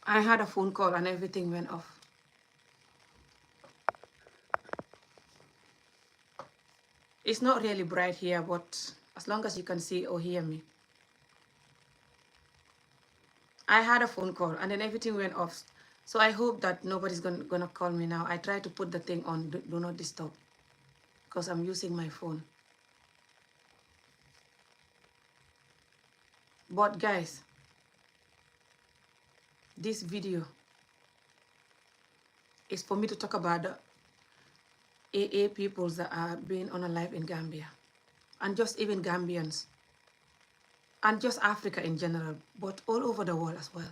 I had a phone call and everything went off. It's not really bright here, but as long as you can see or hear me. I had a phone call and then everything went off. So I hope that nobody's gonna call me now. I try to put the thing on do not disturb because I'm using my phone. But guys, this video is for me to talk about the AA peoples that are being unalive in Gambia, and just even Gambians, and just Africa in general, but all over the world as well.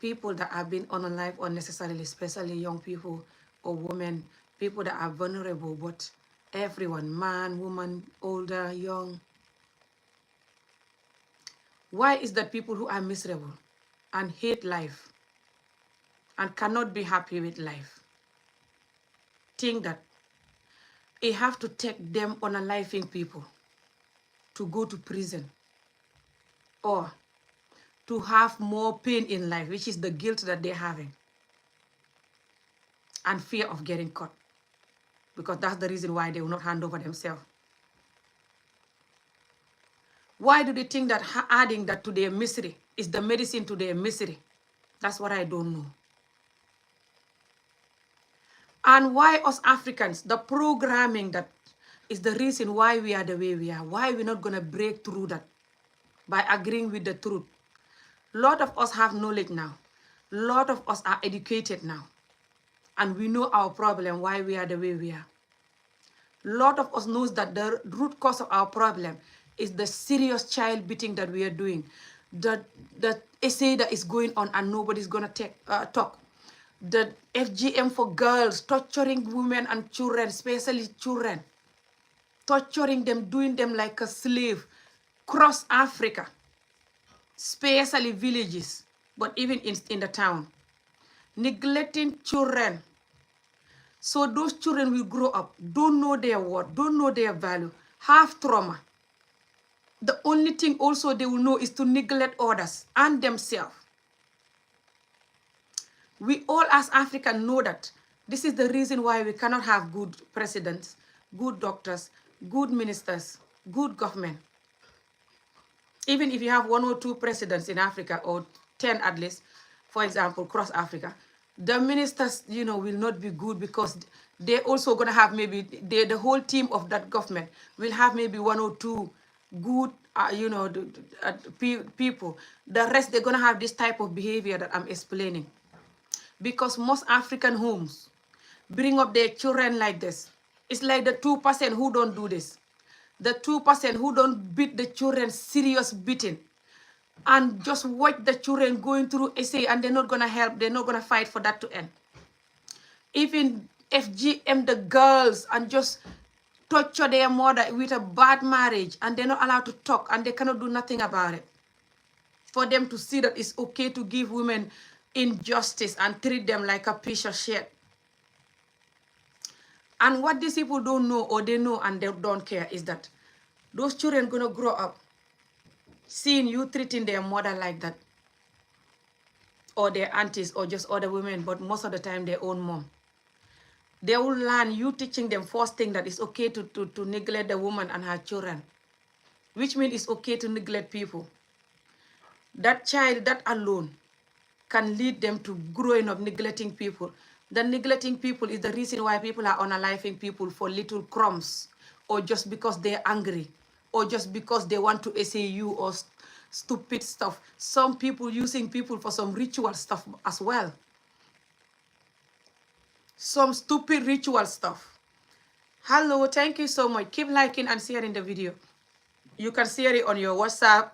People that are being unalive unnecessarily, especially young people or women, people that are vulnerable, but everyone, man, woman, older, young. Why is that people who are miserable and hate life and cannot be happy with life think that it have to take them unaliving people to go to prison or to have more pain in life, which is the guilt that they're having and fear of getting caught, because that's the reason why they will not hand over themselves. Why do they think that adding that to their misery is the medicine to their misery? That's what I don't know. And why us Africans, the programming that is the reason why we are the way we are, why we're not going to break through that by agreeing with the truth. A lot of us have knowledge now. A lot of us are educated now. And we know our problem, why we are the way we are. A lot of us knows that the root cause of our problem is the serious child beating that we are doing. The essay that is going on and nobody's going to talk. The FGM for girls, torturing women and children, especially children. Torturing them, doing them like a slave. Cross Africa. Especially villages, but even in the town. Neglecting children. So those children will grow up, don't know their worth, don't know their value, have trauma. The only thing also they will know is to neglect others and themselves. We all as Africans know that this is the reason why we cannot have good presidents, good doctors, good ministers, good government. Even if you have 1 or 2 presidents in Africa, or 10 at least, for example, across Africa, the ministers, will not be good because they're also going to have maybe, the whole team of that government will have maybe 1 or 2 good, people. The rest, they're going to have this type of behavior that I'm explaining. Because most African homes bring up their children like this. It's like the 2% who don't do this. The 2% who don't beat the children serious beating and just watch the children going through essay and they're not going to help, they're not going to fight for that to end. Even FGM the girls and just torture their mother with a bad marriage and they're not allowed to talk and they cannot do nothing about it. For them to see that it's okay to give women injustice and treat them like a piece of shit. And what these people don't know, or they know and they don't care, is that those children are going to grow up seeing you treating their mother like that, or their aunties, or just other women, but most of the time their own mom. They will learn you teaching them first thing that it's okay to neglect the woman and her children, which means it's okay to neglect people. That child, that alone, can lead them to growing up neglecting people. The neglecting people is the reason why people are unaliving people for little crumbs, or just because they're angry, or just because they want to essay you, or stupid stuff. Some people using people for some ritual stuff as well. Some stupid ritual stuff. Hello, thank you so much. Keep liking and sharing the video. You can share it on your WhatsApp,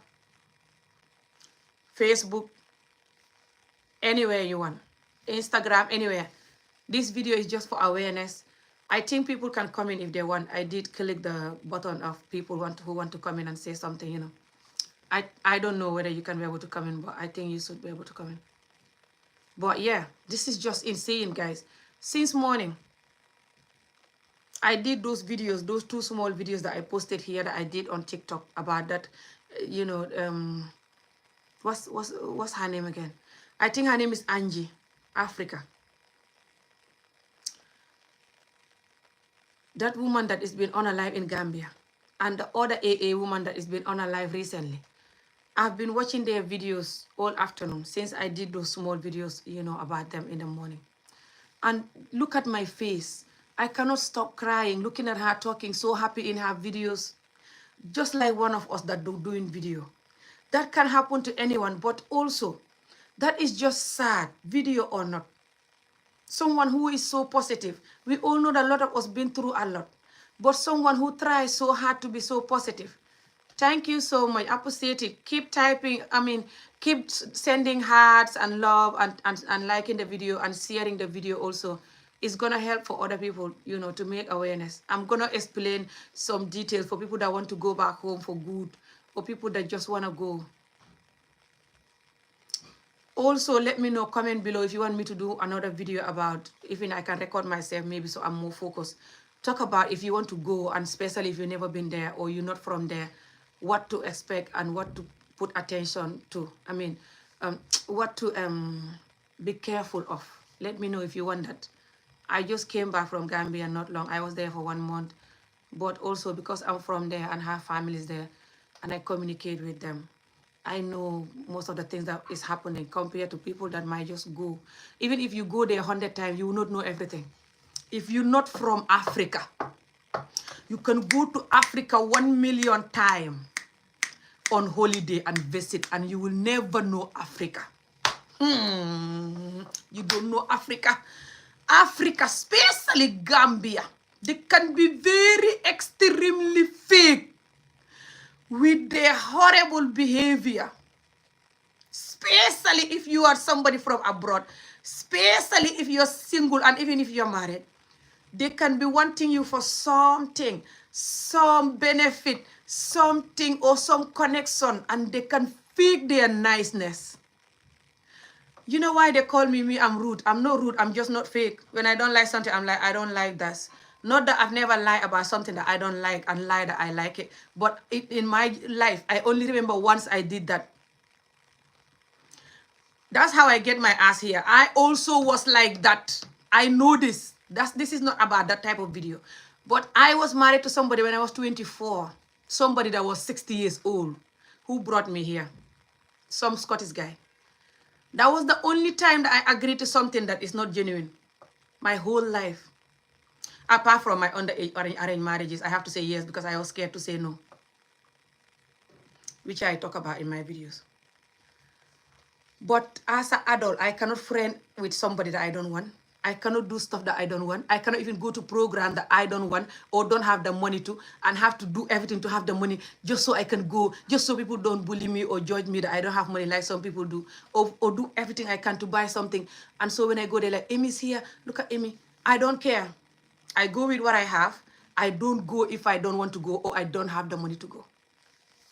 Facebook, anywhere you want. Instagram, anywhere. This video is just for awareness. I think people can comment if they want. I did click the button of people who want to come in and say something, I don't know whether you can be able to comment, but I think you should be able to comment. But yeah, this is just insane, guys. Since morning, I did those videos, those 2 small videos that I posted here that I did on TikTok about that, what's her name again? I think her name is Angie, Africa. That woman that is been unalive in Gambia, and the other AA woman that is been unalive recently. I've been watching their videos all afternoon since I did those small videos, about them in the morning. And look at my face. I cannot stop crying, looking at her talking so happy in her videos, just like one of us that doing video. That can happen to anyone, but also that is just sad, video or not. Someone who is so positive. We all know that a lot of us been through a lot, but someone who tries so hard to be so positive. Thank you so much. I appreciate it. Keep typing, keep sending hearts and love and liking the video and sharing the video also. It's going to help for other people, to make awareness. I'm going to explain some details for people that want to go back home for good, or people that just want to go. Also, let me know, comment below if you want me to do another video about, even I can record myself maybe so I'm more focused. Talk about if you want to go, and especially if you've never been there or you're not from there, what to expect and what to put attention to. What to be careful of. Let me know if you want that. I just came back from Gambia not long. I was there for 1 month. But also because I'm from there and have families there and I communicate with them, I know most of the things that is happening compared to people that might just go. Even if you go there 100 times, you will not know everything. If you're not from Africa, you can go to Africa 1 million times on holiday and visit, and you will never know Africa. You don't know Africa. Africa, especially Gambia, they can be very extremely fake with their horrible behavior. Especially if you are somebody from abroad, especially if you're single and even if you're married. They can be wanting you for something, some benefit, something or some connection, and they can fake their niceness. You know why they call me I'm rude? I'm not rude, I'm just not fake. When I don't like something, I'm like, I don't like that. Not that I've never lied about something that I don't like and lie that I like it. But in my life, I only remember once I did that. That's how I get my ass here. I also was like that. I know this. This is not about that type of video. But I was married to somebody when I was 24. Somebody that was 60 years old who brought me here. Some Scottish guy. That was the only time that I agreed to something that is not genuine. My whole life. Apart from my underage arranged marriages, I have to say yes because I was scared to say no. Which I talk about in my videos. But as an adult, I cannot friend with somebody that I don't want. I cannot do stuff that I don't want. I cannot even go to program that I don't want or don't have the money to, and have to do everything to have the money just so I can go, just so people don't bully me or judge me that I don't have money like some people do, or do everything I can to buy something. And so when I go there, like, Amy's here, look at Amy. I don't care. I go with what I have. I don't go if I don't want to go or I don't have the money to go.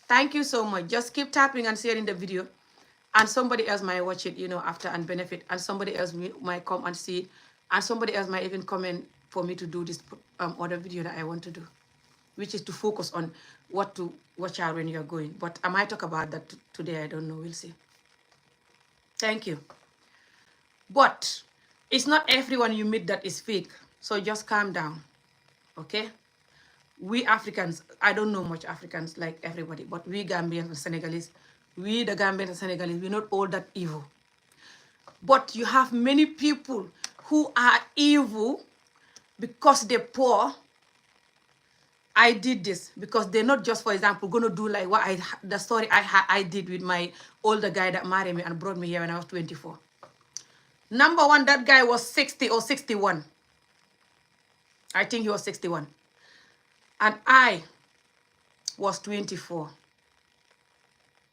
Thank you so much. Just keep tapping and sharing the video. And somebody else might watch it, after and benefit. And somebody else might come and see it. And somebody else might even comment for me to do this other video that I want to do, which is to focus on what to watch out when you're going. But I might talk about that today. I don't know. We'll see. Thank you. But it's not everyone you meet that is fake. So just calm down. Okay? We Africans, I don't know much Africans like everybody, but we Gambians and Senegalese, we the Gambians and Senegalese, we're not all that evil. But you have many people who are evil because they're poor. I did this because they're not just, for example, going to do like the story I did with my older guy that married me and brought me here when I was 24. Number one, that guy was 60 or 61. I think he was 61. And I was 24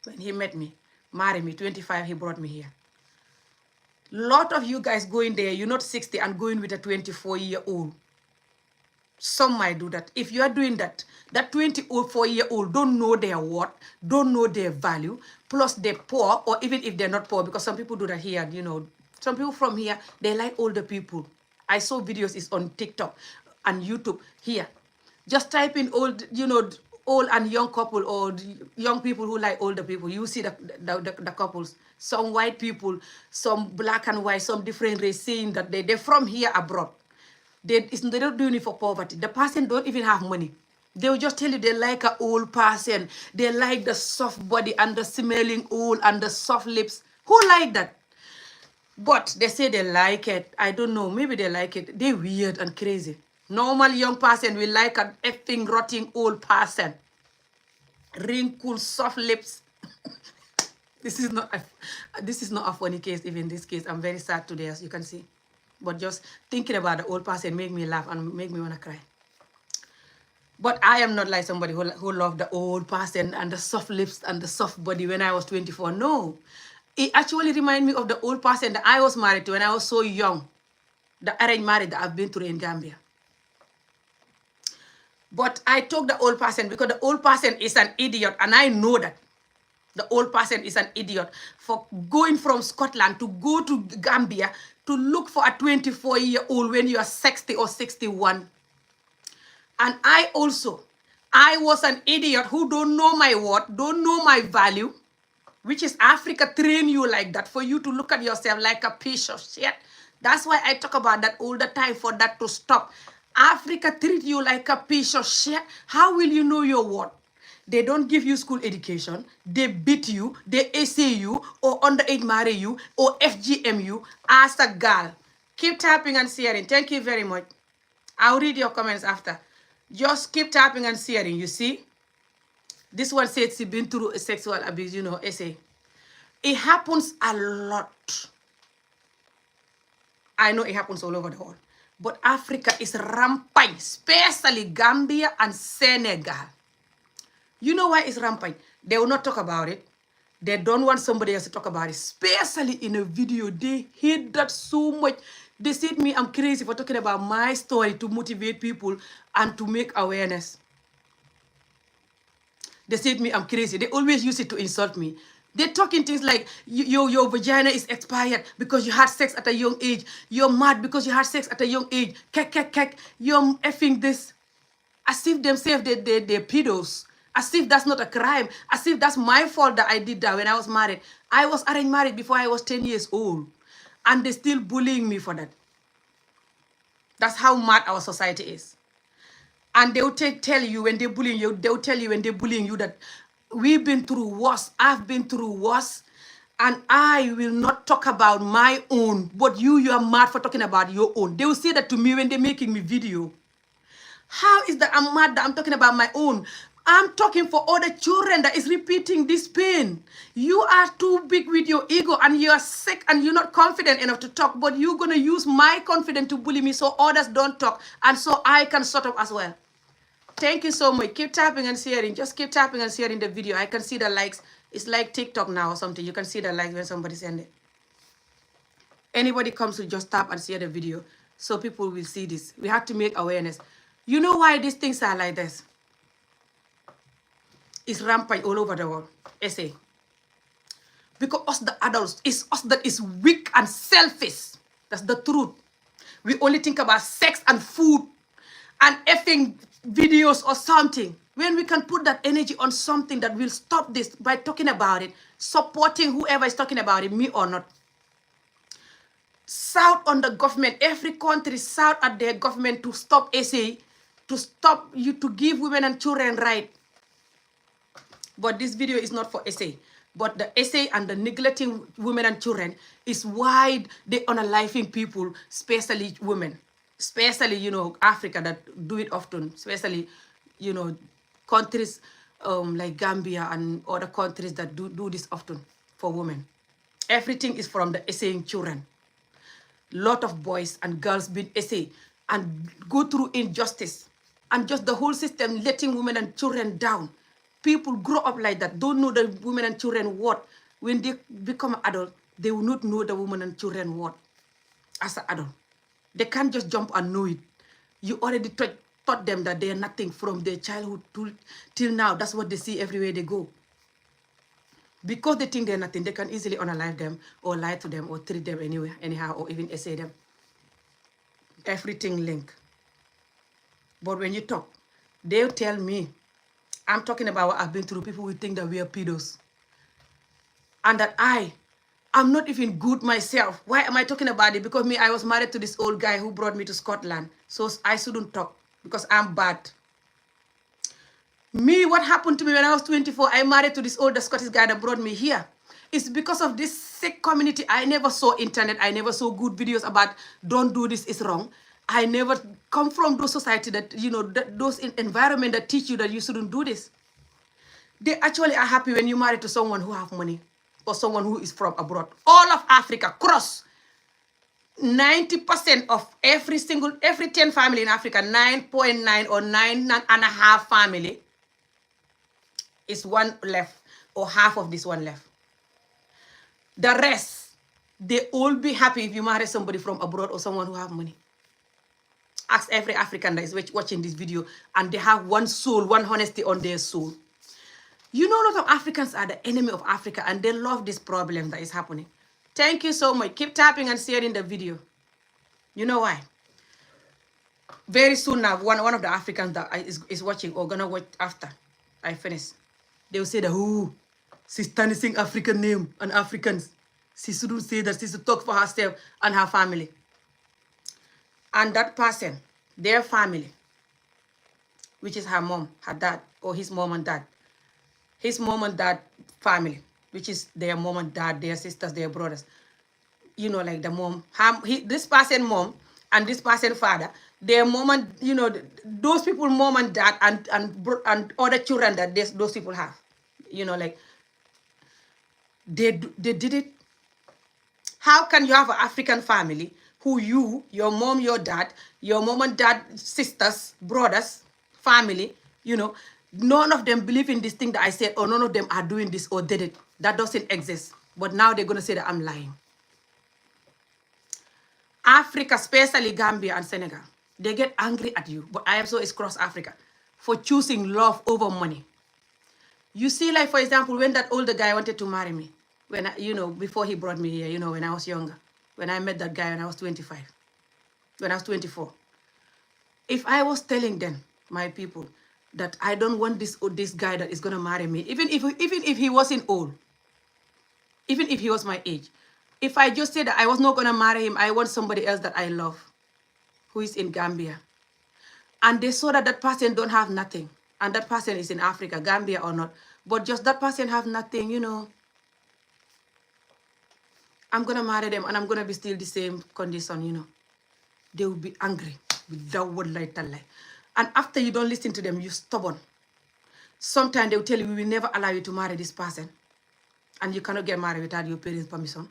when he met me, married me, 25, he brought me here. Lot of you guys going there, you're not 60 and going with a 24-year-old. Some might do that. If you are doing that, that 24-year-old don't know their worth, don't know their value, plus they're poor, or even if they're not poor, because some people do that here, some people from here, they like older people. I saw videos, it's on TikTok and YouTube here. Just type in old and young couple, or young people who like older people. You see the couples, some white people, some black and white, some different race, saying that they're from here abroad. They're not doing it for poverty. The person don't even have money. They will just tell you they like an old person. They like the soft body and the smelling old and the soft lips. Who like that? But they say they like it. I don't know. Maybe they like it. They're weird and crazy. Normal young person will like an effing rotting old person. Wrinkled, soft lips. This is not a funny case. Even this case, I'm very sad today, as you can see. But just thinking about the old person make me laugh and make me want to cry. But I am not like somebody who loved the old person and the soft lips and the soft body when I was 24. No. It actually reminds me of the old person that I was married to when I was so young. The arranged marriage that I've been through in Gambia. But I took the old person because the old person is an idiot, and I know that. The old person is an idiot for going from Scotland to go to Gambia to look for a 24-year-old when you are 60 or 61. And I was an idiot who don't know my worth, don't know my value, which is Africa train you like that, for you to look at yourself like a piece of shit. That's why I talk about that all the time, for that to stop. Africa treat you like a piece of shit. How will you know your worth? They don't give you school education. They beat you. They essay you, or underage marry you, or FGM you as a girl. Keep tapping and sharing. Thank you very much. I'll read your comments after. Just keep tapping and sharing. You see? This one says she's been through a sexual abuse, essay. It happens a lot. I know it happens all over the world. But Africa is rampant, especially Gambia and Senegal. You know why it's rampant? They will not talk about it. They don't want somebody else to talk about it, especially in a video. They hate that so much. They said me, I'm crazy for talking about my story to motivate people and to make awareness. They said me, I'm crazy. They always use it to insult me. They're talking things like, your vagina is expired because you had sex at a young age. You're mad because you had sex at a young age. Kek. You're effing this. As if themselves, they're pedos. As if that's not a crime. As if that's my fault that I did that when I was married. I was arranged married before I was 10 years old. And they're still bullying me for that. That's how mad our society is. And they'll tell you when they're bullying you, they'll tell you when they're bullying you that we've been through worse. I've been through worse. And I will not talk about my own. But you are mad for talking about your own. They will say that to me when they're making me video. How is that I'm mad that I'm talking about my own? I'm talking for other children that is repeating this pain. You are too big with your ego and you are sick and you're not confident enough to talk, but you're going to use my confidence to bully me so others don't talk and so I can shut up as well. Thank you so much. Keep tapping and sharing. Just keep tapping and sharing the video. I can see the likes. It's like TikTok now or something. You can see the likes when somebody sends it. Anybody comes to just tap and share the video so people will see this. We have to make awareness. You know why these things are like this? It's rampant all over the world. Essay. Because us the adults, it's us that is weak and selfish. That's the truth. We only think about sex and food and effing videos or something. When we can put that energy on something that will stop this by talking about it, supporting whoever is talking about it, me or not. Shout on the government. Every country shout at their government to stop essay, to stop you, to give women and children right. But this video is not for essay. But the essay and the neglecting women and children is why they unaliving people, especially women. Especially, Africa that do it often. Especially, countries like Gambia and other countries that do this often for women. Everything is from the essaying children. Lot of boys and girls being essay and go through injustice. And just the whole system letting women and children down. People grow up like that, don't know the women and children what. When they become adult, they will not know the women and children what as an adult. They can't just jump and know it. You already taught them that they are nothing from their childhood till now. That's what they see everywhere they go. Because they think they're nothing, they can easily unalive them or lie to them or treat them anyway, anyhow, or even essay them. Everything linked. But when you talk, they'll tell me, I'm talking about what I've been through. People will think that we are pedos. And that I'm not even good myself. Why am I talking about it? Because me, I was married to this old guy who brought me to Scotland. So I shouldn't talk because I'm bad. Me, what happened to me when I was 24, I married to this older Scottish guy that brought me here. It's because of this sick community. I never saw internet. I never saw good videos about don't do this, it's wrong. I never come from those society that, those environment that teach you that you shouldn't do this. They actually are happy when you marry to someone who have money or someone who is from abroad. All of Africa, cross 90% of every 10 family in Africa, 9.9 or 9.5 family is one left or half of this one left. The rest, they all be happy if you marry somebody from abroad or someone who have money. Ask every African that is watching this video and they have one soul, one honesty on their soul. You know, a lot of Africans are the enemy of Africa and they love this problem that is happening. Thank you so much. Keep tapping and sharing the video. You know why? Very soon now, one of the Africans that is watching or gonna watch after I finish, they will say that, oh, she's tarnishing African name and Africans. She shouldn't say that. She should talk for herself and her family. And that person, their family, which is her mom, her dad, or his mom and dad, his mom and dad family, which is their mom and dad, their sisters, their brothers. Like the mom, this person mom and this person father, their mom and, those people mom and dad and other children that those people have. Like they did it. How can you have an African family who your mom, your dad, your mom and dad, sisters, brothers, family, none of them believe in this thing that I said, or none of them are doing this or did it. That doesn't exist. But now they're going to say that I'm lying. Africa, especially Gambia and Senegal, they get angry at you. But I am so it's cross Africa for choosing love over money. You see, like, for example, when that older guy wanted to marry me, when before he brought me here, when I was younger, when I met that guy when I was 25, when I was 24. If I was telling them, my people, that I don't want this guy that is going to marry me, even if he wasn't old, even if he was my age, if I just said that I was not going to marry him, I want somebody else that I love, who is in Gambia, and they saw that that person don't have nothing, and that person is in Africa, Gambia or not, but just that person have nothing, I'm going to marry them and I'm going to be still the same condition, They will be angry without word like that. And after you don't listen to them, you're stubborn. Sometimes they will tell you, we will never allow you to marry this person. And you cannot get married without your parents' permission.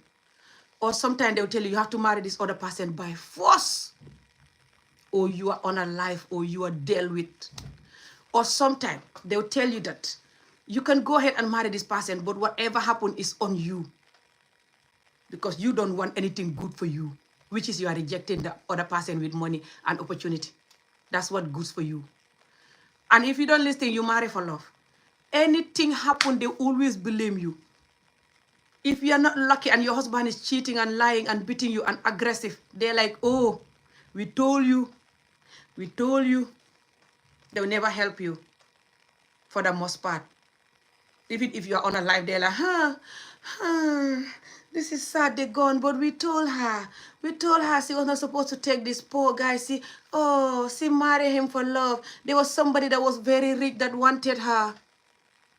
Or sometimes they will tell you, you have to marry this other person by force. Or you are unalive, or you are dealt with. Or sometimes they will tell you that you can go ahead and marry this person, but whatever happens is on you. Because you don't want anything good for you, which is you are rejecting the other person with money and opportunity. That's what good's for you. And if you don't listen, you marry for love. Anything happen, they always blame you. If you are not lucky and your husband is cheating and lying and beating you and aggressive, they're like, oh, we told you. They will never help you for the most part. Even if you are on a live, they're like, this is sad, they're gone, but we told her she was not supposed to take this poor guy. She married him for love. There was somebody that was very rich that wanted her.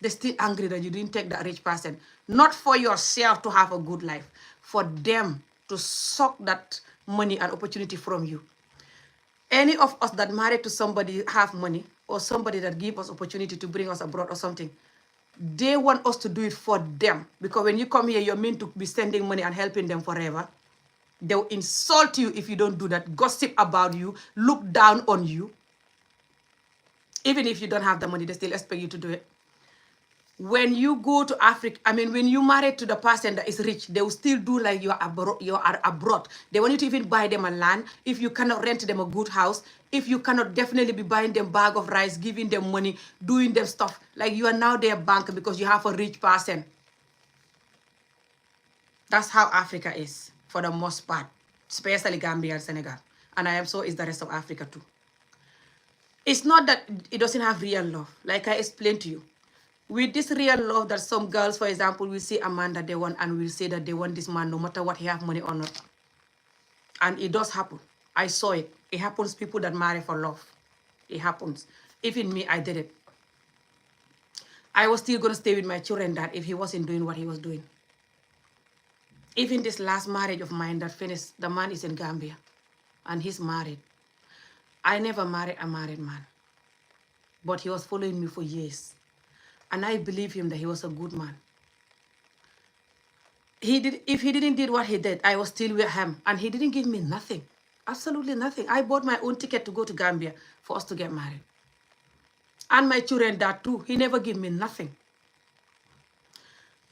They're still angry that you didn't take that rich person. Not for yourself to have a good life, for them to suck that money and opportunity from you. Any of us that married to somebody have money, or somebody that give us opportunity to bring us abroad or something, they want us to do it for them. Because when you come here, you're meant to be sending money and helping them forever. They'll insult you if you don't do that, gossip about you, look down on you. Even if you don't have the money, they still expect you to do it. When you go to Africa, when you marry to the person that is rich, they will still do like you are abroad. They want you to even buy them a land. If you cannot rent them a good house, if you cannot definitely be buying them bag of rice, giving them money, doing them stuff. Like you are now their bank because you have a rich person. That's how Africa is for the most part, especially Gambia and Senegal. And I am so is the rest of Africa too. It's not that it doesn't have real love, like I explained to you. With this real love that some girls, for example, will see a man that they want and will say that they want this man no matter what he have money or not. And it does happen. I saw it. It happens people that marry for love. It happens. Even me, I did it. I was still going to stay with my children that if he wasn't doing what he was doing. Even this last marriage of mine that finished, the man is in Gambia and he's married. I never married a married man, but he was following me for years. And I believe him that he was a good man. If he didn't did what he did, I was still with him. And he didn't give me nothing. Absolutely nothing. I bought my own ticket to go to Gambia for us to get married. And my children that too. He never gave me nothing.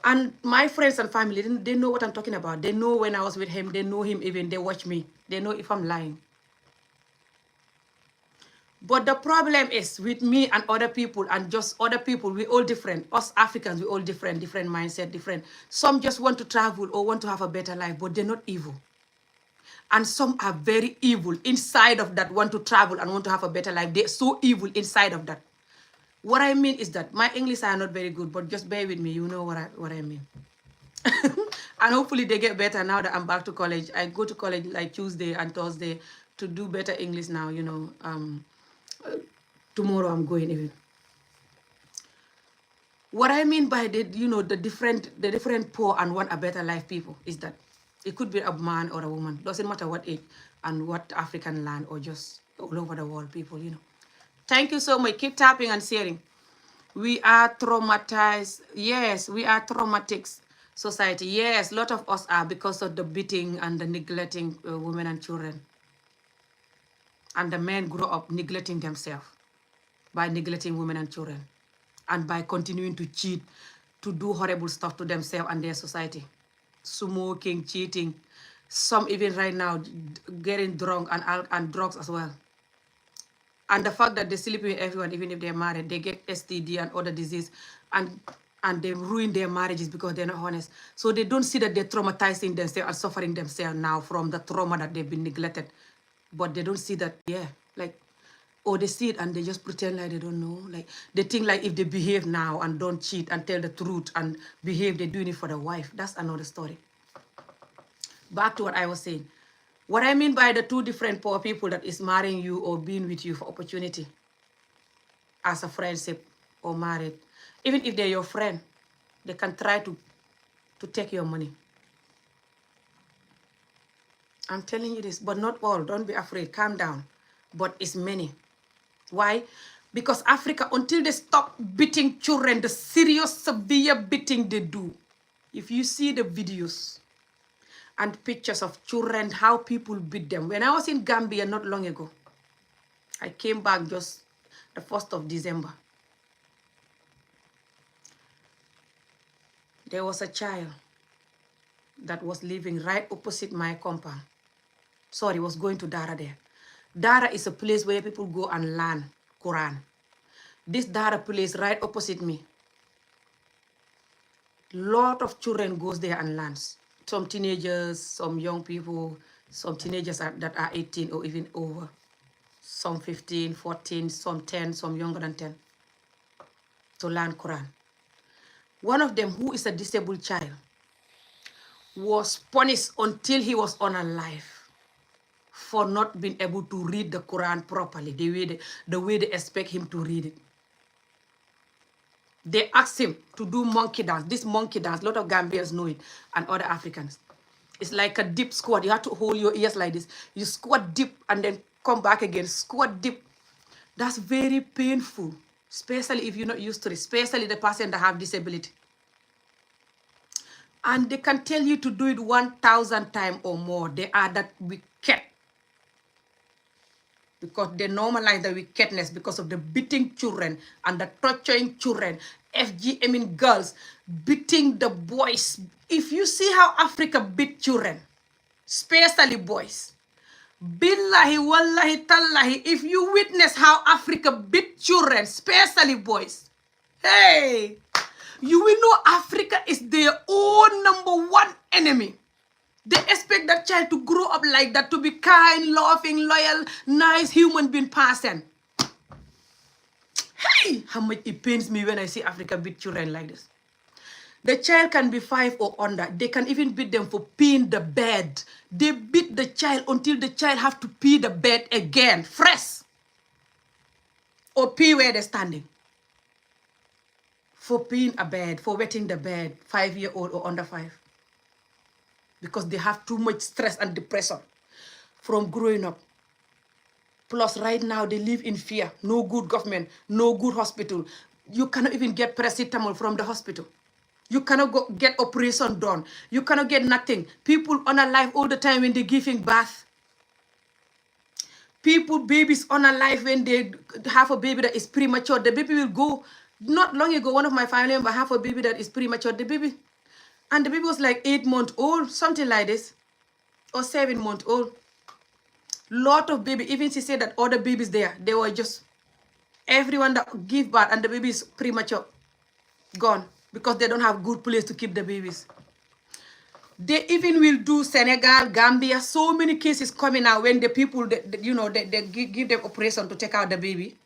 And my friends and family, they know what I'm talking about. They know when I was with him. They know him even. They watch me. They know if I'm lying. But the problem is with me and other people and just other people, we're all different. Us Africans, we're all different mindset, different. Some just want to travel or want to have a better life, but they're not evil. And some are very evil inside of that, want to travel and want to have a better life. They're so evil inside of that. What I mean is that my English are not very good, but just bear with me. You know what I mean. And hopefully they get better now that I'm back to college. I go to college like Tuesday and Thursday to do better English now, you know. Tomorrow I'm going even. What I mean by the different poor and want a better life people is that it could be a man or a woman, doesn't matter what age and what African land or just all over the world people, you know. Thank you so much. Keep tapping and sharing. We are traumatized. Yes, we are traumatic society. Yes, a lot of us are because of the beating and the neglecting women and children. And the men grow up neglecting themselves by neglecting women and children and by continuing to cheat, to do horrible stuff to themselves and their society. Smoking, cheating, some even right now getting drunk and drugs as well. And the fact that they sleep with everyone, even if they're married, they get STD and other disease and they ruin their marriages because they're not honest. So they don't see that they're traumatizing themselves and suffering themselves now from the trauma that they've been neglected. But they don't see that, or they see it and they just pretend like they don't know. Like they think like if they behave now and don't cheat and tell the truth and behave, they're doing it for the wife. That's another story. Back to what I was saying. What I mean by the two different poor people that is marrying you or being with you for opportunity as a friendship or married, even if they're your friend, they can try to take your money. I'm telling you this, but not all. Don't be afraid. Calm down. But it's many. Why? Because Africa, until they stop beating children, the serious, severe beating they do, if you see the videos and pictures of children, how people beat them. When I was in Gambia not long ago, I came back just the 1st of December. There was a child that was living right opposite my compound. Sorry, was going to Dara there. Dara is a place where people go and learn Quran. This Dara place right opposite me. Lot of children goes there and learns. Some teenagers, some young people, some teenagers that are 18 or even over. Some 15, 14, some 10, some younger than 10. To learn Quran. One of them, who is a disabled child, was punished until he was unalive for not being able to read the Quran properly, the way they expect him to read it. They asked him to do monkey dance. This monkey dance, a lot of Gambians know it, and other Africans. It's like a deep squat. You have to hold your ears like this. You squat deep and then come back again. Squat deep. That's very painful, especially if you're not used to it, especially the person that have disability. And they can tell you to do it 1,000 times or more. They are that wicked. Because they normalize the wickedness because of the beating children and the torturing children, FGMing girls, beating the boys. If you see how Africa beat children, especially boys, billahi, wallahi, tallahi, if you witness how Africa beat children, especially boys, hey, you will know Africa is their own #1 enemy. They expect that child to grow up like that, to be kind, loving, loyal, nice human being person. Hey, how much it pains me when I see Africa beat children like this. The child can be 5 or under. They can even beat them for peeing the bed. They beat the child until the child have to pee the bed again, fresh. Or pee where they're standing. For peeing a bed, for wetting the bed, 5-year-old or under 5. Because they have too much stress and depression from growing up. Plus, right now, they live in fear. No good government, no good hospital. You cannot even get paracetamol from the hospital. You cannot go get operation done. You cannot get nothing. People unalive all the time when they're giving birth. People, babies unalive when they have a baby that is premature. The baby will go. Not long ago, one of my family members have a baby that is premature. The baby was like 8 months old, something like this, or 7 months old. Lot of baby. Even she said that all the babies there, they were just everyone that give birth and the baby is premature, gone, because they don't have good place to keep the babies. They even will do Senegal, Gambia, so many cases coming out when the people, they give them operation to take out the baby.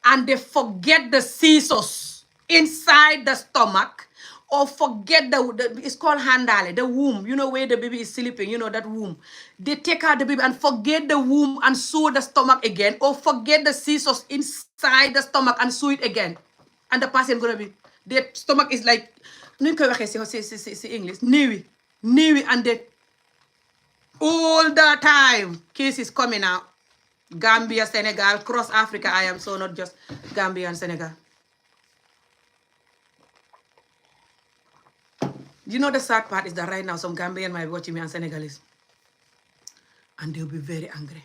And they forget the scissors inside the stomach, or forget it's called handale, the womb, where the baby is sleeping, that womb. They take out the baby and forget the womb and sew the stomach again, or forget the scissors inside the stomach and sew it again. And the person gonna be, their stomach is like, English, Newy, and they, all the time, cases coming out. Gambia, Senegal, cross Africa. I am so not just Gambia and Senegal. The sad part is that right now some Gambian might be watching me and Senegalese. And they'll be very angry.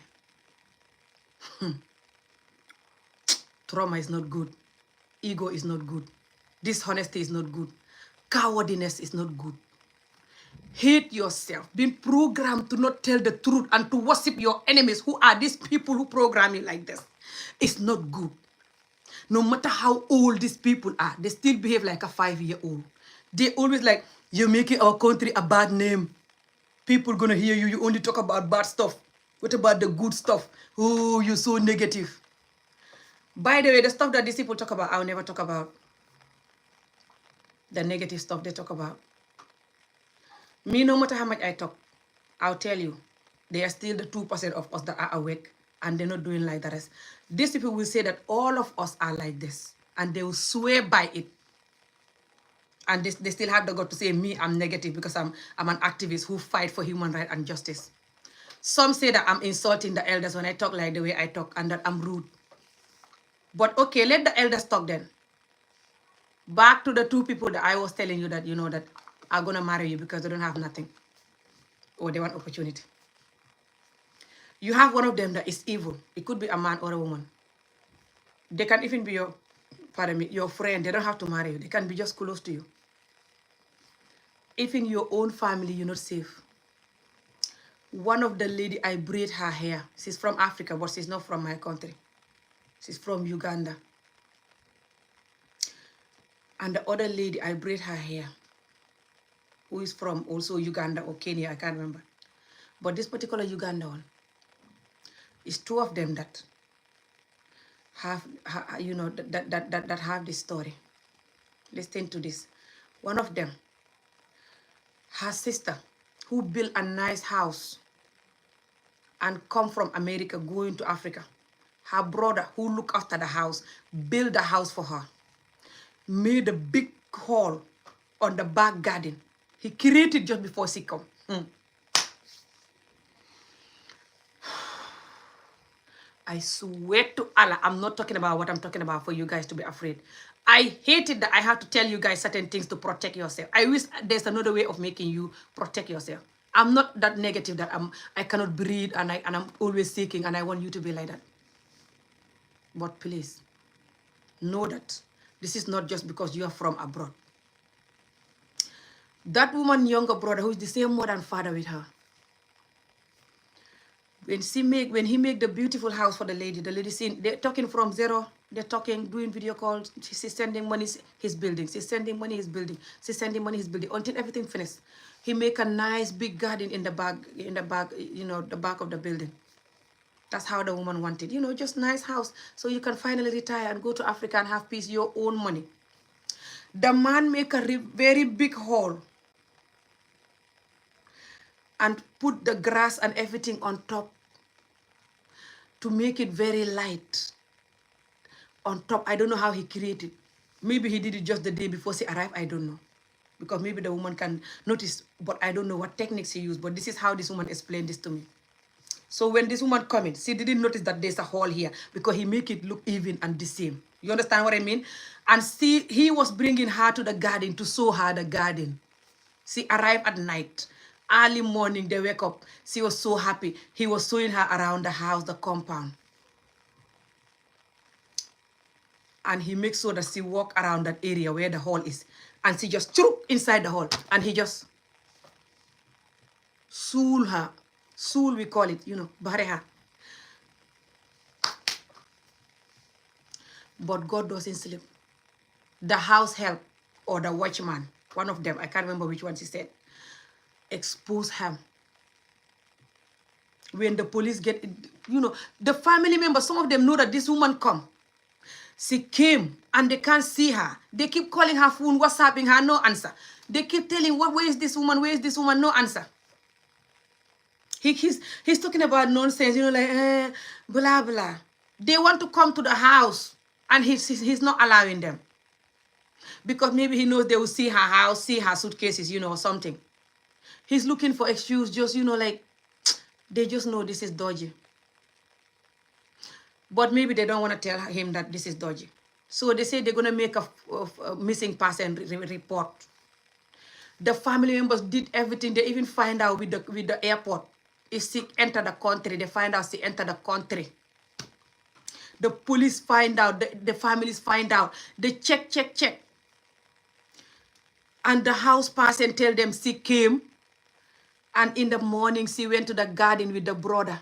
Trauma is not good. Ego is not good. Dishonesty is not good. Cowardliness is not good. Hate yourself. Being programmed to not tell the truth and to worship your enemies, who are these people who program you like this. It's not good. No matter how old these people are, they still behave like a 5-year-old. They always like, you're making our country a bad name. People gonna hear you. You only talk about bad stuff. What about the good stuff? Oh, you're so negative. By the way, the stuff that these people talk about, I'll never talk about. The negative stuff they talk about. Me, no matter how much I talk, I'll tell you, they are still the 2% of us that are awake, and they're not doing like the rest. These people will say that all of us are like this, and they will swear by it. And they still have the gut to say, me, I'm negative because I'm an activist who fight for human rights and justice. Some say that I'm insulting the elders when I talk like the way I talk, and that I'm rude. But okay, let the elders talk then. Back to the 2 people that I was telling you that, that are going to marry you because they don't have nothing. Or they want opportunity. You have one of them that is evil. It could be a man or a woman. They can even be your friend. They don't have to marry you. They can be just close to you. Even your own family, you're not safe. One of the lady, I braid her hair. She's from Africa, but she's not from my country. She's from Uganda. And the other lady, I braid her hair, who is from also Uganda or Kenya, I can't remember. But this particular Uganda one, it's 2 of them that have, that have this story. Listen to this. One of them, her sister, who built a nice house and come from America, going to Africa. Her brother, who looked after the house, built the house for her. Made a big hall on the back garden. He created just before she come. I swear to Allah, I'm not talking about what I'm talking about for you guys to be afraid. I hated that I have to tell you guys certain things to protect yourself. I wish there's another way of making you protect yourself. I'm not that negative that I cannot breathe and I'm always seeking and I want you to be like that. But please, know that this is not just because you are from abroad. That woman, younger brother, who is the same mother and father with her, when he make the beautiful house for the lady they're talking from zero, they're talking, doing video calls, she's sending money, he's building, she's sending money, he's building, she's sending money, he's building, until everything finished. He make a nice big garden in the back, the back of the building. That's how the woman wanted, you know, just nice house so you can finally retire and go to Africa and have peace, your own money. The man make a very big hall and put the grass and everything on top to make it very light on top. I don't know how he created. Maybe he did it just the day before she arrived. I don't know. Because maybe the woman can notice, but I don't know what techniques he used. But this is how this woman explained this to me. So when this woman come in, she didn't notice that there's a hall here because he make it look even and the same. You understand what I mean? And see, he was bringing her to the garden to show her the garden. She arrived at night. Early morning, they wake up. She was so happy. He was showing her around the house, the compound. And he makes sure that she walk around that area where the hall is. And she just chook inside the hall. And he just sool her. Sool, we call it, you know, bury her. But God doesn't sleep. The house help or the watchman, one of them, I can't remember which one she said, expose him. When the police get, you know, the family members, some of them know that this woman come. She came and they can't see her. They keep calling her phone, WhatsApping her, no answer. They keep telling, where is this woman? Where is this woman? No answer. He's talking about nonsense, you know, like, blah, blah. They want to come to the house and he's not allowing them. Because maybe he knows they will see her house, see her suitcases, you know, or something. He's looking for excuse, just, you know, like, they just know this is dodgy. But maybe they don't want to tell him that this is dodgy. So they say they're going to make a missing person report. The family members did everything. They even find out with the airport. If she entered the country, they find out she entered the country. The police find out, the families find out. They check. And the house person tell them she came. And in the morning, she went to the garden with the brother.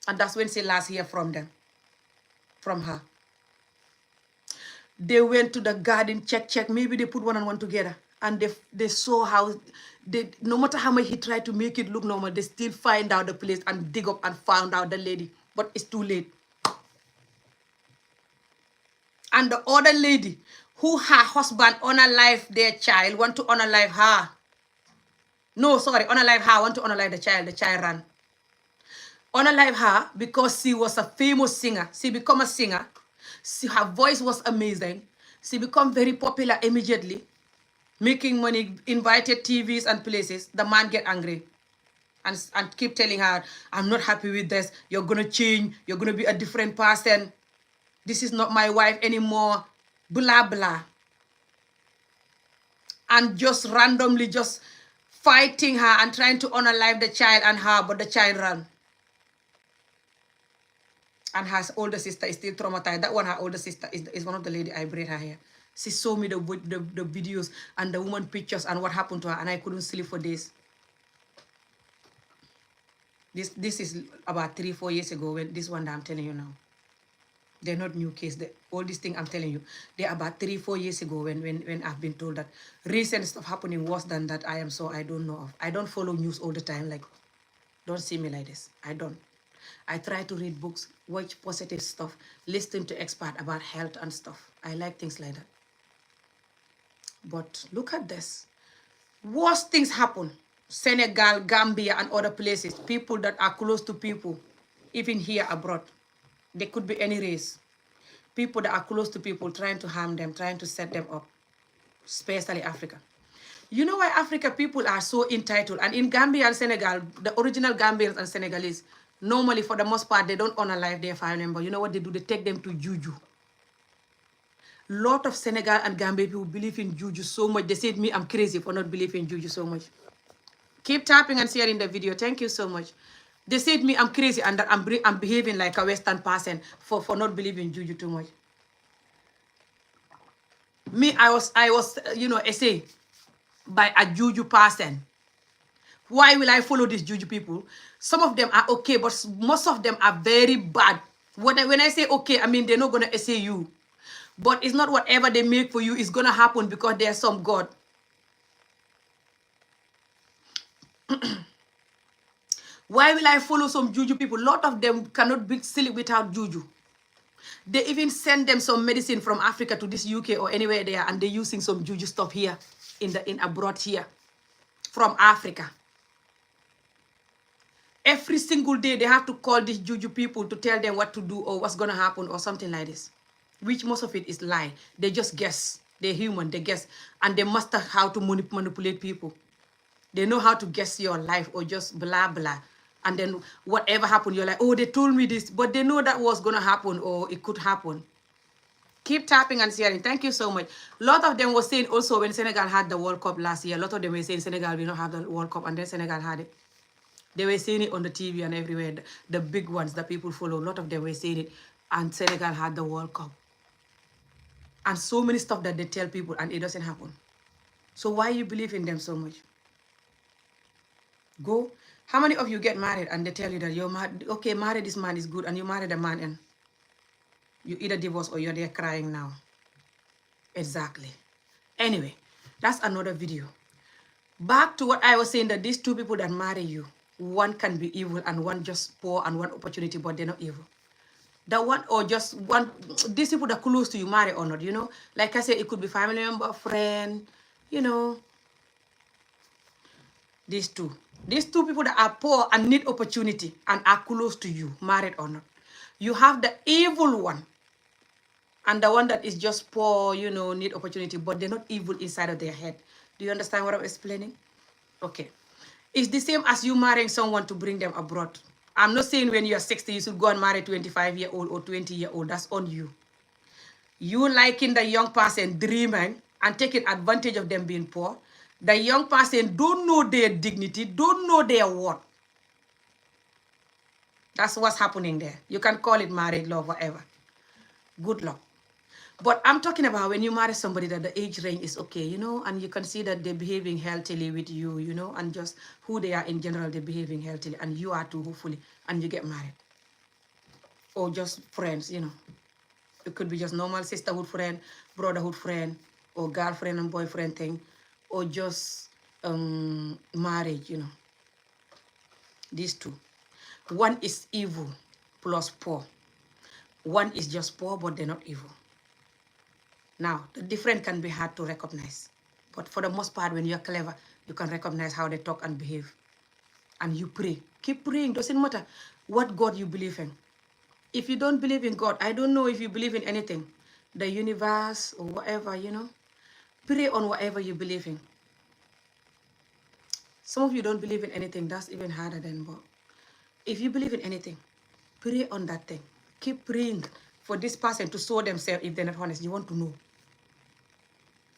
And that's when she last hear from her. They went to the garden, check. Maybe they put one and one together. And they saw how, no matter how much he tried to make it look normal, they still find out the place and dig up and found out the lady. But it's too late. And the other lady, who her husband unalive their child, want to unalive her. No, sorry, unalive her, want to unalive the child ran. Unalive her because she was a famous singer. She become a singer. Her voice was amazing. She become very popular immediately. Making money, invited TVs and places. The man get angry. And keep telling her, I'm not happy with this. You're going to change. You're going to be a different person. This is not my wife anymore. Blah, blah. And just randomly just fighting her and trying to unalive the child and her, but the child ran. And her older sister is still traumatized. That one, her older sister, is one of the lady I braid her hair. She showed me the videos and the woman pictures and what happened to her, and I couldn't sleep for days. This is about 3-4 years ago, when this one that I'm telling you now. They're not new case. All these things I'm telling you, they're about 3-4 years ago when I've been told that recent stuff happening worse than that I don't know of. I don't follow news all the time. Like, don't see me like this. I don't. I try to read books, watch positive stuff, listen to experts about health and stuff. I like things like that. But look at this. Worse things happen. Senegal, Gambia, and other places. People that are close to people, even here abroad. They could be any race. People that are close to people, trying to harm them, trying to set them up. Especially Africa. You know why Africa people are so entitled? And in Gambia and Senegal, the original Gambians and Senegalese, normally, for the most part, they don't unalive their family member. You know what they do? They take them to Juju. Lot of Senegal and Gambia people believe in Juju so much. They said me, I'm crazy for not believing in Juju so much. Keep tapping and sharing the video. Thank you so much. They said me, I'm crazy and that I'm behaving like a Western person for not believing in Juju too much. Me, I was, you know, essayed by a Juju person. Why will I follow these Juju people? Some of them are okay, but most of them are very bad. When I say okay, I mean they're not going to essay you. But it's not whatever they make for you is going to happen because there's some God. Why will I follow some Juju people? A lot of them cannot be silly without Juju. They even send them some medicine from Africa to this UK or anywhere there, and they're using some Juju stuff here in abroad here from Africa. Every single day they have to call these Juju people to tell them what to do or what's gonna happen or something like this, which most of it is lie. They just guess. They're human, they guess, and they master how to manipulate people. They know how to guess your life or just blah blah, and then whatever happened, you're like, oh, they told me this, but they know that was gonna happen or it could happen. Keep tapping and sharing. Thank you so much. A lot of them were saying also when Senegal had the World Cup last year, a lot of them were saying Senegal will not have the World Cup, and then Senegal had it. They were saying it on the TV and everywhere. The big ones that people follow, a lot of them were saying it, and Senegal had the World Cup. And so many stuff that they tell people and it doesn't happen. So why you believe in them so much? Go. How many of you get married and they tell you that you're married, okay, marry this man is good, and you marry the man and you either divorce or you're there crying now? Exactly. Anyway, that's another video. Back to what I was saying, that these two people that marry you, one can be evil and one just poor and one opportunity, but they're not evil. That one, or just one, these people that are close to you, marry or not, you know? Like I said, it could be family member, friend, you know. These two people that are poor and need opportunity and are close to you, married or not. You have the evil one and the one that is just poor, you know, need opportunity, but they're not evil inside of their head. Do you understand what I'm explaining? Okay. It's the same as you marrying someone to bring them abroad. I'm not saying when you're 60, you should go and marry 25-year-old or 20-year-old. That's on you. You liking the young person dreaming and taking advantage of them being poor. The young person don't know their dignity, don't know their worth. That's what's happening there. You can call it married love, whatever. Good luck. But I'm talking about when you marry somebody that the age range is okay, you know, and you can see that they're behaving healthily with you, you know, and just who they are in general, they're behaving healthily, and you are too, hopefully, and you get married. Or just friends, you know. It could be just normal sisterhood friend, brotherhood friend, or girlfriend and boyfriend thing, or just marriage, you know. These two. One is evil plus poor. One is just poor, but they're not evil. Now, the difference can be hard to recognize. But for the most part, when you're clever, you can recognize how they talk and behave. And you pray. Keep praying. Doesn't matter what God you believe in. If you don't believe in God, I don't know if you believe in anything. The universe or whatever, you know. Pray on whatever you believe in. Some of you don't believe in anything. That's even harder than but if you believe in anything, pray on that thing. Keep praying for this person to show themselves if they're not honest. You want to know.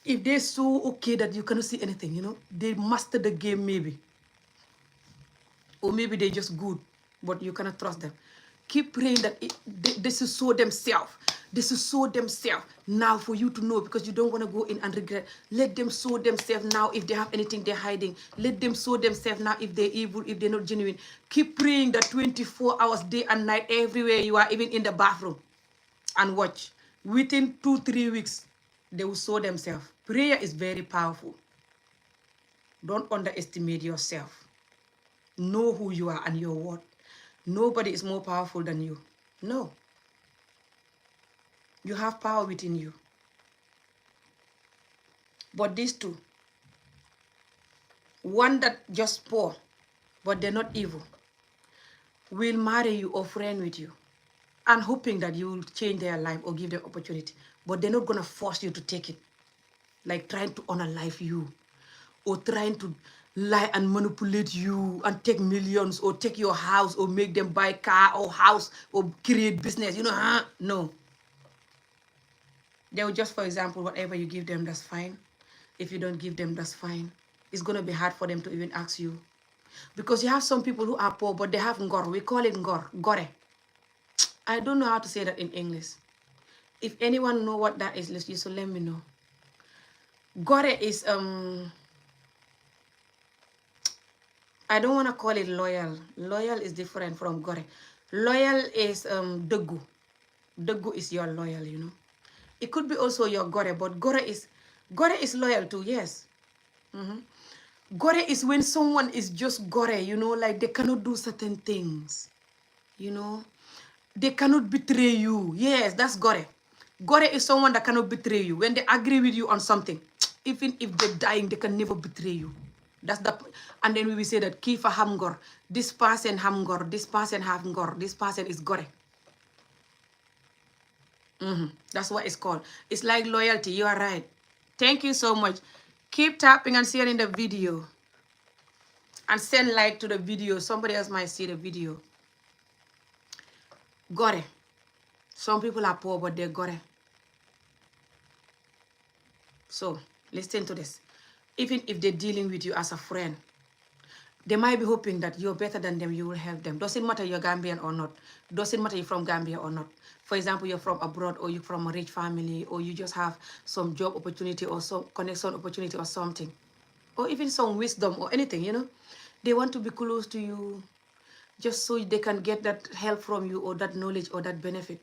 If they're so okay that you cannot see anything, you know, they master the game maybe. Or maybe they're just good, but you cannot trust them. Keep praying that they should show themselves. They should show themselves now for you to know, because you don't want to go in and regret. Let them show themselves now if they have anything they're hiding. Let them show themselves now if they're evil, if they're not genuine. Keep praying that 24 hours, day and night, everywhere you are, even in the bathroom. And watch. Within 2-3 weeks, they will show themselves. Prayer is very powerful. Don't underestimate yourself. Know who you are and your worth. Nobody is more powerful than you. No. You have power within you. But these two, one that just poor, but they're not evil, will marry you or friend with you and hoping that you will change their life or give them opportunity. But they're not going to force you to take it. Like trying to unalive you or trying to lie and manipulate you and take millions or take your house or make them buy car or house or create business, you know, huh? No. They will just, for example, whatever you give them, that's fine. If you don't give them, that's fine. It's going to be hard for them to even ask you. Because you have some people who are poor, but they have ngor. We call it ngor, gore. I don't know how to say that in English. If anyone know what that is, you should let me know. Gore is, I don't want to call it loyal. Loyal is different from gore. Loyal is degu. Degu is your loyal, you know. It could be also your gore, but gore is loyal too, yes. Gore is when someone is just gore, you know, like they cannot do certain things, you know. They cannot betray you. Yes, that's gore. Gore is someone that cannot betray you. When they agree with you on something, even if they're dying, they can never betray you. That's the, and then we will say that kifa ham ngor, this person ham ngor, this person have ngor, this person is gore. That's what it's called. It's like loyalty. You are right. Thank you so much. Keep tapping and sharing the video. And send like to the video. Somebody else might see the video. Gore. Some people are poor, but they're gore. So, listen to this. Even if they're dealing with you as a friend, they might be hoping that you're better than them, you will help them. Doesn't matter you're Gambian or not. Doesn't matter you're from Gambia or not. For example, you're from abroad, or you're from a rich family, or you just have some job opportunity or some connection opportunity or something. Or even some wisdom or anything, you know. They want to be close to you just so they can get that help from you or that knowledge or that benefit.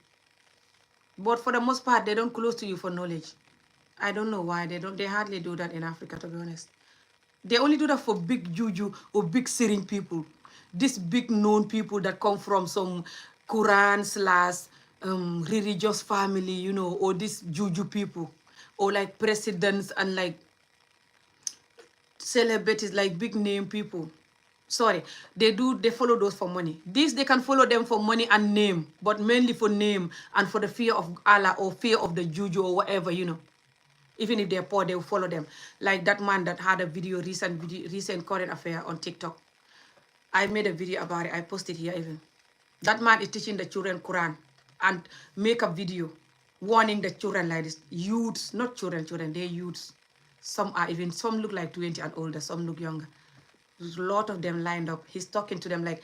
But for the most part, they don't close to you for knowledge. I don't know why. They hardly do that in Africa, to be honest. They only do that for big juju or big sitting people. These big known people that come from some Quran / religious family, you know, or these juju people, or like presidents and like celebrities, like big name people. Sorry, they follow those for money. These, they can follow them for money and name, but mainly for name and for the fear of Allah or fear of the juju or whatever, you know. Even if they're poor, they will follow them. Like that man that had a recent current affair on TikTok. I made a video about it. I posted here even. That man is teaching the children Quran and make a video warning the children like this. Youths, not children, they're youths. Some look like 20 and older, some look younger. There's a lot of them lined up. He's talking to them like,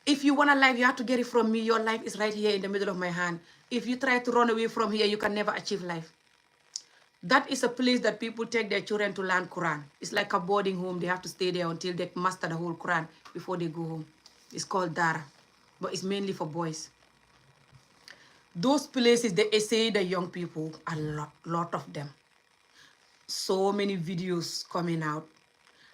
if you want a life, you have to get it from me. Your life is right here in the middle of my hand. If you try to run away from here, you can never achieve life. That is a place that people take their children to learn Quran. It's like a boarding home. They have to stay there until they master the whole Quran before they go home. It's called Dara, but it's mainly for boys. Those places, they essay the young people, a lot of them. So many videos coming out.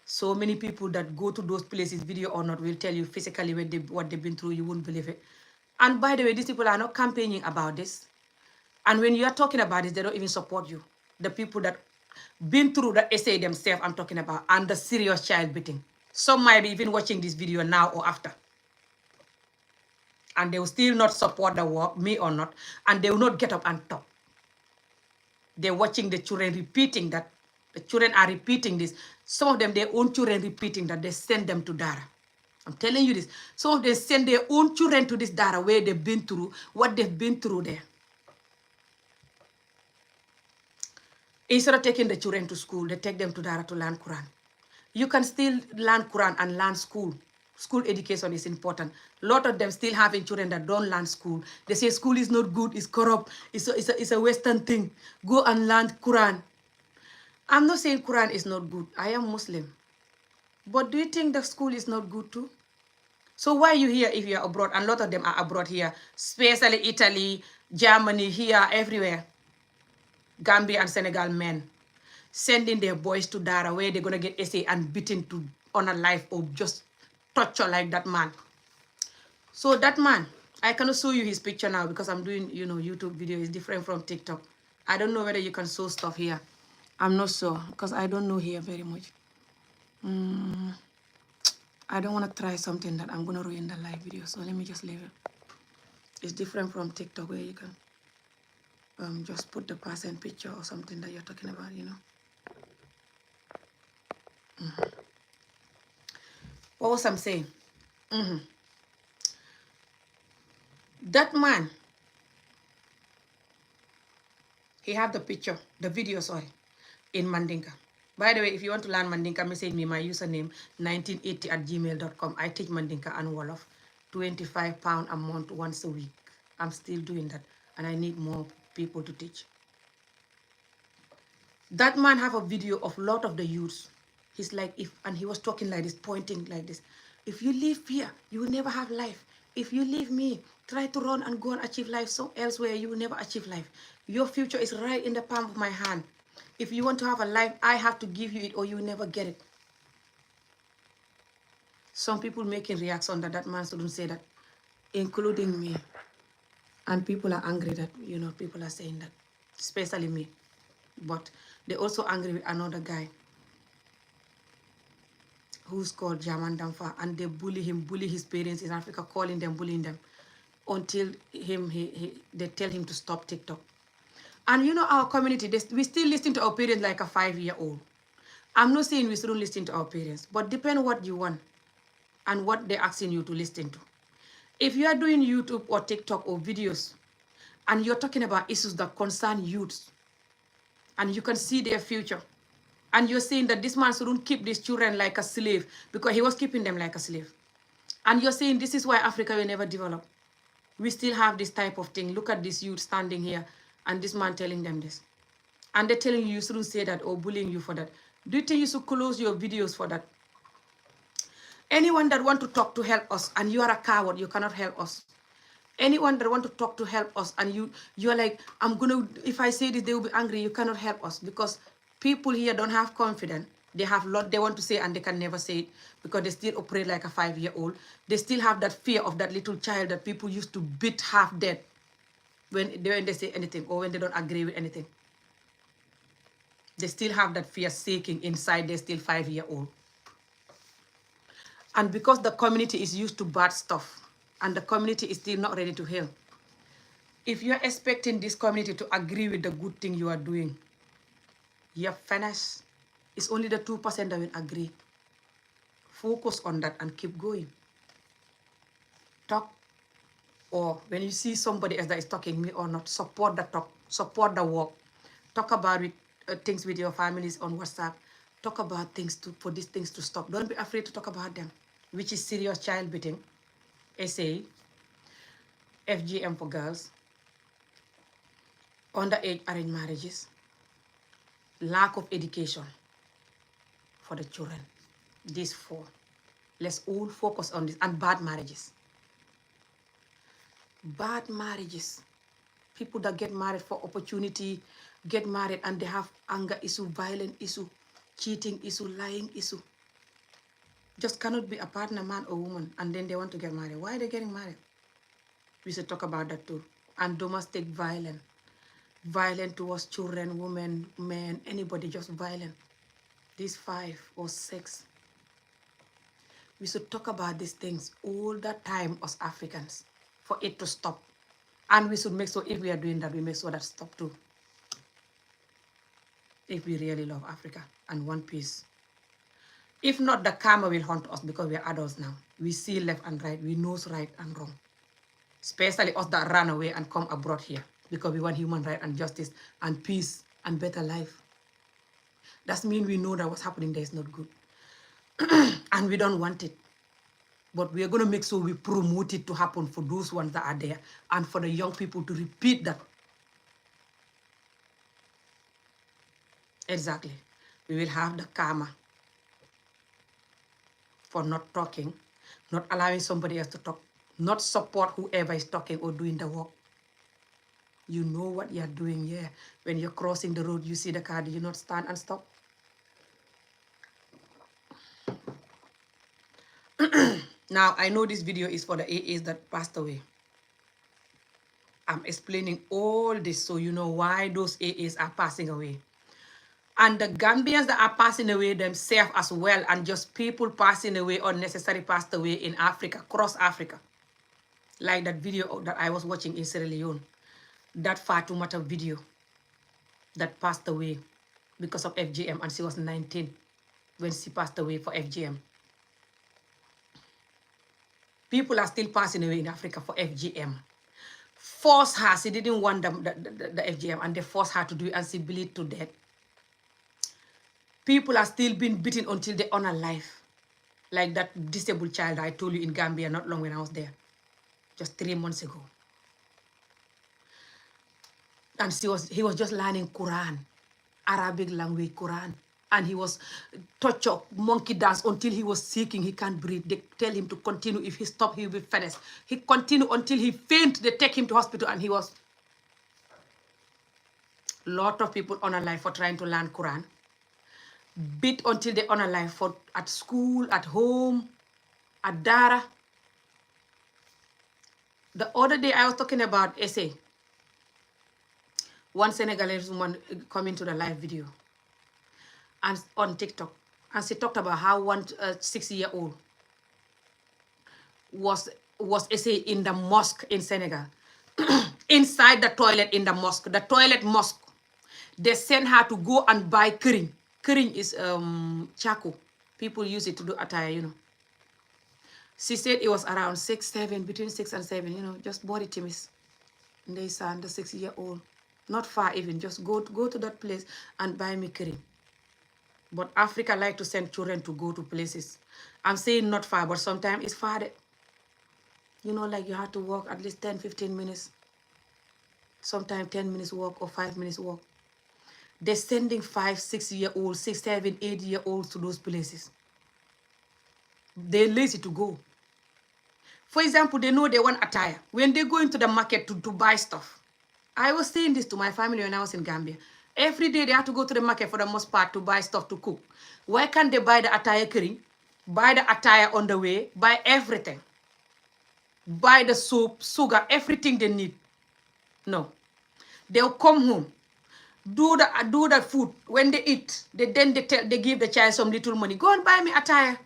So many people that go to those places, video or not, will tell you physically what they've been through. You wouldn't believe it. And by the way, these people are not campaigning about this. And when you are talking about this, they don't even support you. The people that been through the essay themselves, I'm talking about, and the serious child beating. Some might be even watching this video now or after. And they will still not support the work, me or not. And they will not get up and talk. They're watching the children repeating that. The children are repeating this. Some of them, their own children repeating that. They send them to Dara. I'm telling you this. Some of them send their own children to this Dara where they've been through, what they've been through there. Instead of taking the children to school, they take them to Dara to learn Quran. You can still learn Quran and learn school. School education is important. A lot of them still having children that don't learn school. They say school is not good, it's corrupt, it's a Western thing. Go and learn Quran. I'm not saying Quran is not good. I am Muslim. But do you think the school is not good too? So why are you here if you're abroad? And a lot of them are abroad here, especially Italy, Germany, here, everywhere. Gambia and Senegal men sending their boys to Dara where they're going to get essay and beaten to honor life or just torture like that man. So that man, I cannot show you his picture now because I'm doing, you know, YouTube video. It's different from TikTok. I don't know whether you can show stuff here. I'm not sure because I don't know here very much. I don't want to try something that I'm going to ruin the live video. So let me just leave it. It's different from TikTok where you can just put the person picture or something that you're talking about, you know. What was I saying? That man, he had the picture, the video, sorry, in Mandinka. By the way, if you want to learn Mandinka, message me my username 1980@gmail.com. I teach Mandinka and Wolof, £25 a month once a week. I'm still doing that, and I need more people to teach. That man have a video of a lot of the youths. He's like, and he was talking like this, pointing like this. If you live here, you will never have life. If you leave me, try to run and go and achieve life so elsewhere, you will never achieve life. Your future is right in the palm of my hand. If you want to have a life, I have to give you it or you will never get it. Some people making reaction that man shouldn't say that, including me. And people are angry that, people are saying that, especially me. But they also angry with another guy who's called Jaman Damfa, and they bully him, bully his parents in Africa, calling them, bullying them, until they tell him to stop TikTok. And our community, we still listen to our parents like a 5-year-old. I'm not saying we shouldn't listen to our parents, but depend what you want and what they're asking you to listen to. If you are doing YouTube or TikTok or videos, and you're talking about issues that concern youths, and you can see their future, and you're saying that this man shouldn't keep these children like a slave because he was keeping them like a slave, and you're saying this is why Africa will never develop, we still have this type of thing. Look at this youth standing here and this man telling them this, and they're telling you shouldn't say that or bullying you for that. Do you think you should close your videos for that? Anyone that want to talk to help us and you are a coward, you cannot help us. Anyone that want to talk to help us and you're like, if I say this they will be angry, you cannot help us, because people here don't have confidence. They have a lot they want to say and they can never say it because they still operate like a 5-year-old. They still have that fear of that little child that people used to beat half dead when they say anything or when they don't agree with anything. They still have that fear shaking inside. They're still 5-year-old. And because the community is used to bad stuff and the community is still not ready to heal, if you're expecting this community to agree with the good thing you are doing, you're finished. It's only the 2% that will agree. Focus on that and keep going. Talk, or when you see somebody else that is talking, me or not, support the talk, support the work. Talk about it, things with your families on WhatsApp. Talk about things for these things to stop. Don't be afraid to talk about them, which is serious child beating, SA, FGM for girls, underage arranged marriages, lack of education for the children. These 4. Let's all focus on this. And bad marriages. Bad marriages. People that get married for opportunity, get married and they have anger issue, violent issue, cheating issue, lying issue. Just cannot be a partner, man or woman, and then they want to get married. Why are they getting married? We should talk about that too. And domestic violence. Violent towards children, women, men, anybody, just violent. These 5 or 6. We should talk about these things all the time as Africans for it to stop. And we should make sure if we are doing that, we make sure that stop too. If we really love Africa and want peace. If not, the karma will haunt us because we are adults now. We see left and right. We know right and wrong. Especially us that run away and come abroad here because we want human rights and justice and peace and better life. That means we know that what's happening there is not good. And we don't want it. But we are going to make sure we promote it to happen for those ones that are there and for the young people to repeat that. Exactly. We will have the karma for not talking, not allowing somebody else to talk, not support whoever is talking or doing the work. You know what you're doing here. When you're crossing the road, you see the car, do you not stand and stop? Now, I know this video is for the AAs that passed away. I'm explaining all this so you know why those AAs are passing away. And the Gambians that are passing away themselves as well, and just people passing away, unnecessarily passed away in Africa, across Africa. Like that video that I was watching in Sierra Leone. That Fatoumata video that passed away because of FGM, and she was 19 when she passed away for FGM. People are still passing away in Africa for FGM. Force her, she didn't want the FGM, and they forced her to do it, and she bleed to death. People are still being beaten until they honor life. Like that disabled child I told you in Gambia not long when I was there. Just 3 months ago. And he was just learning Quran, Arabic language Quran. And he was touch up, monkey dance until he was shaking, he can't breathe. They tell him to continue. If he stopped, he will be finished. He continued until he fainted. They take him to hospital and he was... Lot of people honor life for trying to learn Quran. Beat until they honor life for at school, at home. At Dara, the other day I was talking about essay. One Senegalese woman coming to the live video and on TikTok, and she talked about how one 6-year-old was essay in the mosque in Senegal, inside the toilet in the mosque, the toilet mosque. They sent her to go and buy këriñ. Këriñ is charcoal. People use it to do attire, you know. She said it was around 6, 7, between 6 and 7, you know, just body timis. Ndeysaan, the 6-year-old. Not far even, just go to that place and buy me këriñ. But Africa like to send children to go to places. I'm saying not far, but sometimes it's far. You know, like you have to walk at least 10, 15 minutes. Sometimes 10 minutes walk or 5 minutes walk. They're sending 5, 6-year-olds, 6, 7, 8-year-olds to those places. They're lazy to go. For example, they know they want attire. When they go into the market to buy stuff. I was saying this to my family when I was in Gambia. Every day they have to go to the market for the most part to buy stuff to cook. Why can't they buy the attire curry, buy the attire on the way, buy everything? Buy the soap, sugar, everything they need. No. They'll come home, do the food. When they eat, they give the child some little money. Go and buy me attire.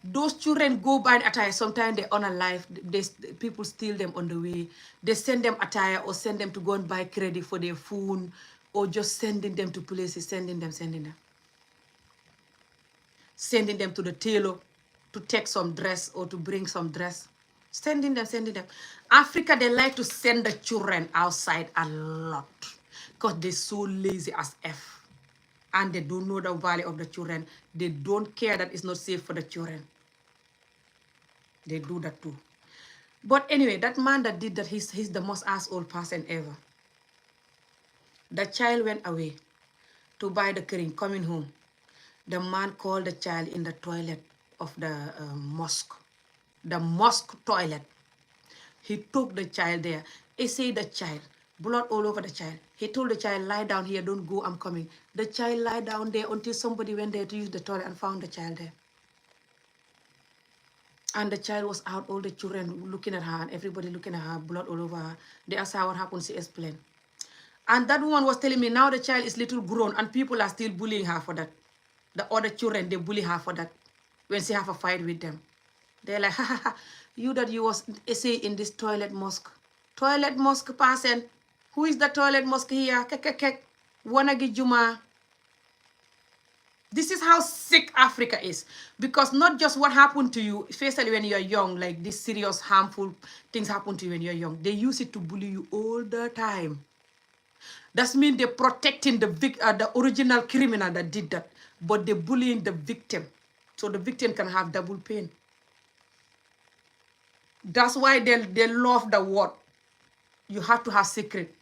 Those children go buy attire. Sometimes they're unalive. People steal them on the way. They send them attire or send them to go and buy credit for their food, or just sending them to places, sending them. Sending them to the tailor to take some dress or to bring some dress. Sending them. Africa, they like to send the children outside a lot because they're so lazy as F. And they don't know the value of the children. They don't care that it's not safe for the children. They do that too. But anyway, that man that did that, he's the most asshole person ever. The child went away to buy the curry, coming home. The man called the child in the toilet of the mosque. The mosque toilet. He took the child there. He said the child, blood all over the child. He told the child, lie down here, don't go, I'm coming. The child lie down there until somebody went there to use the toilet and found the child there. And the child was out, all the children looking at her and everybody looking at her, blood all over her. They asked her what happened, she explained. And that woman was telling me now the child is little grown and people are still bullying her for that. The other children, they bully her for that when she have a fight with them. They're like, ha ha ha, you was essay in this toilet mosque. Toilet mosque person. Who is the toilet mosque here? Kek. Wanagi Juma. This is how sick Africa is. Because not just what happened to you, especially when you're young, like these serious harmful things happen to you when you're young. They use it to bully you all the time. That means they're protecting the original criminal that did that. But they're bullying the victim. So the victim can have double pain. That's why they love the word. You have to have secret.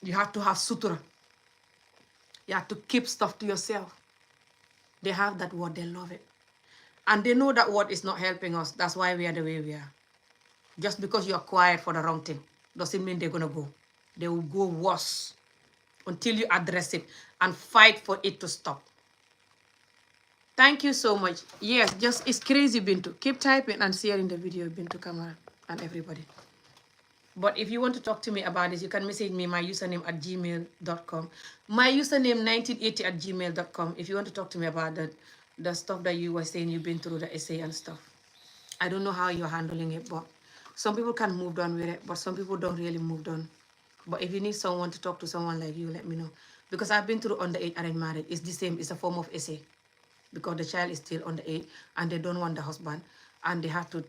You have to have sutura. You have to keep stuff to yourself. They have that word. They love it. And they know that word is not helping us. That's why we are the way we are. Just because you are quiet for the wrong thing doesn't mean they're going to go. They will go worse until you address it and fight for it to stop. Thank you so much. Yes, just it's crazy, Bintu. Keep typing and sharing the video, Bintu Kamara, and everybody. But if you want to talk to me about this, you can message me my username at gmail.com. My username 1980@gmail.com. If you want to talk to me about the stuff that you were saying you've been through, the essay and stuff. I don't know how you're handling it, but some people can move on with it, but some people don't really move on. But if you need someone to talk to, someone like you, let me know. Because I've been through underage arranged marriage. It's the same. It's a form of essay. Because the child is still underage and they don't want the husband and they have to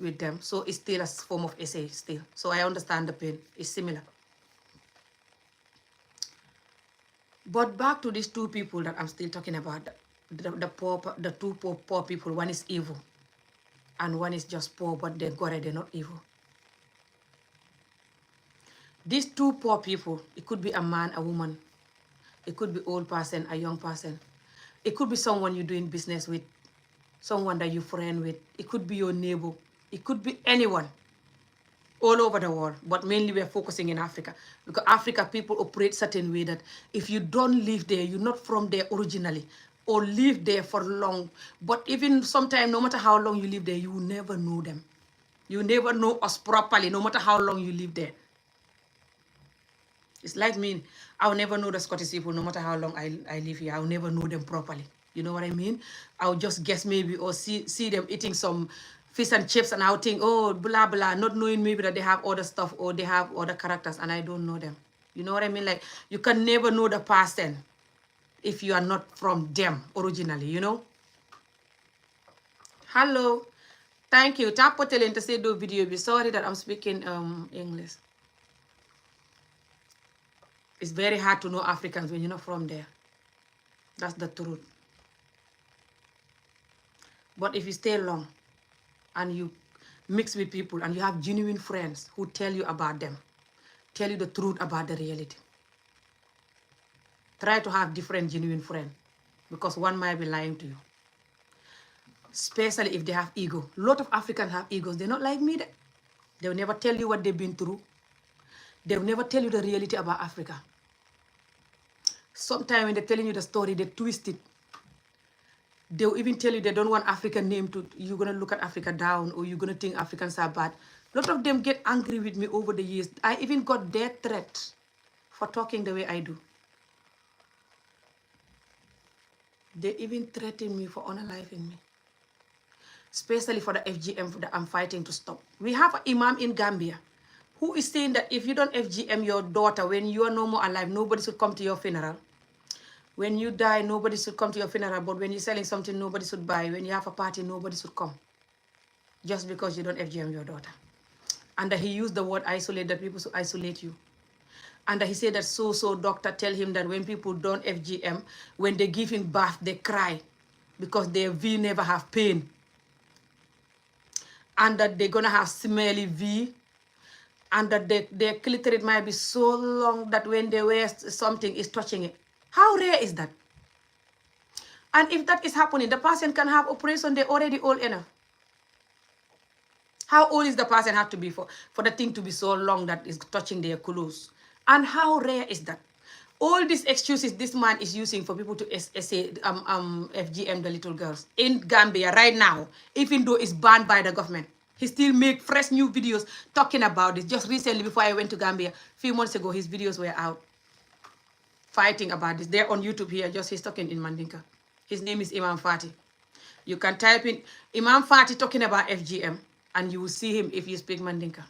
with them. So it's still a form of essay still. So I understand the pain. It's similar. But back to these two people that I'm still talking about. The two poor people. One is evil. And one is just poor, but they're not evil. These two poor people, it could be a man, a woman. It could be old person, a young person. It could be someone you're doing business with, someone that you're friend with. It could be your neighbor. It could be anyone all over the world. But mainly we're focusing in Africa. Because Africa people operate certain way that if you don't live there, you're not from there originally, or live there for long. But even sometimes, no matter how long you live there, you will never know them. You never know us properly, no matter how long you live there. It's like me. I'll never know the Scottish people, no matter how long I live here. I'll never know them properly. You know what I mean? I'll just guess maybe or see them eating some fish and chips and I'll think, oh, blah, blah, not knowing maybe that they have other stuff or they have other characters and I don't know them. You know what I mean? Like, you can never know the person if you are not from them originally, you know? Hello. Thank you. Tap to say do video. Be sorry that I'm speaking English. It's very hard to know Africans when you're not from there. That's the truth. But if you stay long and you mix with people and you have genuine friends who tell you about them, tell you the truth about the reality. Try to have different genuine friends because one might be lying to you. Especially if they have ego. A lot of Africans have egos. They're not like me. They'll never tell you what they've been through. They'll never tell you the reality about Africa. Sometimes when they're telling you the story, they twist it. They'll even tell you they don't want African name to, you're going to look at Africa down or you're going to think Africans are bad. A lot of them get angry with me over the years. I even got death threats for talking the way I do. They even threaten me for unaliving me. Especially for the FGM that I'm fighting to stop. We have an imam in Gambia who is saying that if you don't FGM your daughter when you are no more alive, nobody should come to your funeral. When you die, nobody should come to your funeral, but when you're selling something, nobody should buy. When you have a party, nobody should come. Just because you don't FGM your daughter. And he used the word isolate, that people should isolate you. And he said that so doctor tell him that when people don't FGM, when they give him birth, they cry because their V never have pain. And that they're going to have smelly V. And that their clitoris might be so long that when they wear something, it's touching it. How rare is that? And if that is happening, the person can have operation, they're already old enough. How old is the person have to be for the thing to be so long that is touching their clothes? And how rare is that? All these excuses this man is using for people to say FGM the little girls in Gambia right now, even though it's banned by the government. He still make fresh new videos talking about this. Just recently, before I went to Gambia, a few months ago, his videos were out fighting about this. They're on YouTube here, just he's talking in Mandinka. His name is Imam Fati. You can type in Imam Fati talking about FGM and you will see him if you speak Mandinka.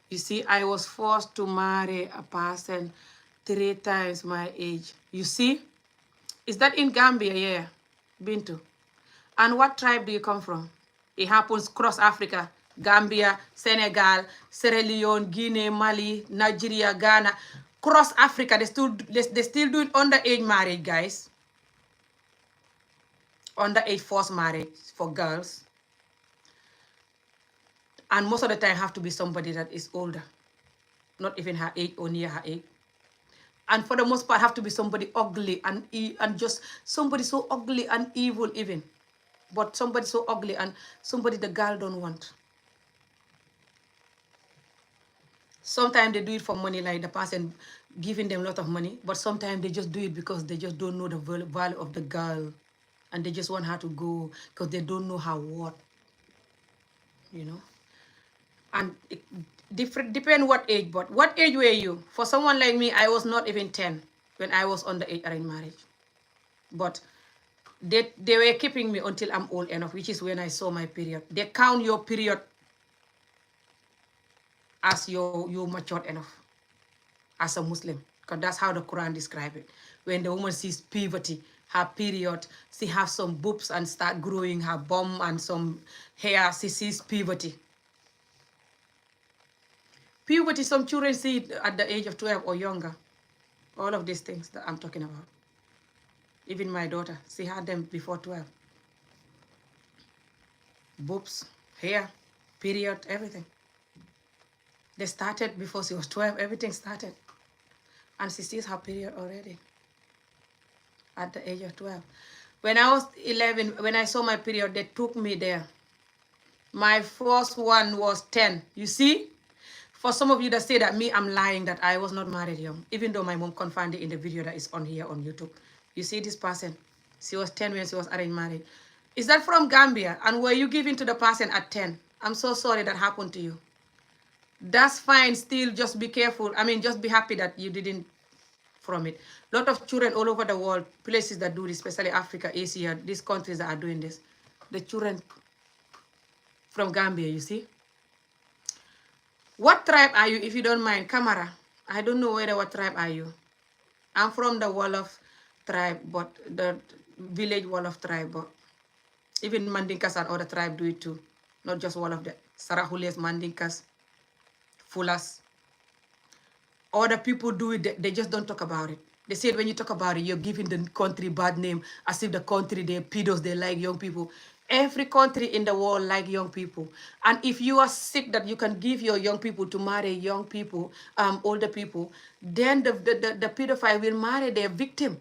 You see, I was forced to marry a person 3 times my age. You see? Is that in Gambia? Yeah. Bintu. And what tribe do you come from? It happens across Africa. Gambia, Senegal, Sierra Leone, Guinea, Mali, Nigeria, Ghana. Cross Africa, they still do it underage marriage, guys. Underage forced marriage for girls. And most of the time have to be somebody that is older. Not even her age or near her age. And for the most part have to be somebody ugly and just somebody so ugly and evil even. But somebody so ugly and somebody the girl don't want. Sometimes they do it for money, like the person giving them a lot of money. But sometimes they just do it because they just don't know the value of the girl. And they just want her to go because they don't know her worth. You know? And it depend what age, but what age were you? For someone like me, I was not even 10 when I was underage arranged marriage. But they were keeping me until I'm old enough, which is when I saw my period. They count your period as you matured enough as a Muslim, because that's how the Quran describes it. When the woman sees puberty, her period, she has some boobs and start growing her bum and some hair, she sees puberty. Puberty, some children see it at the age of 12 or younger. All of these things that I'm talking about. Even my daughter, she had them before 12. Boobs, hair, period, everything. They started before she was 12, everything started. And she sees her period already at the age of 12. When I was 11, when I saw my period, they took me there. My first one was 10. You see? For some of you that say that I'm lying, that I was not married young, even though my mom confirmed it in the video that is on here on YouTube. You see this person, she was 10 when she was arranged married. Is that from Gambia? And were you giving to the person at 10? I'm so sorry that happened to you. That's fine. Still, just be careful. I mean, just be happy that you didn't from it. Lot of children all over the world, places that do this, especially Africa, Asia, these countries that are doing this. The children from Gambia, you see. What tribe are you, if you don't mind? Camera. I don't know what tribe are you. I'm from the Wolof tribe, but the village Wolof tribe, but even Mandinkas and other tribe do it too. Not just Wolof, the Sarahules, Mandinkas, Fulas. Other people do it, they just don't talk about it. They said when you talk about it, you're giving the country bad name, as if the country, they're pedos, they like young people. Every country in the world like young people. And if you are sick that you can give your young people to marry young people, older people, then the pedophile will marry their victim.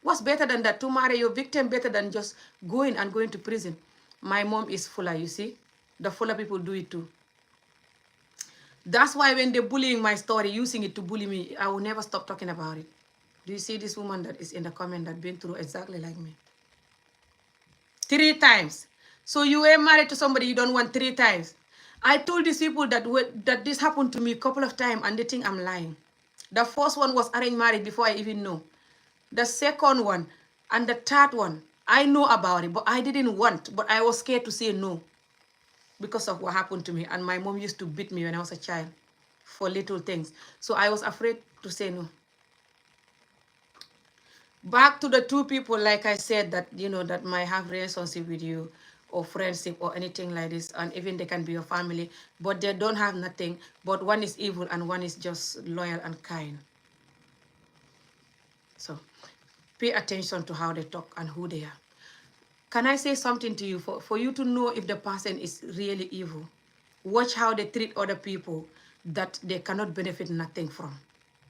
What's better than that? To marry your victim better than just going to prison. My mom is Fula, you see. The Fula people do it too. That's why when they're bullying my story, using it to bully me, I will never stop talking about it. Do you see this woman that is in the comment that been through exactly like me? 3 times. So you were married to somebody you don't want 3 times. I told these people that this happened to me a couple of times and they think I'm lying. The first one was arranged marriage before I even know. The second one and the third one, I know about it, but I didn't want, but I was scared to say no because of what happened to me. And my mom used to beat me when I was a child for little things. So I was afraid to say no. Back to the 2 people, like I said, that, you know, that might have relationship with you or friendship or anything like this, and even they can be your family, but they don't have nothing, but one is evil and one is just loyal and kind. So pay attention to how they talk and who they are. Can I say something to you? For you to know if the person is really evil, watch how they treat other people that they cannot benefit nothing from,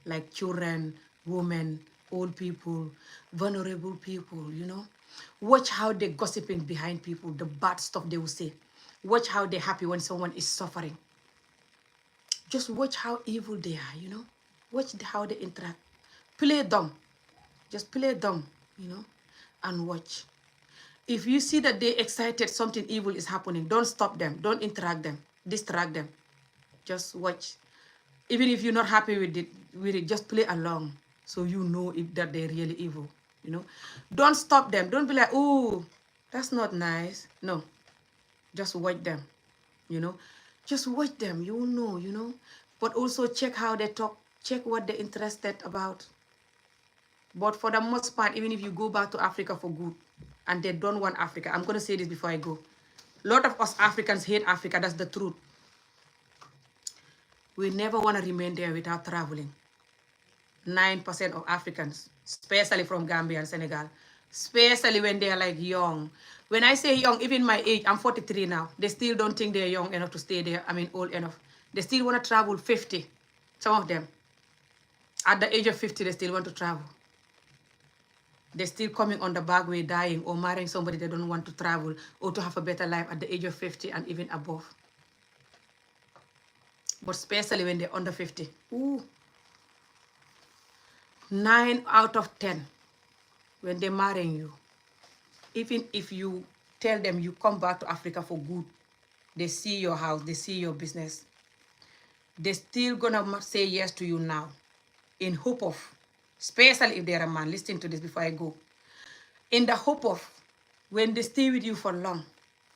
like children, women, old people, vulnerable people, you know. Watch how they're gossiping behind people, the bad stuff they will say. Watch how they're happy when someone is suffering. Just watch how evil they are, you know. Watch how they interact. Play dumb. Just play dumb, you know, and watch. If you see that they're excited, something evil is happening, don't stop them. Don't interact them. Distract them. Just watch. Even if you're not happy with it, just play along so you know if that they're really evil, you know. Don't stop them. Don't be like, oh, that's not nice. No. Just watch them, you know. Just watch them. You will know, you know. But also check how they talk. Check what they're interested about. But for the most part, even if you go back to Africa for good, and they don't want Africa, I'm going to say this before I go. A lot of us Africans hate Africa. That's the truth. We never want to remain there without traveling. 9% of Africans, especially from Gambia and Senegal, especially when they're like young. When I say young, even my age, I'm 43 now. They still don't think they're young enough to stay there. I mean, old enough. They still want to travel 50. Some of them. At the age of 50, they still want to travel. They're still coming on the Backway, dying or marrying somebody they don't want to travel or to have a better life at the age of 50 and even above. But especially when they're under 50. Ooh. 9 out of 10, when they're marrying you, even if you tell them you come back to Africa for good, they see your house, they see your business, they're still gonna say yes to you now in hope of, especially if they're a man, listen to this before I go, in the hope of when they stay with you for long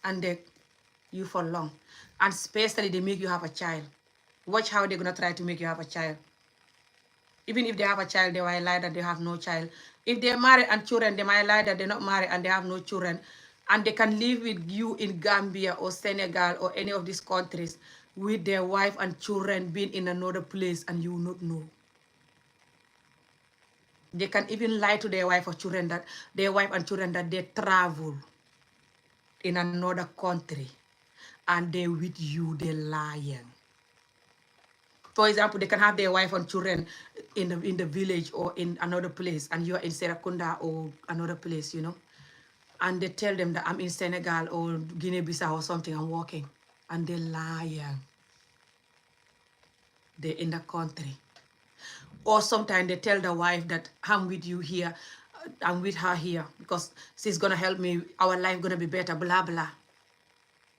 and and especially they make you have a child. Watch how they're gonna try to make you have a child. Even if they have a child, they might lie that they have no child. If they're married and children, they might lie that they're not married and they have no children. And they can live with you in Gambia or Senegal or any of these countries with their wife and children being in another place and you will not know. They can even lie to their wife and children that they travel in another country and they're with you, they're lying. For example, they can have their wife and children in the village or in another place, and you're in Serakunda or another place, you know, and they tell them that I'm in Senegal or Guinea-Bissau or something, I'm walking, and they're lying. They're in the country. Or sometimes they tell the wife that I'm with you here. I'm with her here because she's gonna help me, our life gonna be better, blah blah.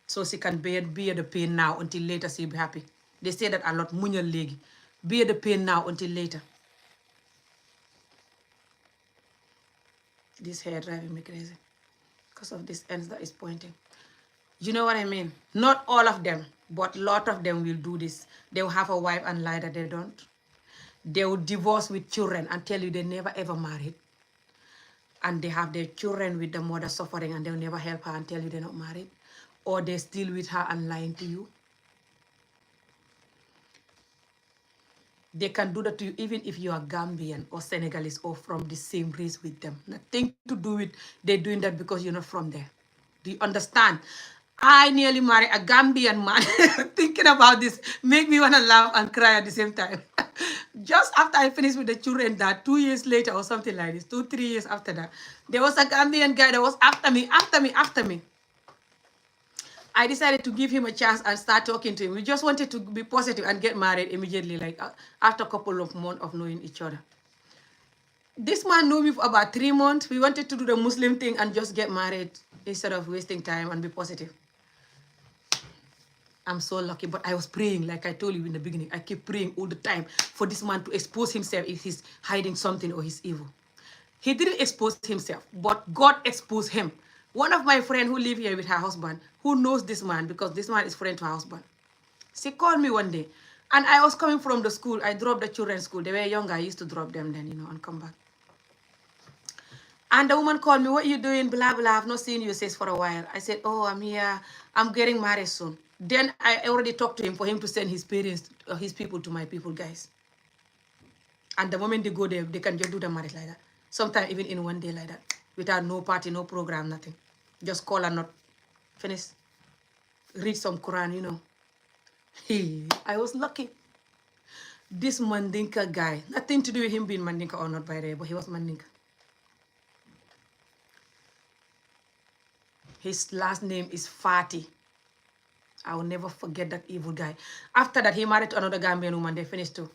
So she can bear the pain now until later she'll be happy. They say that a lot, muñal léegi. Bear the pain now until later. This hair driving me crazy because of this ends that is pointing. You know what I mean? Not all of them, but a lot of them will do this. They will have a wife and lie that they don't. They will divorce with children and tell you they never ever married. And they have their children with the mother suffering and they'll never help her and tell you they're not married. Or they're still with her and lying to you. They can do that to you even if you are Gambian or Senegalese or from the same race with them. Nothing to do with they're doing that because you're not from there. Do you understand? I nearly married a Gambian man. Thinking about this make me want to laugh and cry at the same time. Just after I finished with the children, that 2 years later or something like this, 2-3 years after that, there was a Gambian guy that was after me. I decided to give him a chance and start talking to him. We just wanted to be positive and get married immediately, like after a couple of months of knowing each other. This man knew me for about 3 months. We wanted to do the Muslim thing and just get married instead of wasting time and be positive. I'm so lucky, but I was praying, like I told you in the beginning. I keep praying all the time for this man to expose himself if he's hiding something or he's evil. He didn't expose himself, but God exposed him. One of my friends who live here with her husband, who knows this man because this man is friend to her husband. She called me one day and I was coming from the school. I dropped the children's school. They were younger. I used to drop them then, and come back. And the woman called me, what are you doing? Blah, blah. I've not seen you since for a while. I said, oh, I'm here. I'm getting married soon. Then I already talked to him for him to send his parents, his people to my people, guys. And the moment they go there, they can just do the marriage like that. Sometimes even in one day like that. Without no party, no program, nothing. Just call and not finish. Read some Quran, Hey, I was lucky. This Mandinka guy, nothing to do with him being Mandinka or not, by the way, but he was Mandinka. His last name is Fati. I will never forget that evil guy. After that, he married to another Gambian woman. They finished too.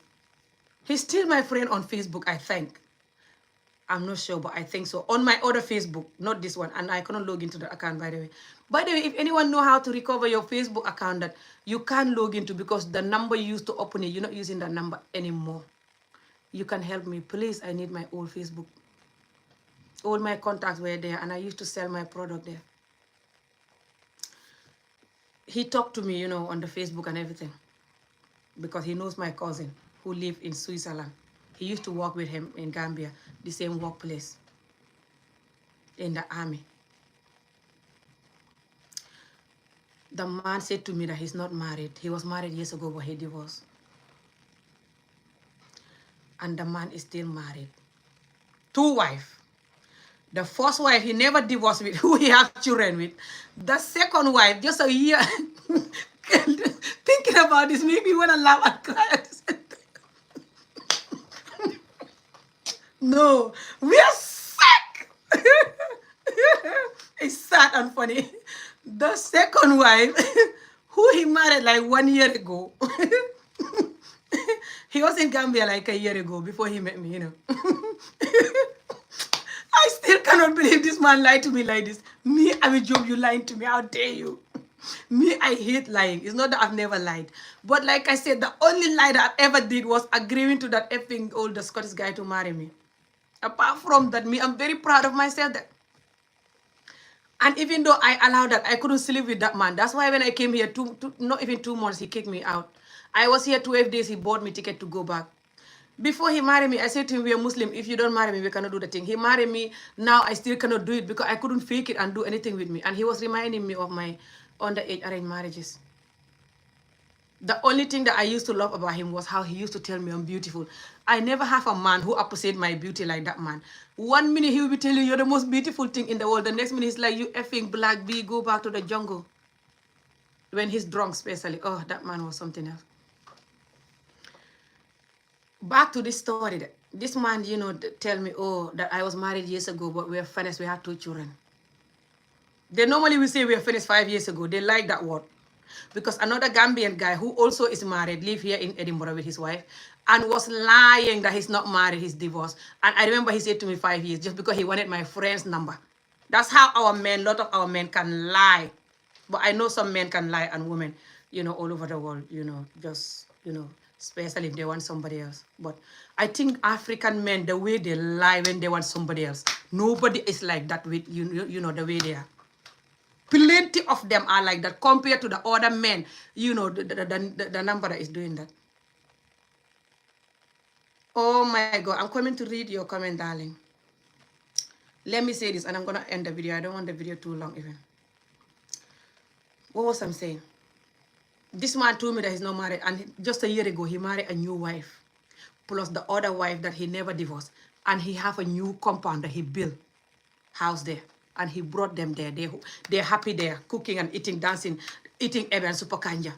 He's still my friend on Facebook, I think. I'm not sure, but I think so. On my other Facebook, not this one. And I cannot log into the account, by the way. By the way, if anyone know how to recover your Facebook account that you can't log into because the number you used to open it, you're not using that number anymore. You can help me. Please, I need my old Facebook. All my contacts were there, and I used to sell my product there. He talked to me, on the Facebook and everything. Because he knows my cousin who lived in Switzerland. He used to work with him in Gambia, the same workplace, in the army. The man said to me that he's not married. He was married years ago, but he divorced. And the man is still married. 2 wives. The first wife, he never divorced with, who he have children with. The second wife, just a year. Thinking about this, make me want to laugh and cry at the same time. No, we are sick. It's sad and funny. The second wife, who he married like 1 year ago. He was in Gambia like a year ago before he met me, I still cannot believe this man lied to me like this. Me, I'm a job, you lying to me. How dare you? Me, I hate lying. It's not that I've never lied. But like I said, the only lie that I ever did was agreeing to that effing old Scottish guy to marry me. Apart from that, me, I'm very proud of myself. And even though I allowed that, I couldn't sleep with that man. That's why when I came here, not even 2 months, he kicked me out. I was here 12 days, he bought me ticket to go back. Before he married me, I said to him, we are Muslim. If you don't marry me, we cannot do the thing. He married me. Now I still cannot do it because I couldn't fake it and do anything with me. And he was reminding me of my underage arranged marriages. The only thing that I used to love about him was how he used to tell me I'm beautiful. I never have a man who appreciates my beauty like that man. 1 minute he will be telling you you're the most beautiful thing in the world. The next minute he's like, you effing black bee, go back to the jungle. When he's drunk especially. Oh, that man was something else. Back to this story. This man, tell me, oh, that I was married years ago, but we're finished. We have 2 children. They normally will say we are finished 5 years ago. They like that word. because another Gambian guy who also is married live here in Edinburgh with his wife and was lying that he's not married, he's divorced. And I remember he said to me 5 years just because he wanted my friend's number. That's how our men, a lot of our men can lie. But I know some men can lie and women, all over the world, just, especially if they want somebody else. But I think African men, the way they lie when they want somebody else, nobody is like that with, the way they are. Plenty of them are like that compared to the other men, the number that is doing that. Oh my God, I'm coming to read your comment, darling. Let me say this and I'm going to end the video. I don't want the video too long even. What was I saying? This man told me that he's not married, and just a year ago he married a new wife plus the other wife that he never divorced, and he have a new compound that he built house there, and he brought them there. They're happy there, cooking and eating, dancing, eating ebe and super kanja.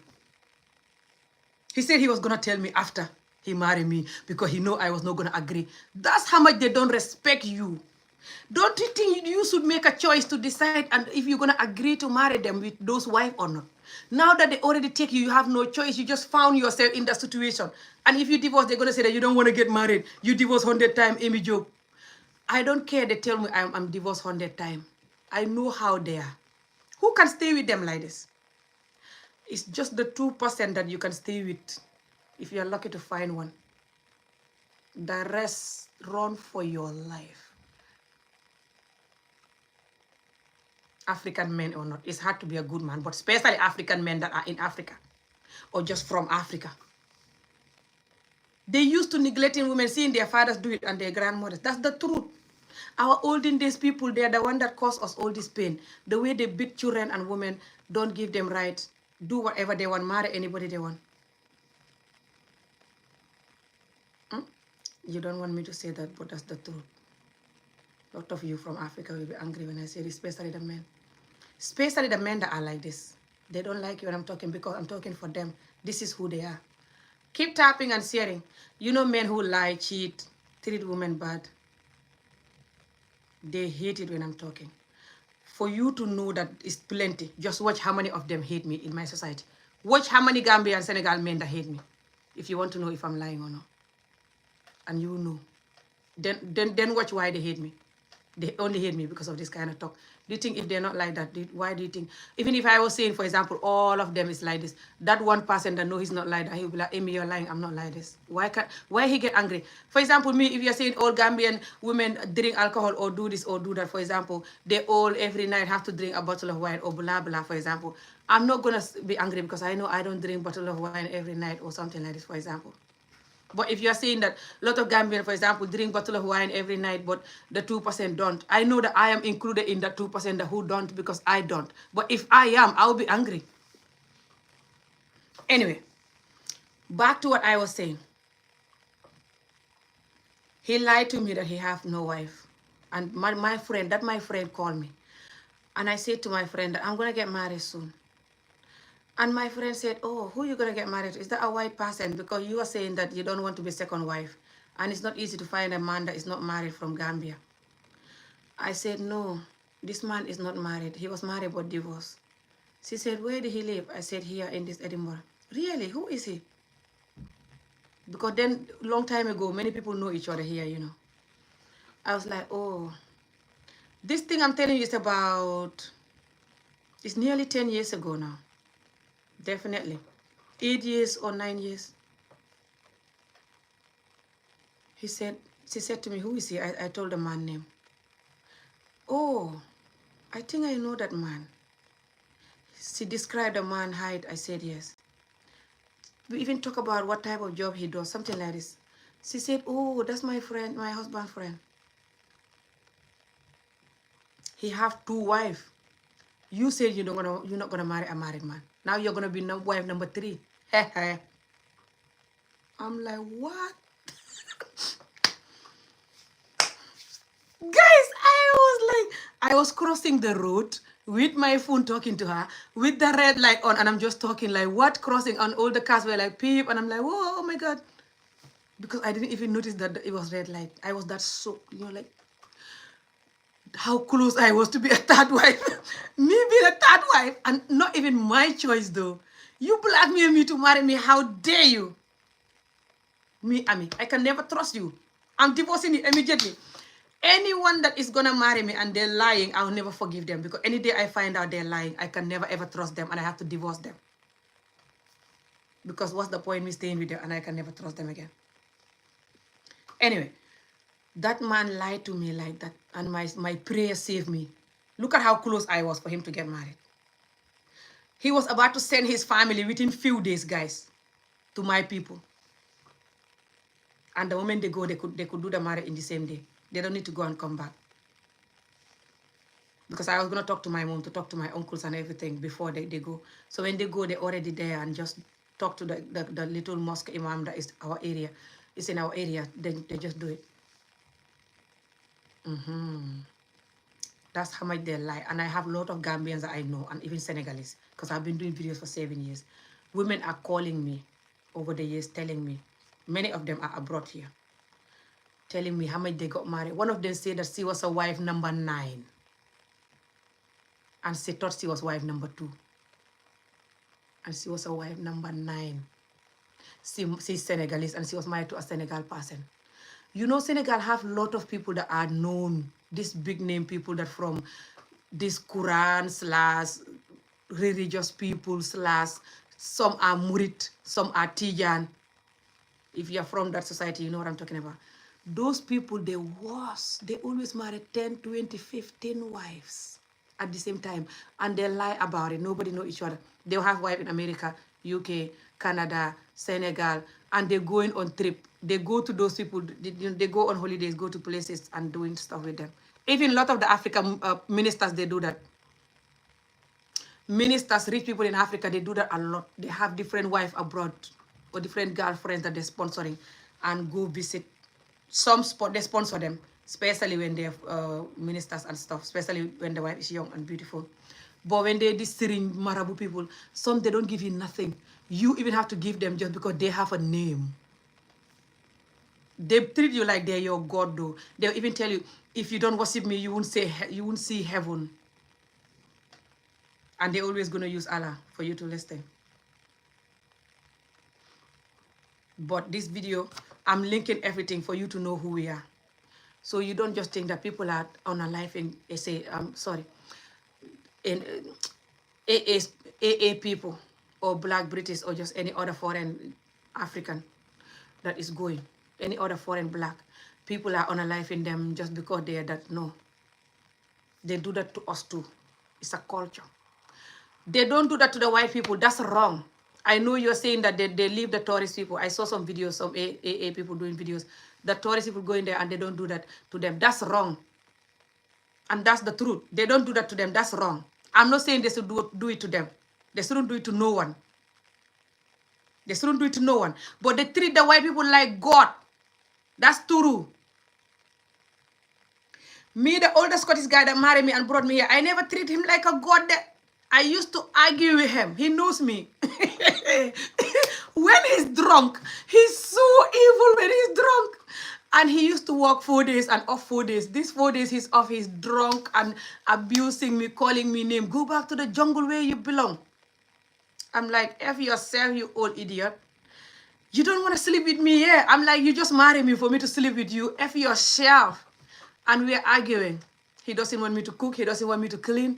He said he was gonna tell me after he married me because he know I was not gonna agree. That's how much they don't respect you. Don't you think you should make a choice to decide and if you're gonna agree to marry them with those wife or not? Now that they already take you, you have no choice. You just found yourself in that situation. And if you divorce, they're gonna say that you don't want to get married. You divorce 100 times, Amy Joe. I don't care. They tell me I'm divorced 100 times. I know how they are. Who can stay with them like this? It's just the 2% that you can stay with if you're lucky to find one. The rest, run for your life. African men or not, it's hard to be a good man, but especially African men that are in Africa or just from Africa. They used to neglecting women, seeing their fathers do it and their grandmothers. That's the truth. Our olden days people, they're the one that caused us all this pain. The way they beat children and women, don't give them rights, do whatever they want, marry anybody they want. You don't want me to say that, but that's the truth. A lot of you from Africa will be angry when I say this, especially the men. Especially the men that are like this. They don't like you when I'm talking because I'm talking for them. This is who they are. Keep tapping and sharing. You know men who lie, cheat, treat women bad. They hate it when I'm talking. For you to know that it's plenty, just watch how many of them hate me in my society. Watch how many Gambia and Senegal men that hate me. If you want to know if I'm lying or not. And you know. Then watch why they hate me. They only hate me because of this kind of talk. Do you think if they're not like that, why do you think? Even if I was saying, for example, all of them is like this, that one person that know he's not like that, he'll be like, Amy, you're lying, I'm not like this. Why he get angry? For example, me, if you're saying all Gambian women drink alcohol or do this or do that, for example, they all every night have to drink a bottle of wine or blah, blah, for example. I'm not going to be angry because I know I don't drink bottle of wine every night or something like this, for example. But if you're saying that a lot of Gambians, for example, drink bottle of wine every night, but the 2% don't, I know that I am included in the 2% who don't because I don't. But if I am, I'll be angry. Anyway, back to what I was saying. He lied to me that he have no wife. And my friend called me. And I said to my friend that I'm going to get married soon. And my friend said, oh, who are you going to get married to? Is that a white person? Because you are saying that you don't want to be second wife. And it's not easy to find a man that is not married from Gambia. I said, no, this man is not married. He was married but divorced. She said, where did he live? I said, here in this Edinburgh. Really? Who is he? Because then, long time ago, many people know each other here, you know. I was like, oh, this thing I'm telling you is it's nearly 10 years ago now. Definitely. 8 years or 9 years. She said to me, who is he? I told the man name. Oh, I think I know that man. She described the man height. I said yes. We even talk about what type of job he does, something like this. She said, oh, that's my friend, my husband's friend. He have 2 wives. You said you're not gonna marry a married man. Now you're gonna be wife number 3. I'm like, what? Guys, I was crossing the road with my phone talking to her with the red light on, and I'm just talking like, what crossing? And all the cars were like, peep, and I'm like, whoa, oh my God. Because I didn't even notice that it was red light. I was that so, like, how close I was to be a third wife. Me being a third wife, and not even my choice though. You blackmail me to marry me. How dare you? Me, Ami, I can never trust you. I'm divorcing you immediately. Anyone that is gonna marry me and they're lying, I'll never forgive them, because any day I find out they're lying, I can never ever trust them, and I have to divorce them. Because what's the point me staying with them and I can never trust them again? Anyway, that man lied to me like that, and my prayer saved me. Look at how close I was for him to get married. He was about to send his family within few days, guys, to my people. And the moment they go, they could do the marriage in the same day. They don't need to go and come back. Because I was going to talk to my mom, to talk to my uncles and everything before they go. So when they go, they're already there, and just talk to the little mosque imam that is our area. It's in our area. They just do it. That's how much they lie. And I have a lot of Gambians that I know, and even Senegalese, because I've been doing videos for 7 years. Women are calling me over the years, telling me, many of them are abroad here, telling me how much they got married. One of them said that she was a wife number 9. And she thought she was wife number 2. And she was a wife number 9. She's Senegalese, and she was married to a Senegal person. You know, Senegal have a lot of people that are known, these big name people that from this Quran / religious people / some are Murit, some are Tijan. If you're from that society, you know what I'm talking about. Those people, they always marry 10, 20, 15 wives at the same time. And they lie about it. Nobody know each other. They'll have wife in America, UK, Canada, Senegal, and they're going on trip. They go to those people, they go on holidays, go to places and doing stuff with them. Even a lot of the African ministers, they do that. Ministers, rich people in Africa, they do that a lot. They have different wives abroad or different girlfriends that they're sponsoring and go visit. Some spot, they sponsor them, especially when they're ministers and stuff, especially when the wife is young and beautiful. But when they're these Syrian Marabu people, some they don't give you nothing. You even have to give them just because they have a name. They treat you like they're your God, though. They'll even tell you, if you don't worship me, you won't see heaven. And they're always going to use Allah for you to listen. But this video, I'm linking everything for you to know who we are. So you don't just think that people are on a life in AA people or Black British or just any other foreign African that is going. Any other foreign Black. People are on a life in them just because they are that. No. They do that to us too. It's a culture. They don't do that to the white people. That's wrong. I know you're saying that they leave the tourist people. I saw some videos, some AA people doing videos. The tourist people go in there and they don't do that to them. That's wrong. And that's the truth. They don't do that to them. That's wrong. I'm not saying they should do it to them. They shouldn't do it to no one. They shouldn't do it to no one. But they treat the white people like God. That's true. Me, the older Scottish guy that married me and brought me here, I never treat him like a God. I used to argue with him. He knows me. When he's drunk, he's so evil when he's drunk. And he used to work 4 days and off 4 days. These 4 days he's off, he's drunk and abusing me, calling me name. Go back to the jungle where you belong. I'm like, F yourself, you old idiot. You don't want to sleep with me, yeah? I'm like, you just marry me for me to sleep with you. F yourself. And we're arguing. He doesn't want me to cook. He doesn't want me to clean.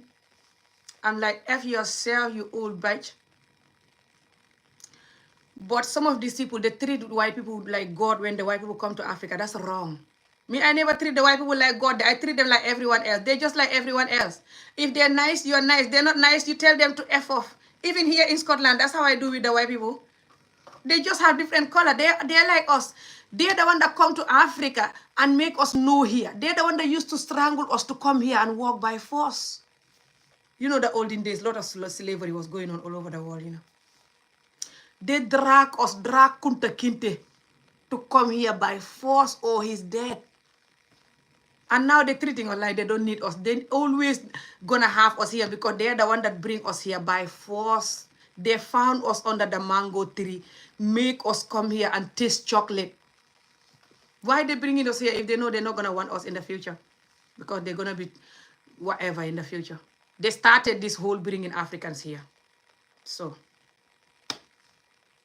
I'm like, F yourself, you old bitch. But some of these people, they treat white people like God when the white people come to Africa. That's wrong. Me, I never treat the white people like God. I treat them like everyone else. They're just like everyone else. If they're nice, you're nice. They're not nice, you tell them to F off. Even here in Scotland, that's how I do with the white people. They just have different color. They're like us. They're the one that come to Africa and make us know here. They're the one that used to strangle us to come here and walk by force. You know, the olden days, a lot of slavery was going on all over the world, you know. They drag Kunta Kinte to come here by force or he's dead. And now they're treating us like they don't need us. They're always gonna have us here because they're the one that bring us here by force. They found us under the mango tree, make us come here and taste chocolate. Why they bringing us here if they know they're not gonna want us in the future? Because they're gonna be whatever in the future. They started this whole bringing Africans here. So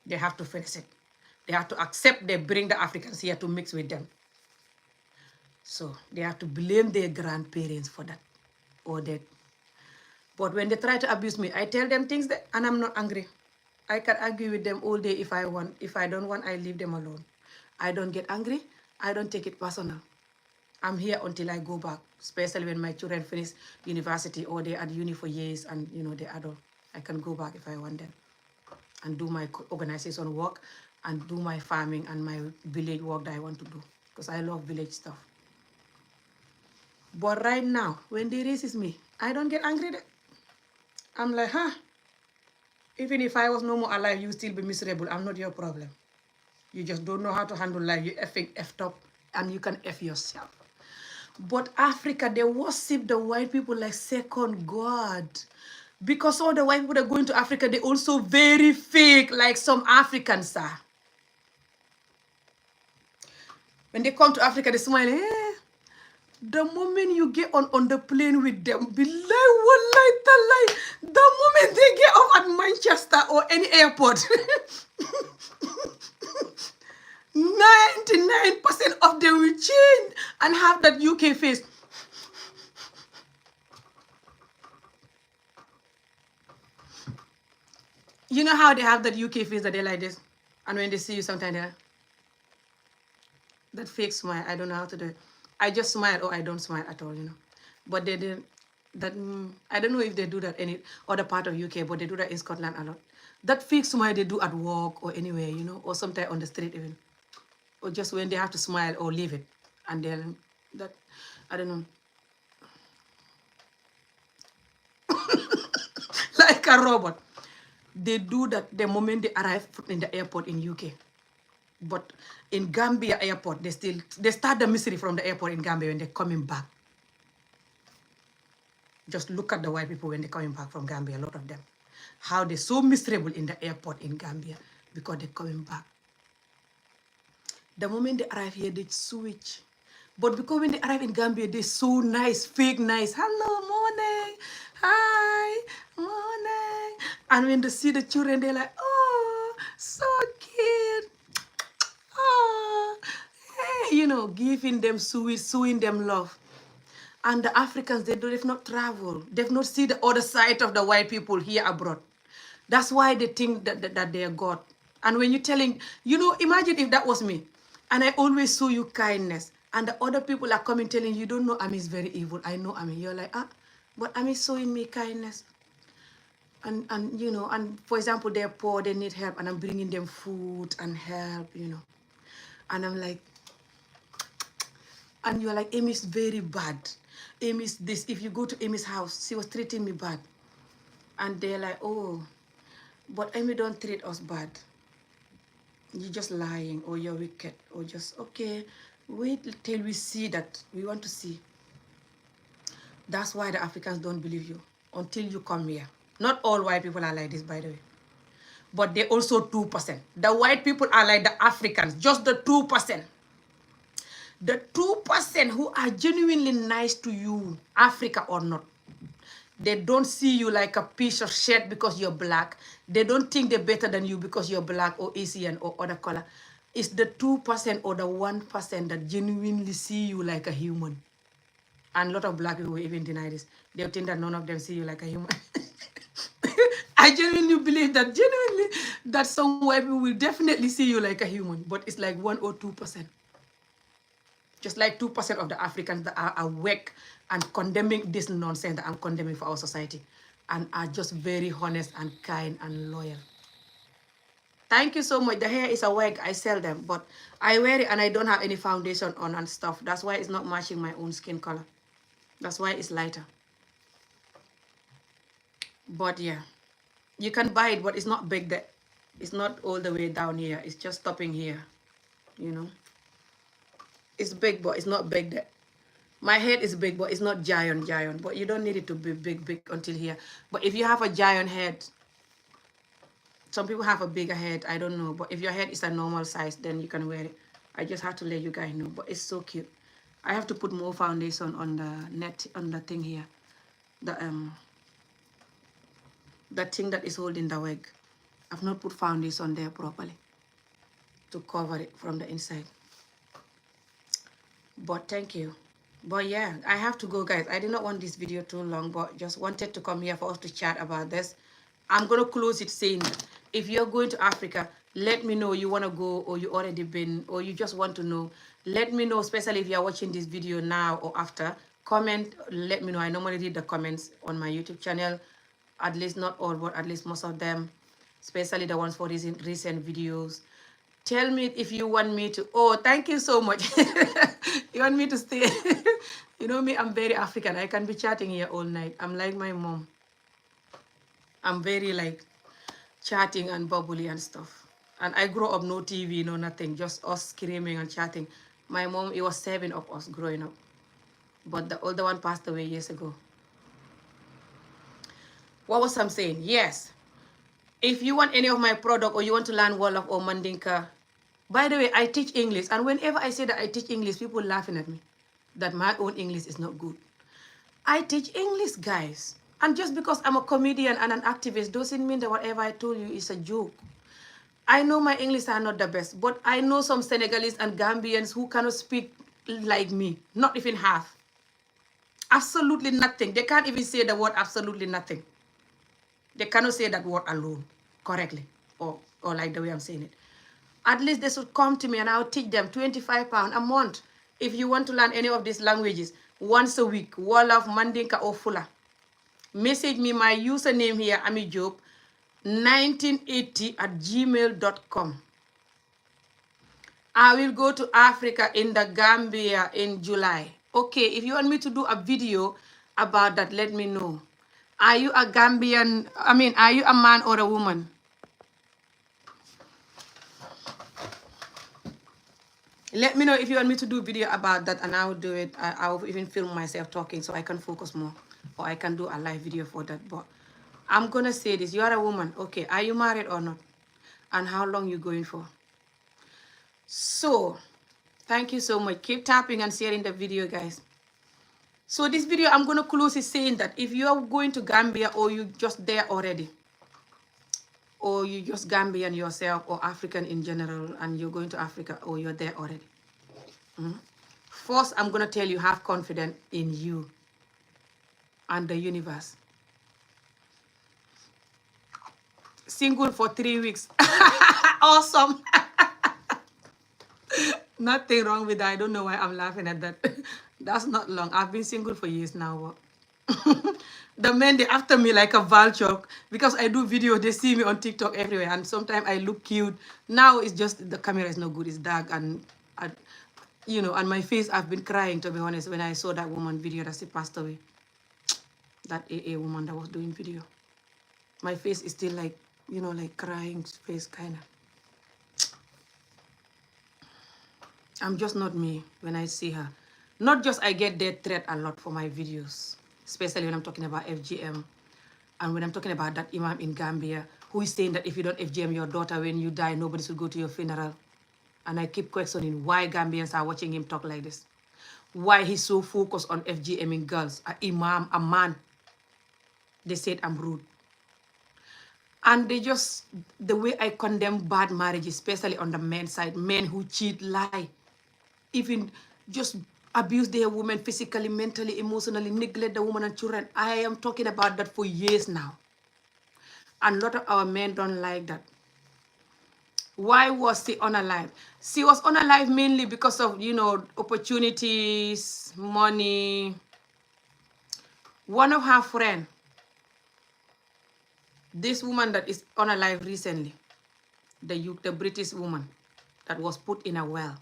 They have to finish it. They have to accept they bring the Africans here to mix with them. So they have to blame their grandparents for that or that. But when they try to abuse me, I tell them things that, and I'm not angry. I can argue with them all day if I want. If I don't want, I leave them alone. I don't get angry. I don't take it personal. I'm here until I go back, especially when my children finish university or they're at uni for years and, they're adult. I can go back if I want them and do my organization work and do my farming and my village work that I want to do because I love village stuff. But right now, when they racist me, I don't get angry. I'm like, even if I was no more alive, you still be miserable. I'm not your problem. You just don't know how to handle life. You effed up and you can F yourself. But Africa, they worship the white people like second God. Because all the white people that go into Africa, they also very fake, like some Africans are. When they come to Africa, they smile. The moment you get on the plane with them, billahi wallahi tallahi, the moment they get off at Manchester or any airport, 99% of them will change and have that UK face. You know how they have that UK face that they like this? And when they see you sometimes, that fake smile, I don't know how to do it. I just smile or I don't smile at all, But they didn't, I don't know if they do that any other part of UK, but they do that in Scotland a lot. That fake smile they do at work or anywhere, or sometimes on the street even. Or just when they have to smile or leave it. And then, I don't know. Like a robot. They do that the moment they arrive in the airport in UK. But in Gambia airport, they start the misery from the airport in Gambia when they're coming back. Just look at the white people when they're coming back from Gambia, a lot of them. How they're so miserable in the airport in Gambia because they're coming back. The moment they arrive here, they switch. But because when they arrive in Gambia, they're so nice, fake nice. Hello, morning. Hi, morning. And when they see the children, they're like, oh, so cute. Oh, hey, giving them sweet, showing them love. And the Africans, they've not traveled. They've not seen the other side of the white people here abroad. That's why they think that they are God. And when you're telling, imagine if that was me. And I always show you kindness. And the other people are coming telling you don't know Ami is very evil. I know Ami. You're like, but Ami is showing me kindness. And and for example, they're poor, they need help. And I'm bringing them food and help, And I'm like, and you're like, Amy's very bad. Amy's this. If you go to Amy's house, she was treating me bad. And they're like, oh, but Amy don't treat us bad. You're just lying or you're wicked or just, okay, wait till we see that. We want to see. That's why the Africans don't believe you until you come here. Not all white people are like this, by the way. But they're also 2%. The white people are like the Africans, just the 2%. The 2% who are genuinely nice to you, Africa or not. They don't see you like a piece of shit because you're black. They don't think they're better than you because you're black or Asian or other color. It's the 2% or the 1% that genuinely see you like a human. And a lot of black people even deny this. They think that none of them see you like a human. I genuinely believe that some white people will definitely see you like a human. But it's like 1 or 2%. Just like 2% of the Africans that are awake and condemning this nonsense that I'm condemning for our society. And are just very honest and kind and loyal. Thank you so much. The hair is a wig. I sell them. But I wear it and I don't have any foundation on and stuff. That's why it's not matching my own skin color. That's why it's lighter. But yeah. You can buy it, but it's not big there. It's not all the way down here. It's just stopping here. It's big, but it's not big there. My head is big, but it's not giant. But you don't need it to be big until here. But if you have a giant head, some people have a bigger head. I don't know. But if your head is a normal size, then you can wear it. I just have to let you guys know. But it's so cute. I have to put more foundation on the thing here. The thing that is holding the wig. I've not put foundation there properly to cover it from the inside. But thank you. But yeah, I have to go, guys. I did not want this video too long, but just wanted to come here for us to chat about this. I'm going to close it saying that if you're going to Africa, let me know you want to go, or you already been, or you just want to know. Let me know, especially if you're watching this video now or after. Comment, let me know. I normally read the comments on my YouTube channel. At least not all, but at least most of them, especially the ones for recent videos. Tell me if you want me to. Oh, thank you so much. You want me to stay? You know me, I'm very African. I can be chatting here all night. I'm like my mom. I'm very like chatting and bubbly and stuff. And I grew up no TV, no nothing, just us screaming and chatting. My mom, it was 7 of us growing up. But the older one passed away years ago. What was I'm saying? Yes. If you want any of my product or you want to learn Wolof or Mandinka, by the way, I teach English. And whenever I say that I teach English, people laughing at me. That my own English is not good. I teach English, guys. And just because I'm a comedian and an activist doesn't mean that whatever I told you is a joke. I know my English are not the best, but I know some Senegalese and Gambians who cannot speak like me. Not even half. Absolutely nothing. They can't even say the word absolutely nothing. They cannot say that word alone correctly or like the way I'm saying it. At least they should come to me and I'll teach them £25 a month. If you want to learn any of these languages, once a week, Wolof, Mandinka or Fula. Message me my username here, Ami Job, 1980@gmail.com. I will go to Africa in the Gambia in July. Okay, if you want me to do a video about that, let me know. Are you a Gambian? Are you a man or a woman? Let me know if you want me to do a video about that, and I will do it. I'll even film myself talking so I can focus more. Or I can do a live video for that. But I'm going to say this. You are a woman. Okay, are you married or not? And how long you going for? So, thank you so much. Keep tapping and sharing the video, guys. So this video, I'm going to close it saying that if you are going to Gambia or you just there already, or you just Gambian yourself or African in general and you're going to Africa or you're there already. First, I'm going to tell you, have confidence in you and the universe. Single for 3 weeks. Awesome. Nothing wrong with that. I don't know why I'm laughing at that. That's not long. I've been single for years now. The men, they after me like a vulture because I do video. They see me on TikTok everywhere, and sometimes I look cute. Now it's just the camera is no good. It's dark, and and my face. I've been crying, to be honest, when I saw that woman video that she passed away. That AA woman that was doing video. My face is still like like crying face kind of. I'm just not me when I see her. Not just I get death threat a lot for my videos, especially when I'm talking about FGM and when I'm talking about that imam in Gambia who is saying that if you don't FGM your daughter when you die, nobody should go to your funeral. And I keep questioning why Gambians are watching him talk like this. Why he's so focused on FGMing girls, an imam, a man. They said I'm rude. And they just, the way I condemn bad marriage, especially on the men's side, men who cheat, lie, even just abuse their women physically, mentally, emotionally, neglect the woman and children. I am talking about that for years now. And a lot of our men don't like that. Why was she unalive? She was unalive mainly because of, opportunities, money. One of her friends, this woman that is unalive recently, the British woman that was put in a well.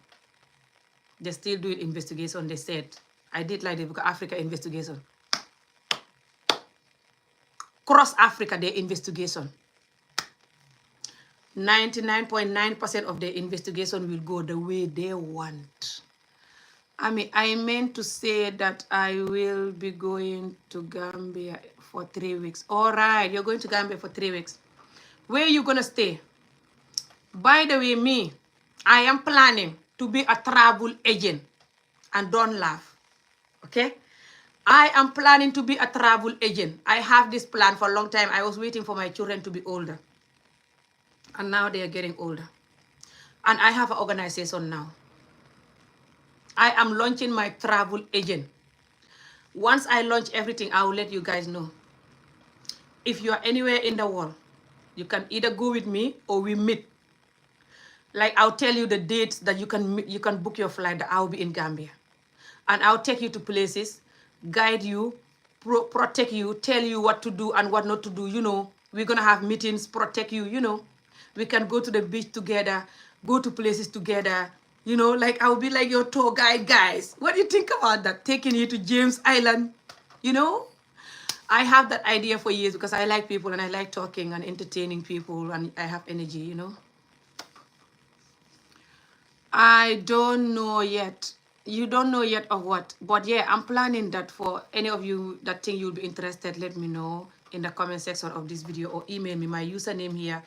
They still doing investigation. They said, I did like the Africa investigation. Cross Africa, their investigation. 99.9% of the investigation will go the way they want. I meant to say that I will be going to Gambia for 3 weeks. All right, you're going to Gambia for 3 weeks. Where are you going to stay? By the way, I am planning to be a travel agent. And don't laugh, okay? I am planning to be a travel agent. I have this plan for a long time. I was waiting for my children to be older. And now they are getting older. And I have an organization now. I am launching my travel agent. Once I launch everything, I will let you guys know. If you are anywhere in the world, you can either go with me or we meet. Like I'll tell you the dates that you can book your flight that I'll be in Gambia. And I'll take you to places, guide you, protect you, tell you what to do and what not to do. We're going to have meetings, protect you. We can go to the beach together, go to places together. Like I'll be like your tour guide, guys. What do you think about that? Taking you to James Island, you know? I have that idea for years because I like people and I like talking and entertaining people and I have energy. I don't know yet. You don't know yet of what? But yeah, I'm planning that for any of you that think you'll be interested, let me know in the comment section of this video or email me my username here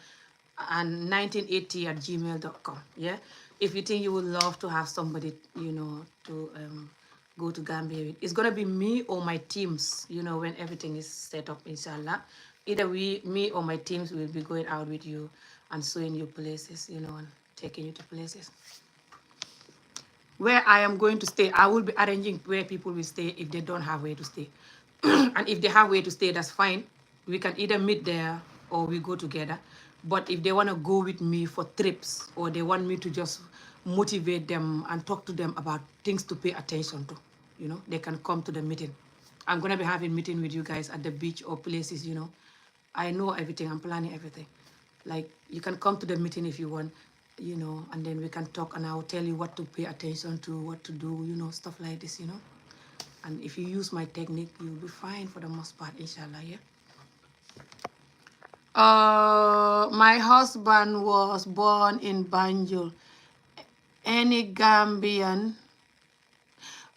and 1980@gmail.com. Yeah. If you think you would love to have somebody, to go to Gambia with. It's gonna be me or my teams, when everything is set up, inshallah. Either me or my teams will be going out with you and showing you places, and taking you to places. Where I am going to stay, I will be arranging where people will stay if they don't have where to stay. And if they have where to stay, that's fine. We can either meet there or we go together. But if they want to go with me for trips or they want me to just motivate them and talk to them about things to pay attention to, they can come to the meeting. I'm going to be having meeting with you guys at the beach or places, I know everything. I'm planning everything. Like, you can come to the meeting if you want, and then we can talk and I'll tell you what to pay attention to, what to do, stuff like this, And if you use my technique, you'll be fine for the most part, inshallah, yeah? My husband was born in Banjul. Any Gambian?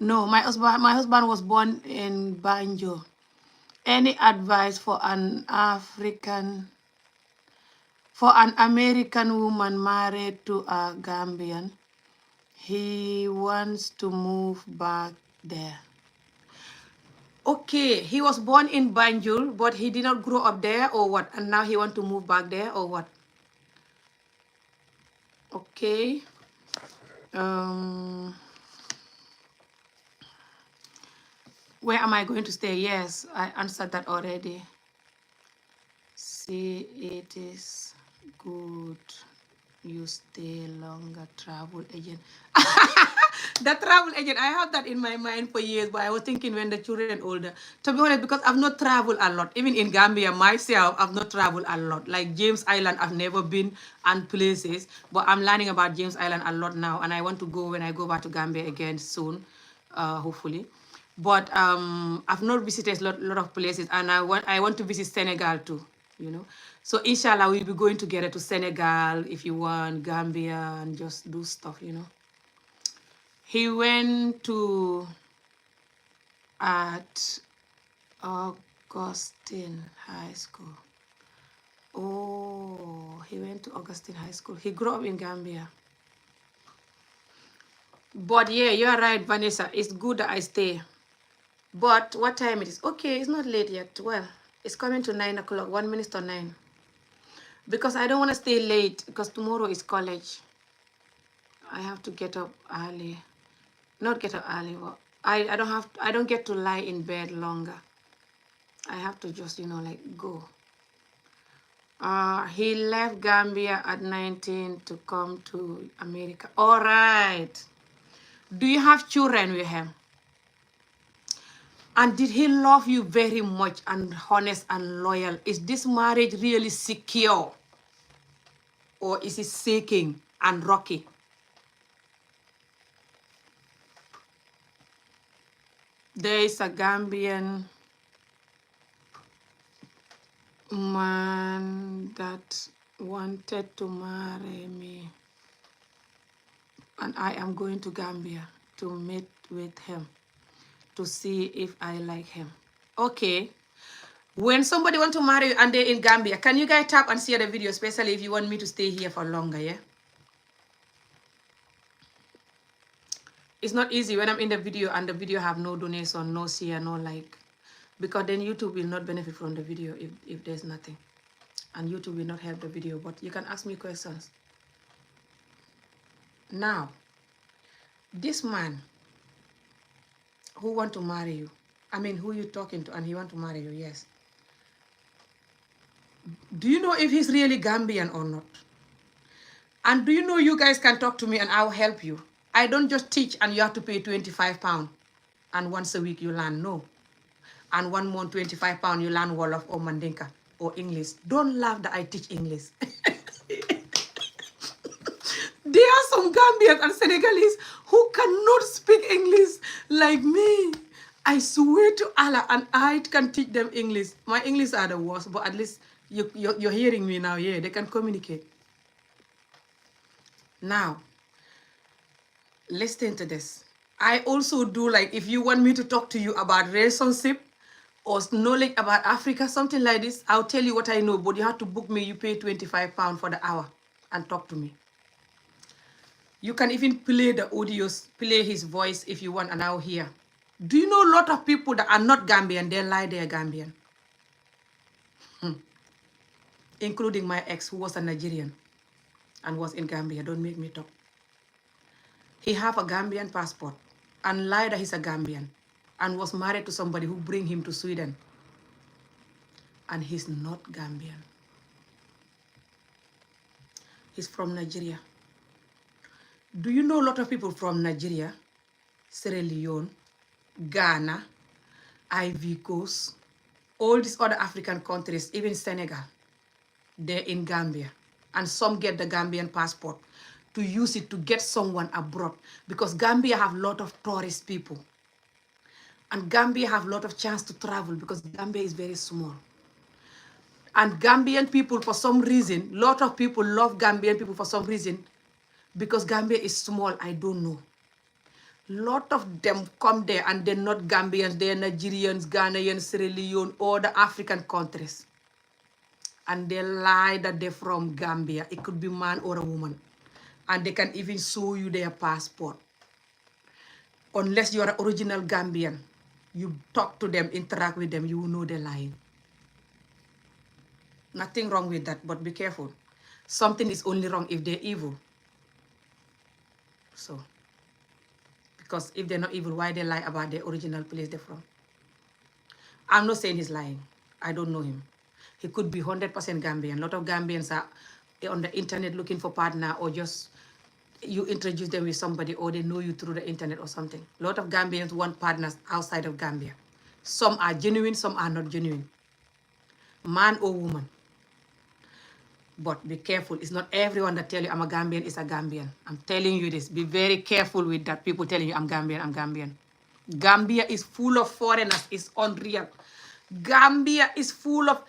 No, my husband was born in Banjul. Any advice for an American woman married to a Gambian? He wants to move back there. Okay, he was born in Banjul, but he did not grow up there or what? And now he wants to move back there or what? Okay. Where am I going to stay? Yes, I answered that already. See, it is good you stay longer, travel agent. The travel agent, I have that in my mind for years, but I was thinking when the children older. To be honest, because I've not traveled a lot. Even in Gambia myself, I've not traveled a lot. Like James Island, I've never been, and places. But I'm learning about James Island a lot now, and I want to go when I go back to Gambia again soon, hopefully. But I've not visited a lot of places, and I want to visit Senegal too, So inshallah, we'll be going together to Senegal if you want, Gambia, and just do stuff, He went to at Augustine High School. Oh, he went to Augustine High School. He grew up in Gambia. But yeah, you're right, Vanessa. It's good that I stay. But what time it is? Okay, it's not late yet. Well, it's coming to 9 o'clock, 1 minute to 9. Because I don't want to stay late because tomorrow is college. I have to get up early. Not get up early, but I don't get to lie in bed longer. I have to just, go. He left Gambia at 19 to come to America. All right. Do you have children with him? And did he love you very much and honest and loyal? Is this marriage really secure? Or is it shaking and rocky? There is a Gambian man that wanted to marry me. And I am going to Gambia to meet with him to see if I like him. Okay. When somebody wants to marry you and they're in Gambia, can you guys tap and share the video, especially if you want me to stay here for longer, yeah? It's not easy when I'm in the video and the video have no donation, no share, no like. Because then YouTube will not benefit from the video if there's nothing. and YouTube will not help the video, but you can ask me questions. Now, this man who want to marry you, I mean, who you talking to, and he want to marry you, yes. Do you know if he's really Gambian or not? And do you know you guys can talk to me and I'll help you? I don't just teach and you have to pay £25 and once a week you learn, no. And 1 month, £25, you learn Wolof or Mandinka or English. Don't laugh that I teach English. There are some Gambians and Senegalese who cannot speak English like me. I swear to Allah, and I can teach them English. My English are the worst, but at least you're hearing me now. Yeah, they can communicate. Now, listen to this. I also do, like, if you want me to talk to you about relationship or knowledge about Africa, something like this, I'll tell you what I know, but you have to book me. You pay £25 for the hour and talk to me. You can even play the audios, play his voice if you want, and I'll hear. Do you know a lot of people that are not Gambian, they lie they're Gambian? Including my ex, who was a Nigerian and was in Gambia. Don't make me talk. He have a Gambian passport and lied that he's a Gambian and was married to somebody who bring him to Sweden. And he's not Gambian. He's from Nigeria. Do you know a lot of people from Nigeria, Sierra Leone, Ghana, Ivory Coast, all these other African countries, even Senegal, they're in Gambia. And some get the Gambian passport to use it to get someone abroad, because Gambia have a lot of tourist people. And Gambia have a lot of chance to travel because Gambia is very small. And Gambian people, for some reason, a lot of people love Gambian people for some reason, because Gambia is small, I don't know. Lot of them come there and they're not Gambians, they're Nigerians, Ghanaians, Sierra Leone, all the African countries. And they lie that they're from Gambia. It could be man or a woman. And they can even show you their passport. Unless you're an original Gambian, you talk to them, interact with them, you will know they're lying. Nothing wrong with that, but be careful. Something is only wrong if they're evil. So, because if they're not evil, why they lie about their original place they're from? I'm not saying he's lying. I don't know him. He could be 100% Gambian. A lot of Gambians are on the internet looking for partner, or just you introduce them with somebody, or they know you through the internet or something. A lot of Gambians want partners outside of Gambia. Some are genuine, some are not genuine. Man or woman. But be careful. It's not everyone that tell you I'm a Gambian is a Gambian. I'm telling you this. Be very careful with that. People telling you I'm Gambian, I'm Gambian. Gambia is full of foreigners. It's unreal. Gambia is full of...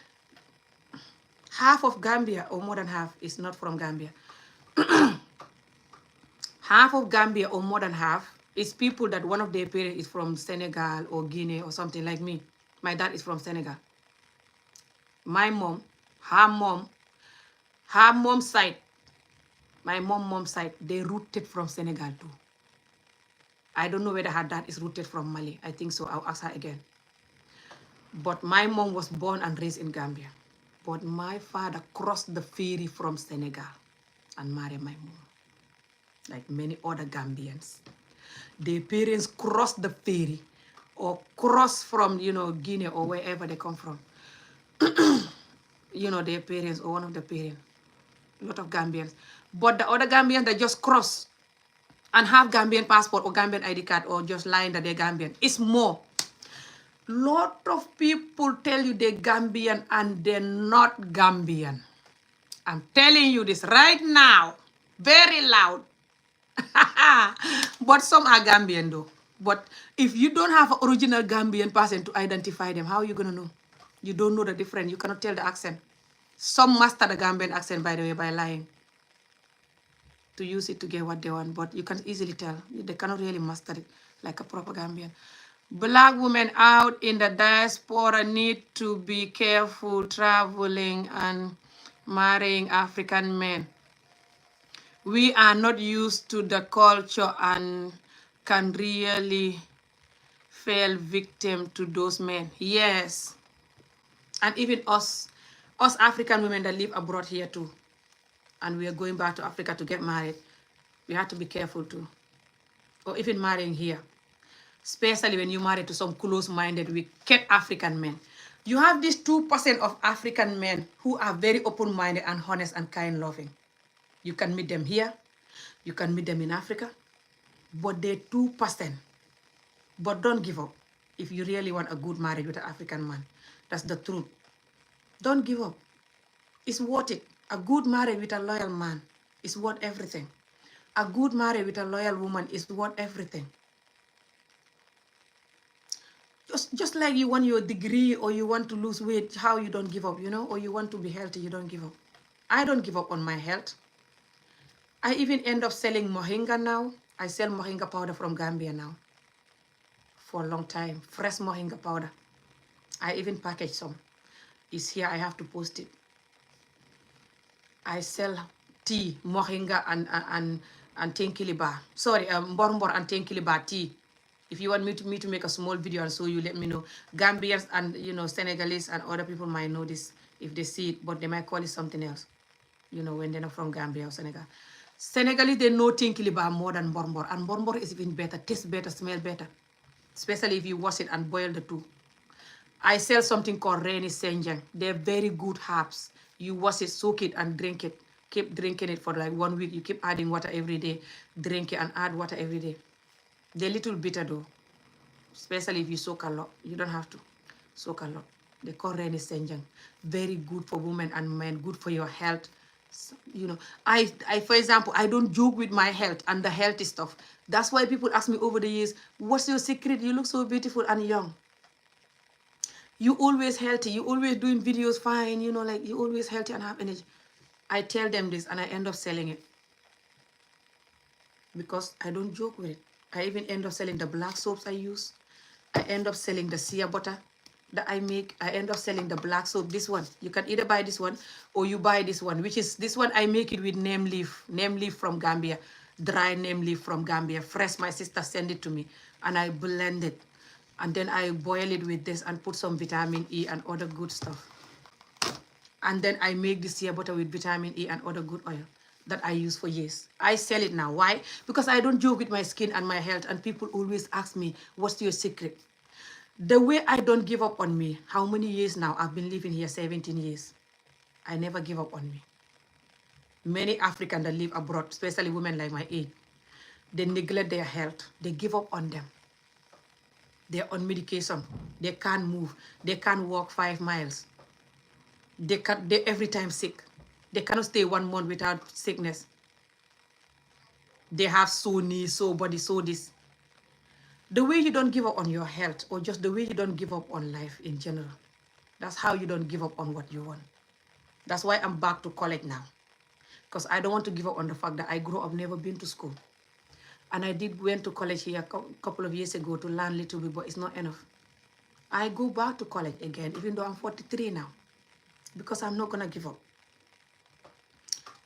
Half of Gambia, or more than half, is not from Gambia. Half of Gambia, or more than half, is people that one of their parents is from Senegal or Guinea or something like me. My dad is from Senegal. My mom, her mom's side, my mom's side, they rooted from Senegal too. I don't know whether her dad is rooted from Mali. I think so. I'll ask her again. But my mom was born and raised in Gambia. But my father crossed the ferry from Senegal and married my mom. Like many other Gambians. Their parents crossed the ferry or cross from, Guinea or wherever they come from. Their parents or one of the parents. A lot of Gambians. But the other Gambians that just cross and have Gambian passport or Gambian ID card or just lying that they're Gambian, it's more. Lot of people tell you they're Gambian and they're not Gambian. I'm telling you this right now. Very loud. But some are Gambian though. But if you don't have an original Gambian person to identify them, how are you going to know? You don't know the difference. You cannot tell the accent. Some master the Gambian accent, by the way, by lying. To use it to get what they want. But you can easily tell. They cannot really master it like a proper Gambian. Black women out in the diaspora need to be careful traveling and marrying African men. We are not used to the culture and can really fall victim to those men. Yes. And even us, Us African women that live abroad here too, and we are going back to Africa to get married, we have to be careful too. Or even marrying here, especially when you marry to some close-minded, wicked African men. You have these 2% of African men who are very open-minded and honest and kind-loving. You can meet them here, you can meet them in Africa, but they're 2%. But don't give up if you really want a good marriage with an African man. That's the truth. Don't give up. It's worth it. A good marriage with a loyal man is worth everything. A good marriage with a loyal woman is worth everything. Just like you want your degree or you want to lose weight, how you don't give up, or you want to be healthy, you don't give up. I don't give up on my health. I even end up selling moringa now. I sell moringa powder from Gambia now for a long time. Fresh moringa powder. I even package some. It's here, I have to post it. I sell tea, moringa and tenkiliba. Sorry, mbormbor and tenkiliba tea. If you want me to make a small video and show you, let me know. Gambians and Senegalese and other people might know this if they see it, but they might call it something else. When they're not from Gambia or Senegal. Senegalese, they know tenkiliba more than mbormbor, and mbormbor is even better, tastes better, smell better, especially if you wash it and boil the two. I sell something called rainy senjang. They're very good herbs. You wash it, soak it, and drink it. Keep drinking it for like 1 week. You keep adding water every day. Drink it and add water every day. They're little bitter though, especially if you soak a lot. You don't have to soak a lot. They call rainy senjang. Very good for women and men. Good for your health. I for example, I don't joke with my health and the healthy stuff. That's why people ask me over the years, what's your secret? You look so beautiful and young. You always healthy, you always doing videos fine, like you always healthy and have energy. I tell them this and I end up selling it because I don't joke with it. I even end up selling the black soaps I use. I end up selling the sea butter that I make. I end up selling the black soap, this one. You can either buy this one or you buy this one, which is this one. I make it with neem leaf from Gambia, dry neem leaf from Gambia, fresh. My sister sent it to me and I blend it. And then I boil it with this and put some vitamin E and other good stuff. And then I make this sea butter with vitamin E and other good oil that I use for years. I sell it now. Why? Because I don't joke with my skin and my health, and people always ask me, what's your secret? The way I don't give up on me, how many years now? I've been living here 17 years. I never give up on me. Many Africans that live abroad, especially women like my age, they neglect their health. They give up on them. They're on medication. They can't move. They can't walk 5 miles. They're every time sick. They cannot stay 1 month without sickness. They have sore knees, sore body, sore this. The way you don't give up on your health, or just the way you don't give up on life in general, that's how you don't give up on what you want. That's why I'm back to college now. Because I don't want to give up on the fact that I grew up never been to school. And I went to college here a couple of years ago to learn a little bit, but it's not enough. I go back to college again, even though I'm 43 now, because I'm not going to give up.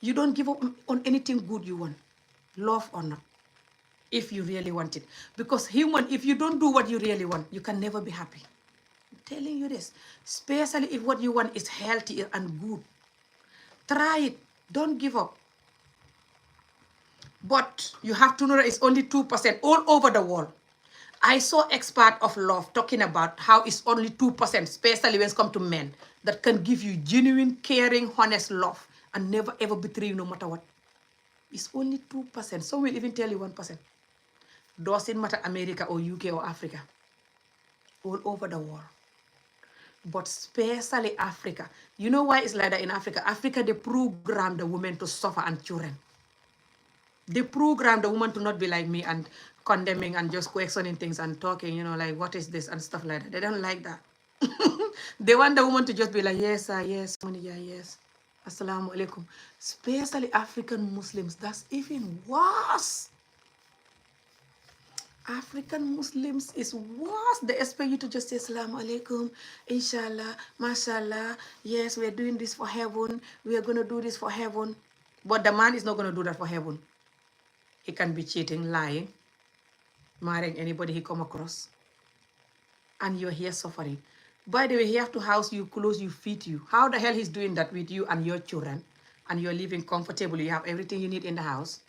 You don't give up on anything good you want, love or not, if you really want it. Because if you don't do what you really want, you can never be happy. I'm telling you this, especially if what you want is healthy and good. Try it. Don't give up. But you have to know that it's only 2% all over the world. I saw expert of love talking about how it's only 2%, especially when it comes to men, that can give you genuine, caring, honest love and never ever betray you no matter what. It's only 2%. Some will even tell you 1%. Doesn't matter America or UK or Africa. All over the world. But especially Africa. You know why it's like that in Africa? Africa, they program the women to suffer and children. They program the woman to not be like me and condemning and just questioning things and talking, like, what is this and stuff like that. They don't like that. They want the woman to just be like, yes, sir, yes, yeah, yes. Assalamu alaikum. Especially African Muslims, that's even worse. African Muslims is worse. They expect you to just say Assalamu alaikum, inshallah, mashallah, yes, we're doing this for heaven, we are going to do this for heaven. But the man is not going to do that for heaven. He can be cheating, lying, marrying anybody he come across. And you're here suffering. By the way, he have to house you, clothe you, feed you. How the hell he's doing that with you and your children? And you're living comfortably. You have everything you need in the house.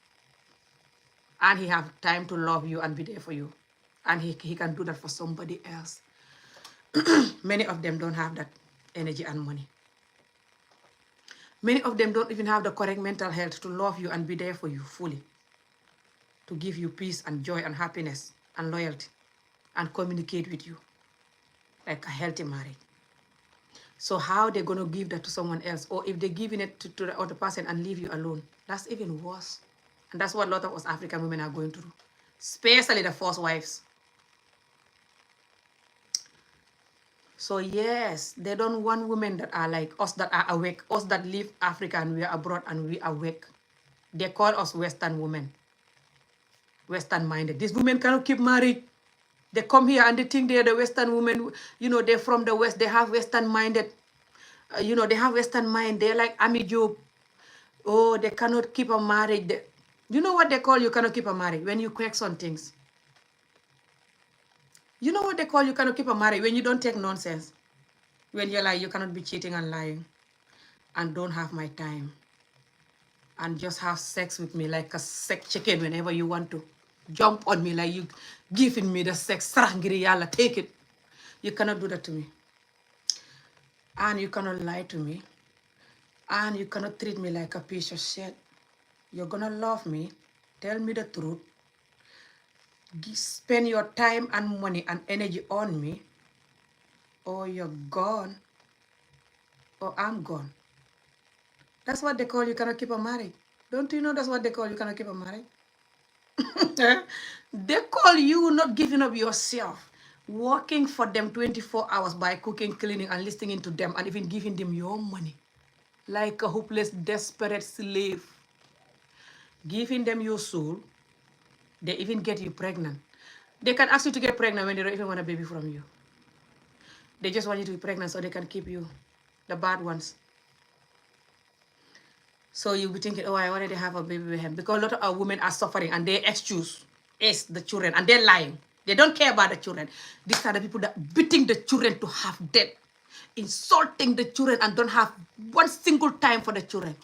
And he have time to love you and be there for you. And he can do that for somebody else. Many of them don't have that energy and money. Many of them don't even have the correct mental health to love you and be there for you fully. To give you peace and joy and happiness and loyalty and communicate with you like a healthy marriage. So how they going to give that to someone else? Or if they're giving it to the other person and leave you alone, that's even worse. And that's what a lot of us African women are going through, especially the first wives. So yes, they don't want women that are like us, that are awake, us that live Africa and we are abroad and we are awake. They call us Western women, Western minded. These women cannot keep married. They come here and they think they're the Western women. You know, they're from the West. They have Western minded. They have Western mind. They're like Ami Job. Oh, they cannot keep a marriage. You know what they call you cannot keep a marriage? When you quacks on things. You know what they call you cannot keep a marriage? When you don't take nonsense. When you're like, you cannot be cheating and lying. And don't have my time. And just have sex with me like a sex chicken whenever you want to. Jump on me like you giving me the sex. Sarangiri yalla, take it. You cannot do that to me. And you cannot lie to me. And you cannot treat me like a piece of shit. You're gonna love me. Tell me the truth. Spend your time and money and energy on me. Or you're gone. Or I'm gone. That's what they call you cannot keep a marriage. Don't you know that's what they call you cannot keep a marriage? They call you not giving up yourself. Working for them 24 hours by cooking, cleaning, and listening to them, and even giving them your money. Like a hopeless, desperate slave. Giving them your soul. They even get you pregnant. They can ask you to get pregnant when they don't even want a baby from you. They just want you to be pregnant so they can keep you. The bad ones. So you'll be thinking, oh, I already have a baby with him. Because a lot of our women are suffering and they excuse the children and they're lying. They don't care about the children. These are the people that beating the children to half dead. Insulting the children and don't have one single time for the children.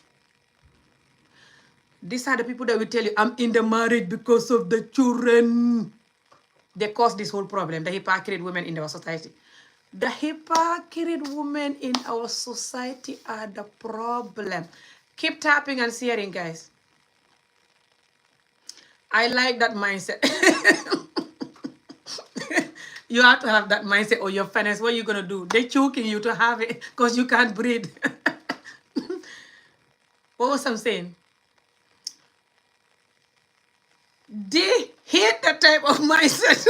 These are the people that will tell you, I'm in the marriage because of the children. They cause this whole problem, the hypocrite women in our society. The hypocrite women in our society are the problem. Keep tapping and sharing, guys. I like that mindset. You have to have that mindset or your finance. What are you going to do? They're choking you to have it because you can't breathe. What was I saying? They hate that type of mindset.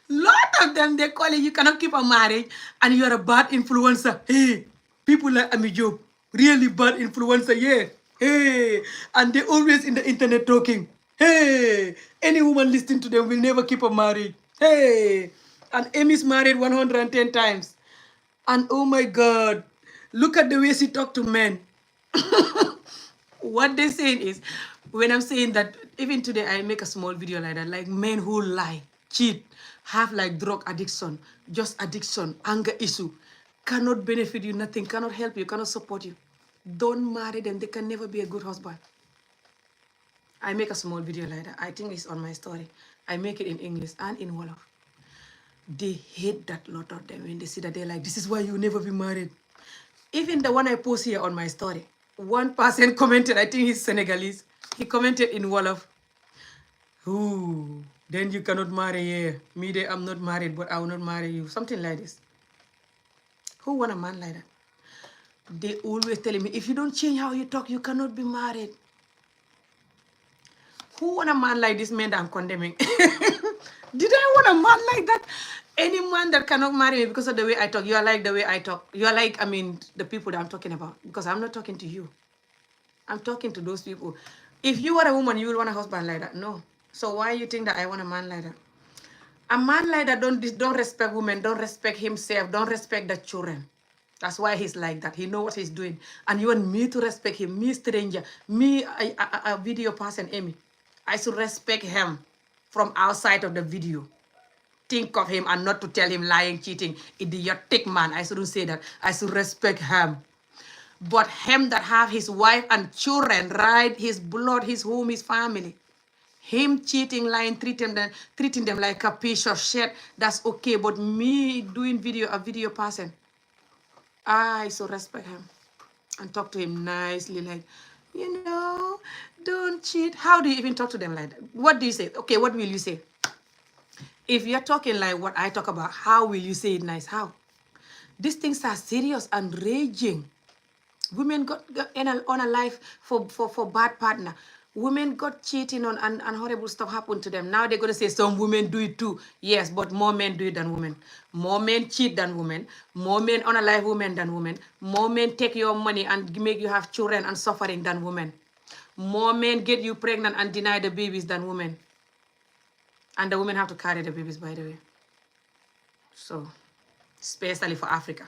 Lot of them, they call it, you cannot keep a marriage and you're a bad influencer. Hey, people like Ami Job, really bad influencer, yeah. Hey, and they always in the internet talking. Hey, any woman listening to them will never keep a marriage. Hey, and Amy's married 110 times. And oh my God, look at the way she talk to men. What they're saying is, when I'm saying that, even today I make a small video like that, like men who lie, cheat, have like drug addiction, just addiction, anger issue, cannot benefit you, nothing, cannot help you, cannot support you. Don't marry them. They can never be a good husband. I make a small video like that. I think it's on my story. I make it in English and in Wolof. They hate that, lot of them, when they see that, they're like, this is why you never be married. Even the one I post here on my story, one person commented, I think he's Senegalese. He commented in Wolof, ooh, then you cannot marry here. Me, I'm not married, but I will not marry you. Something like this. Who want a man like that? They always telling me, if you don't change how you talk, you cannot be married. Who want a man like this man that I'm condemning? Did I want a man like that? Any man that cannot marry me because of the way I talk, you are like the way I talk. You are like, the people that I'm talking about. Because I'm not talking to you. I'm talking to those people. If you are a woman, you will want a husband like that. No. So why you think that I want a man like that? A man like that don't respect women, don't respect himself, don't respect the children. That's why he's like that. He knows what he's doing. And you want me to respect him, me stranger, me a video person, Amy. I should respect him from outside of the video. think of him and not to tell him lying, cheating, idiotic man. I shouldn't say that. I should respect him. But him that have his wife and children, right? His blood, his home, his family. Him cheating, lying, treating them like a piece of shit, that's okay. But me doing a video person, I so respect him and talk to him nicely, like, you know, don't cheat. How do you even talk to them like that? What do you say? Okay, what will you say? If you're talking like what I talk about, how will you say it nice? How? These things are serious and raging. Women got on a life for bad partner. Women got cheating on and horrible stuff happened to them. Now they're going to say some women do it too. Yes, but more men do it than women. More men cheat than women. More men on a life women than women. More men take your money and make you have children and suffering than women. More men get you pregnant and deny the babies than women. And the women have to carry the babies, by the way. So, especially for Africa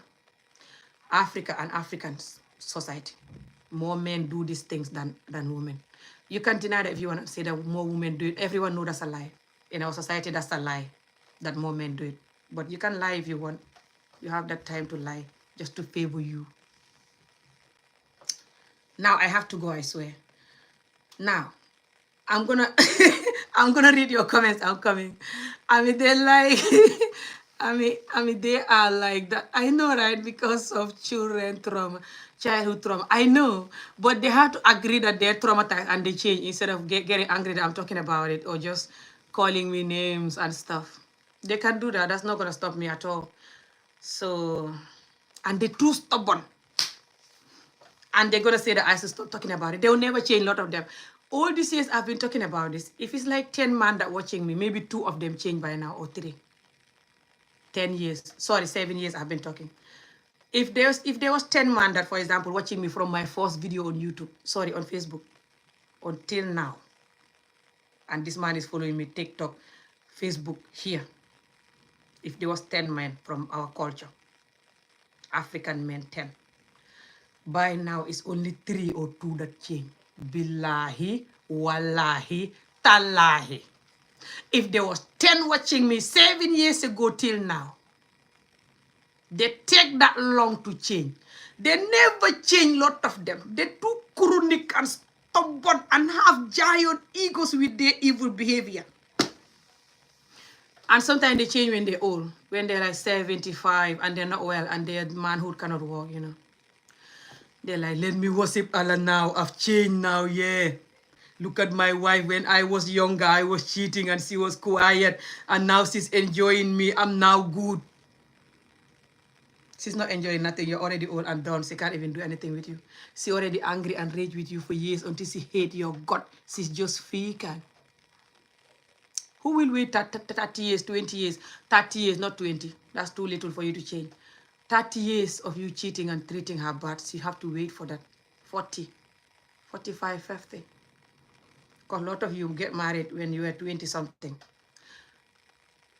and Africans society, more men do these things than women. You can't deny that if you want to say that more women do it. Everyone knows that's a lie. In our society, that's a lie, that more men do it. But you can lie if you want. You have that time to lie, just to favor you. Now I have to go, I swear. Now, I'm gonna I'm gonna read your comments. I'm coming. I mean, they're like I mean, they are like that. I know, right? Because of childhood trauma. I know, but they have to agree that they're traumatized and they change instead of getting angry that I'm talking about it or just calling me names and stuff. They can do that. That's not gonna stop me at all. So, and they're too stubborn. And they're gonna say that I should stop talking about it. They will never change, a lot of them. All these years I've been talking about this. If it's like 10 men that watching me, maybe 2 of them change by now or 3. 7 years I've been talking. If there was 10 men that, for example, watching me from my first video on YouTube, on Facebook, until now, and this man is following me, TikTok, Facebook, here. If there was 10 men from our culture, African men, 10. By now, it's only 3 or 2 that change. Billahi, wallahi, tallahi. If there was 10 watching me 7 years ago till now, they take that long to change. They never change, lot of them. They're too chronic and stubborn and have giant egos with their evil behavior. And sometimes they change when they're old, when they're like 75 and they're not well and their manhood cannot walk, you know. They're like, let me worship Allah now. I've changed now, yeah. Look at my wife. When I was younger, I was cheating and she was quiet. And now she's enjoying me. I'm now good. She's not enjoying nothing. You're already old and done. She can't even do anything with you. She already angry and rage with you for years until she hate your God. She's just faking. Who will wait 30 years, 20 years? 30 years, not 20. That's too little for you to change. 30 years of you cheating and treating her bad. So you have to wait for that. 40, 45, 50. Because a lot of you get married when you were 20-something.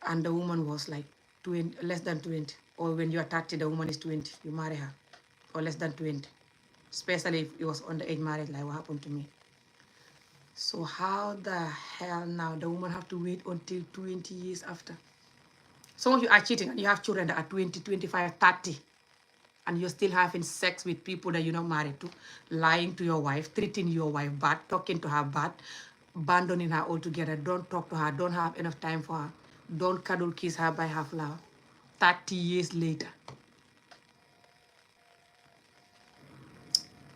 And the woman was like 20, less than 20. Or when you are 30, the woman is 20. You marry her. Or less than 20. Especially if it was underage marriage, like what happened to me. So how the hell now the woman have to wait until 20 years after? Some of you are cheating and you have children that are 20, 25, 30. And you're still having sex with people that you're not married to. Lying to your wife, treating your wife bad, talking to her bad, abandoning her altogether. Don't talk to her. Don't have enough time for her. Don't cuddle, kiss her, buy her flower. 30 years later.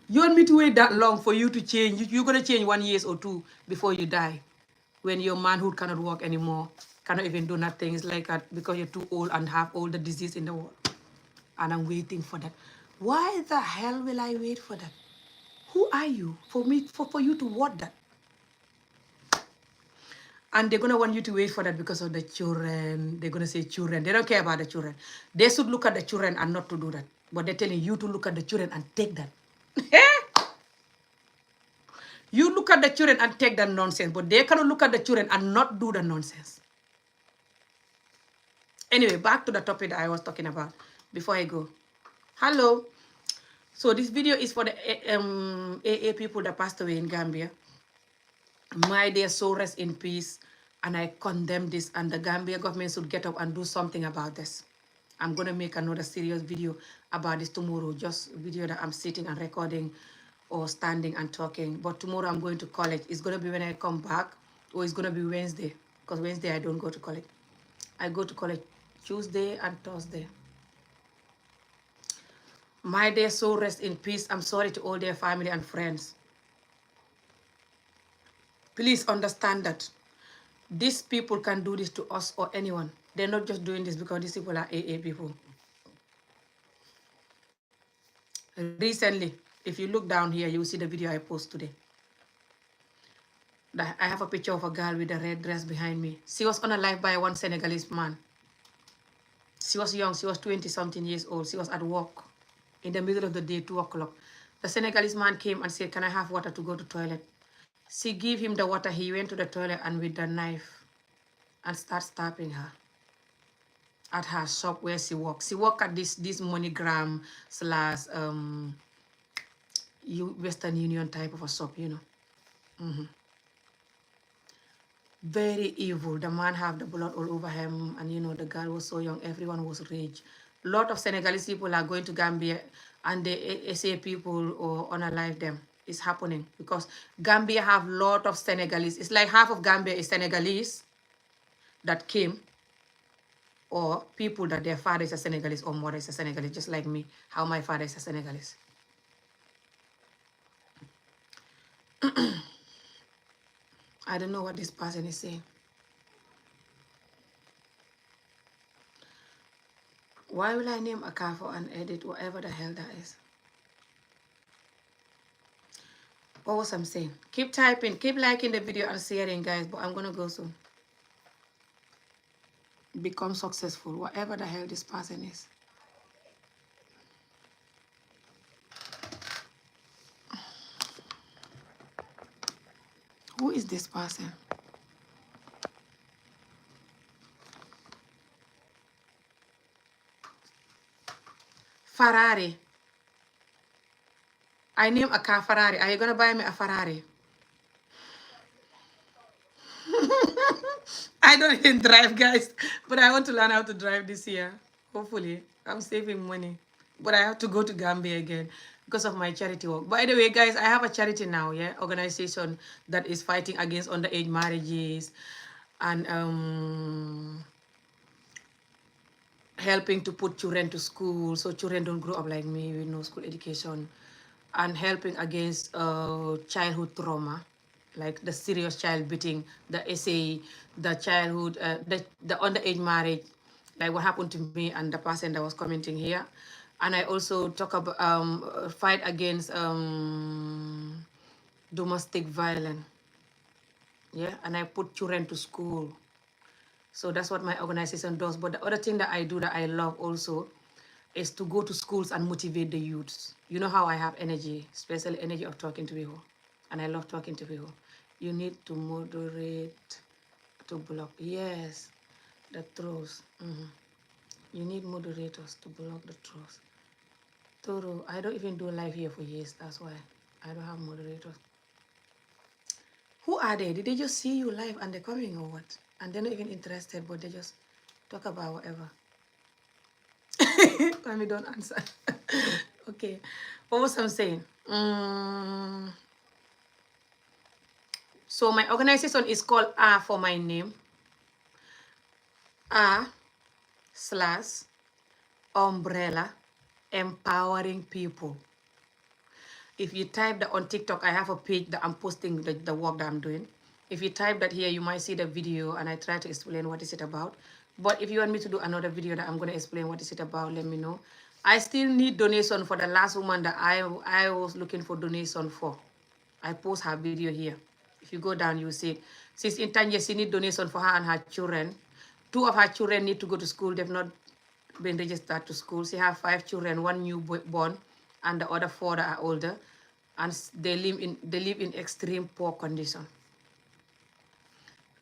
You want me to wait that long for you to change? You're going to change 1 year or 2 before you die. When your manhood cannot walk anymore, cannot even do nothing. It's like that because you're too old and have all the disease in the world. And I'm waiting for that. Why the hell will I wait for that? Who are you for you to want that? And they're going to want you to wait for that because of the children. They're going to say children. They don't care about the children. They should look at the children and not to do that. But they're telling you to look at the children and take that. You look at the children and take that nonsense. But they cannot look at the children and not do the nonsense. Anyway, back to the topic that I was talking about before I go. Hello. So this video is for the AA people that passed away in Gambia. May their soul rest in peace. And I condemn this, and the Gambia government should get up and do something about this. I'm going to make another serious video about this tomorrow, just video that I'm sitting and recording or standing and talking. But tomorrow I'm going to college. It's going to be when I come back, or it's going to be Wednesday, because Wednesday I don't go to college. I go to college Tuesday and Thursday. My dear soul, rest in peace. I'm sorry to all their family and friends. Please understand that these people can do this to us or anyone. They're not just doing this because these people are AA people. Recently, if you look down here, you'll see the video I post today. I have a picture of a girl with a red dress behind me. She was on a live by one Senegalese man. She was young. She was 20-something years old. She was at work in the middle of the day, 2 o'clock. The Senegalese man came and said, can I have water to go to toilet? She gave him the water. He went to the toilet and with the knife and start stabbing her at her shop where she works. She worked at this MoneyGram / Western Union type of a shop, you know. Very evil. The man have the blood all over him, and you know, the girl was so young, everyone was rage. A lot of Senegalese people are going to Gambia, and the SA people or unalive them. It's happening because Gambia have lot of Senegalese. It's like half of Gambia is Senegalese that came, or people that their father is a Senegalese or mother is a Senegalese, just like me, how my father is a Senegalese. I don't know what this person is saying. Why will I name a car for and edit whatever the hell that is? What was I saying? Keep typing, keep liking the video and sharing, guys, but I'm gonna go soon. Become successful, whatever the hell this person is. Who is this person? Ferrari. I name a car Ferrari. Are you gonna buy me a Ferrari? I don't even drive, guys, but I want to learn how to drive this year. Hopefully, I'm saving money. But I have to go to Gambia again because of my charity work. By the way, guys, I have a charity now, yeah, organization that is fighting against underage marriages and helping to put children to school so children don't grow up like me with no school education, and helping against childhood trauma, like the serious child beating, the SA, the childhood, the underage marriage, like what happened to me and the person that was commenting here. And I also talk about fight against domestic violence, yeah, and I put children to school. So that's what my organization does. But the other thing that I do that I love also is to go to schools and motivate the youths. You know how I have energy, especially energy of talking to people. And I love talking to people. You need to moderate to block. Yes, the trolls. You need moderators to block the trolls. Toro, I don't even do live here for years. That's why I don't have moderators. Who are they? Did they just see you live and they're coming or what? And they're not even interested, but they just talk about whatever. Let me don't answer. Okay. What was I saying? So my organization is called A for my name. A/umbrella empowering people. If you type that on TikTok, I have a page that I'm posting the work that I'm doing. If you type that here, you might see the video and I try to explain what is it about. But if you want me to do another video that I'm going to explain what is it about, let me know. I still need donation for the last woman that I was looking for donation for. I post her video here. If you go down, you will see it. She's in Tanya, she need donation for her and her children. 2 of her children need to go to school. They've not been registered to school. She have 5 children, 1 newborn, and the other 4 that are older, and they live in extreme poor condition.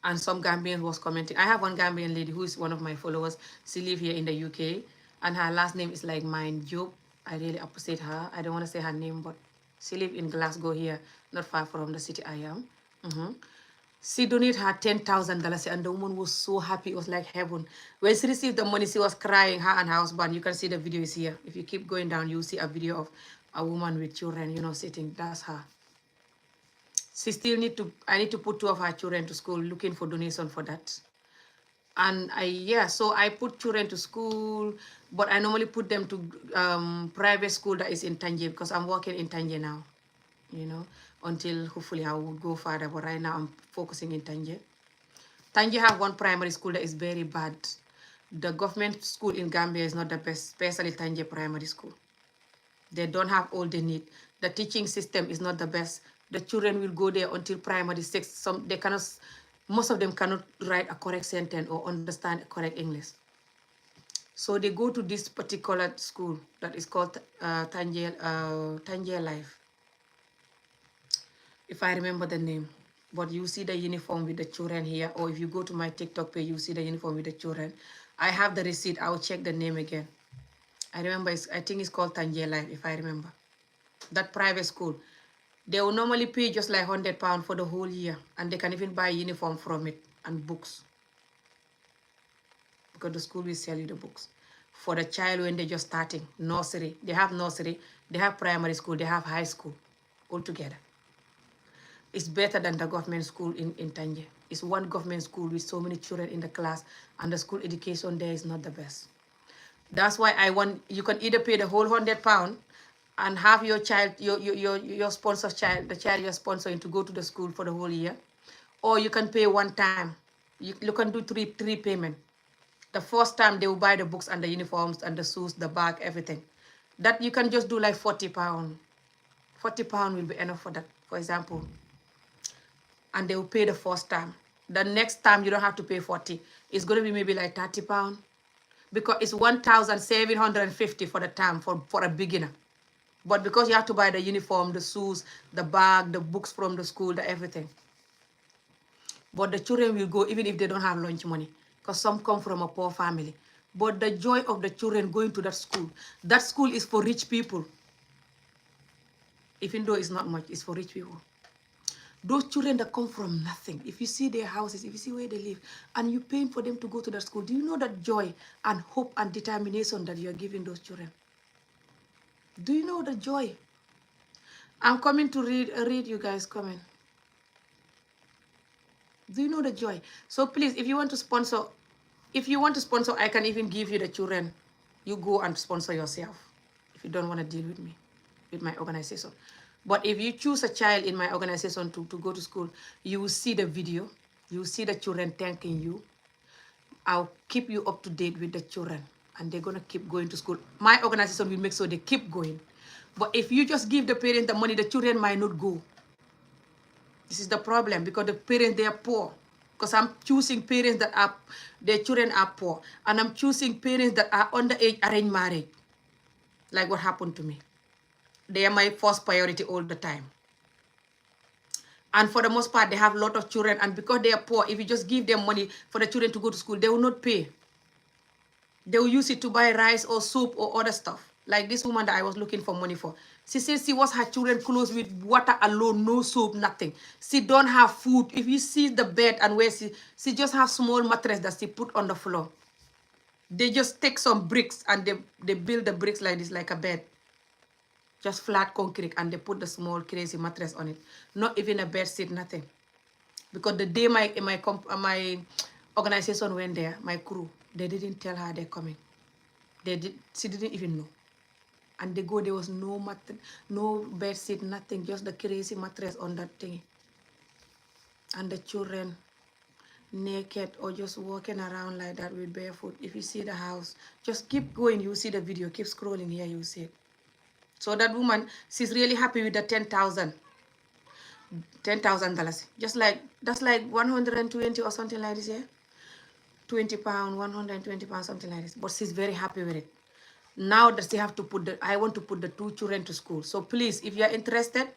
And some Gambian was commenting. I have one Gambian lady who is one of my followers. She live here in the UK, and her last name is like mine, Job. I really appreciate her. I don't want to say her name, but she live in Glasgow here, not far from the city I am. She donated her $10,000 and the woman was so happy. It was like heaven. When she received the money, she was crying, her and her husband. You can see the video is here. If you keep going down, you'll see a video of a woman with children, you know, sitting. That's her. She still I need to put 2 of her children to school, looking for donation for that. And so I put children to school, but I normally put them to private school that is in Tanje because I'm working in Tanje now, you know, until hopefully I will go further. But right now I'm focusing in Tanje. Tanje have one primary school that is very bad. The government school in Gambia is not the best, especially Tanje primary school. They don't have all they need. The teaching system is not the best. The children will go there until primary 6. Most of them cannot write a correct sentence or understand correct English. So they go to this particular school that is called Tanje Life, if I remember the name. But you see the uniform with the children here, or if you go to my TikTok page, you see the uniform with the children. I have the receipt. I will check the name again. I remember, I think it's called Tanje Life, if I remember. That private school. They will normally pay just like £100 for the whole year, and they can even buy uniform from it and books. Because the school will sell you the books. For the child when they're just starting, nursery. They have nursery, they have primary school, they have high school all together. It's better than the government school in Tanje. It's one government school with so many children in the class, and the school education there is not the best. That's why you can either pay the whole £100 and have your child, your sponsor's child, the child you're sponsoring to go to the school for the whole year, or you can pay one time. You can do three payment. The first time they will buy the books and the uniforms and the shoes, the bag, everything. That you can just do like £40. £40 will be enough for that, for example. And they will pay the first time. The next time you don't have to pay 40. It's going to be maybe like £30. Because it's 1,750 for the term for a beginner. But because you have to buy the uniform, the shoes, the bag, the books from the school, the everything. But the children will go even if they don't have lunch money. Because some come from a poor family. But the joy of the children going to that school is for rich people. Even though it's not much, it's for rich people. Those children that come from nothing, if you see their houses, if you see where they live, and you're paying for them to go to that school, do you know that joy and hope and determination that you're giving those children? Do you know the joy? I'm coming to read you guys comment. Do you know the joy? So please, if you want to sponsor, I can even give you the children. You go and sponsor yourself if you don't want to deal with me, with my organization. But if you choose a child in my organization to go to school, you will see the video. You will see the children thanking you. I'll keep you up to date with the children. And they're going to keep going to school. My organization will make sure they keep going. But if you just give the parents the money, the children might not go. This is the problem because the parents, they are poor. Because I'm choosing parents that their children are poor. And I'm choosing parents that are underage arranged marriage. Like what happened to me. They are my first priority all the time. And for the most part, they have a lot of children. And because they are poor, if you just give them money for the children to go to school, they will not pay. They will use it to buy rice or soup or other stuff. Like this woman that I was looking for money for. She said she was her children clothes with water alone, no soap, nothing. She don't have food. If you see the bed and where she just have small mattress that she put on the floor. They just take some bricks and they build the bricks like this, like a bed. Just flat concrete, and they put the small crazy mattress on it. Not even a bed sheet, nothing. Because the day my organization went there, my crew, they didn't tell her they're coming. She didn't even know. And they go, there was no bed sheet, nothing, just the crazy mattress on that thing. And the children naked or just walking around like that with barefoot. If you see the house, just keep going, you see the video, keep scrolling here, you see it. So that woman, she's really happy with the $10,000. Just like, that's like 120 or something like this, yeah? £20, £120, something like this. But she's very happy with it. Now that she have to I want to put the 2 children to school. So please, if you're interested,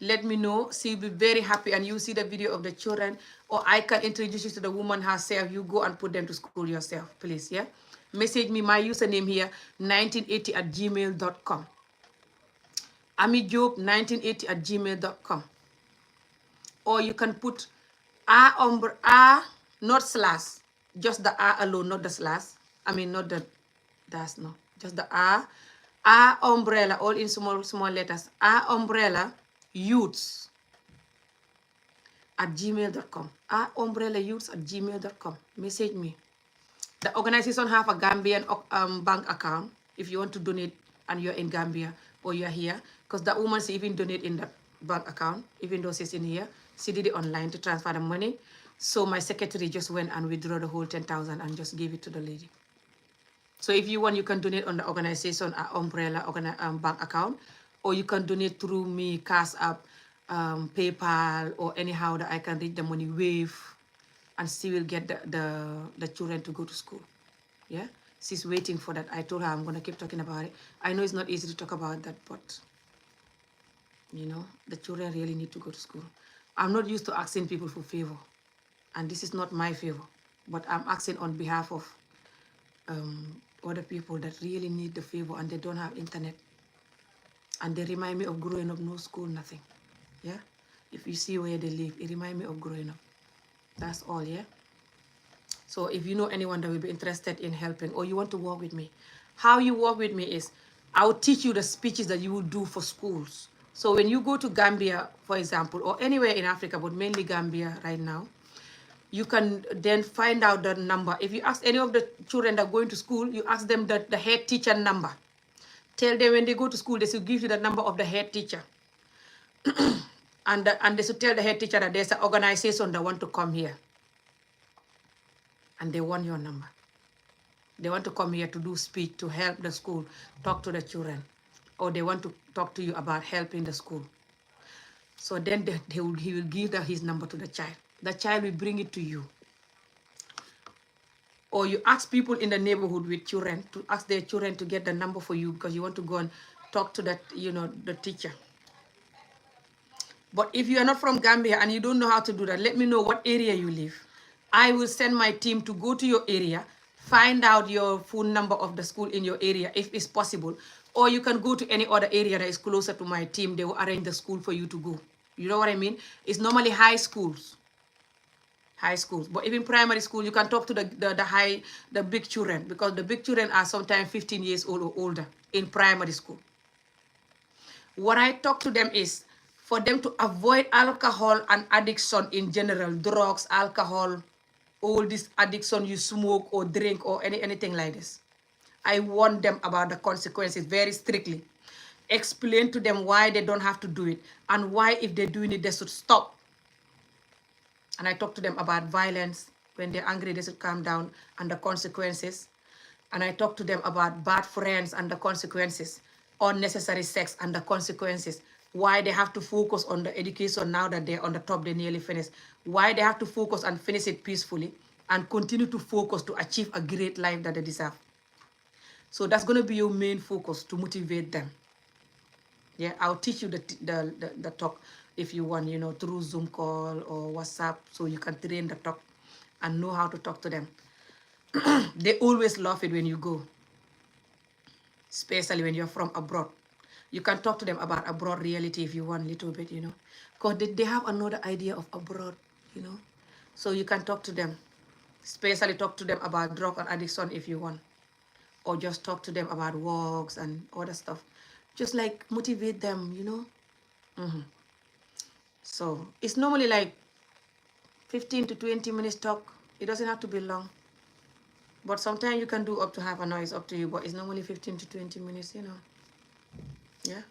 let me know. She'll be very happy, and you see the video of the children, or I can introduce you to the woman herself. You go and put them to school yourself, please, yeah? Message me, my username here, 1980@gmail.com. AmiJob1980@gmail.com. Or you can put A, not slash, just the A alone, not the slash. I mean, not the dash, no, just the A. A umbrella, all in small letters. A umbrella youths at gmail.com. A umbrella youths at gmail.com. Message me. The organization have a Gambian bank account if you want to donate and you're in Gambia or you're here, because the woman she even donate in that bank account, even though she's in here. She did it online to transfer the money. So my secretary just went and withdraw the whole 10,000 and just gave it to the lady. So if you want, you can donate on the organization umbrella bank account, or you can donate through me, Cash App, PayPal, or anyhow that I can reach the money, Wave, and she will get the children to go to school. Yeah, she's waiting for that. I told her I'm gonna keep talking about it. I know it's not easy to talk about that, but you know, the children really need to go to school. I'm not used to asking people for favor, and this is not my favor, but I'm asking on behalf of other people that really need the favor and they don't have internet, and they remind me of growing up, no school, nothing. Yeah, if you see where they live, it reminds me of growing up. That's all. Yeah. So if you know anyone that will be interested in helping, or you want to work with me, how you work with me is I'll teach you the speeches that you will do for schools. So when you go to Gambia, for example, or anywhere in Africa, but mainly Gambia right now, you can then find out the number. If you ask any of the children that are going to school, you ask them the head teacher number. Tell them when they go to school, they should give you the number of the head teacher. and they should tell the head teacher that there's an organization that want to come here. And they want your number. They want to come here to do speech, to help the school, talk to the children. Or they want to talk to you about helping the school. So then he will give his number to the child. The child will bring it to you. Or you ask people in the neighborhood with children to ask their children to get the number for you because you want to go and talk to that, the teacher. But if you are not from Gambia and you don't know how to do that, let me know what area you live. I will send my team to go to your area, find out your phone number of the school in your area if it's possible. Or you can go to any other area that is closer to my team. They will arrange the school for you to go. You know what I mean? It's normally high schools. High schools. But even primary school, you can talk to the big children, because the big children are sometimes 15 years old or older in primary school. What I talk to them is for them to avoid alcohol and addiction in general, drugs, alcohol, all this addiction, you smoke or drink or anything like this. I warn them about the consequences very strictly. Explain to them why they don't have to do it and why if they're doing it, they should stop. And I talk to them about violence. When they're angry, they should calm down and the consequences. And I talk to them about bad friends and the consequences, unnecessary sex and the consequences, why they have to focus on the education now that they're on the top, they nearly finished, why they have to focus and finish it peacefully and continue to focus to achieve a great life that they deserve. So that's going to be your main focus, to motivate them. Yeah, I'll teach you the talk if you want, through Zoom call or WhatsApp, so you can train the talk and know how to talk to them. They always love it when you go, especially when you're from abroad. You can talk to them about abroad reality if you want a little bit, because they have another idea of abroad, So you can talk to them, especially talk to them about drug and addiction if you want, or just talk to them about walks and other stuff. Just like motivate them, So it's normally like 15 to 20 minutes talk. It doesn't have to be long. But sometimes you can do up to half an hour, it's up to you, but it's normally 15 to 20 minutes, Yeah.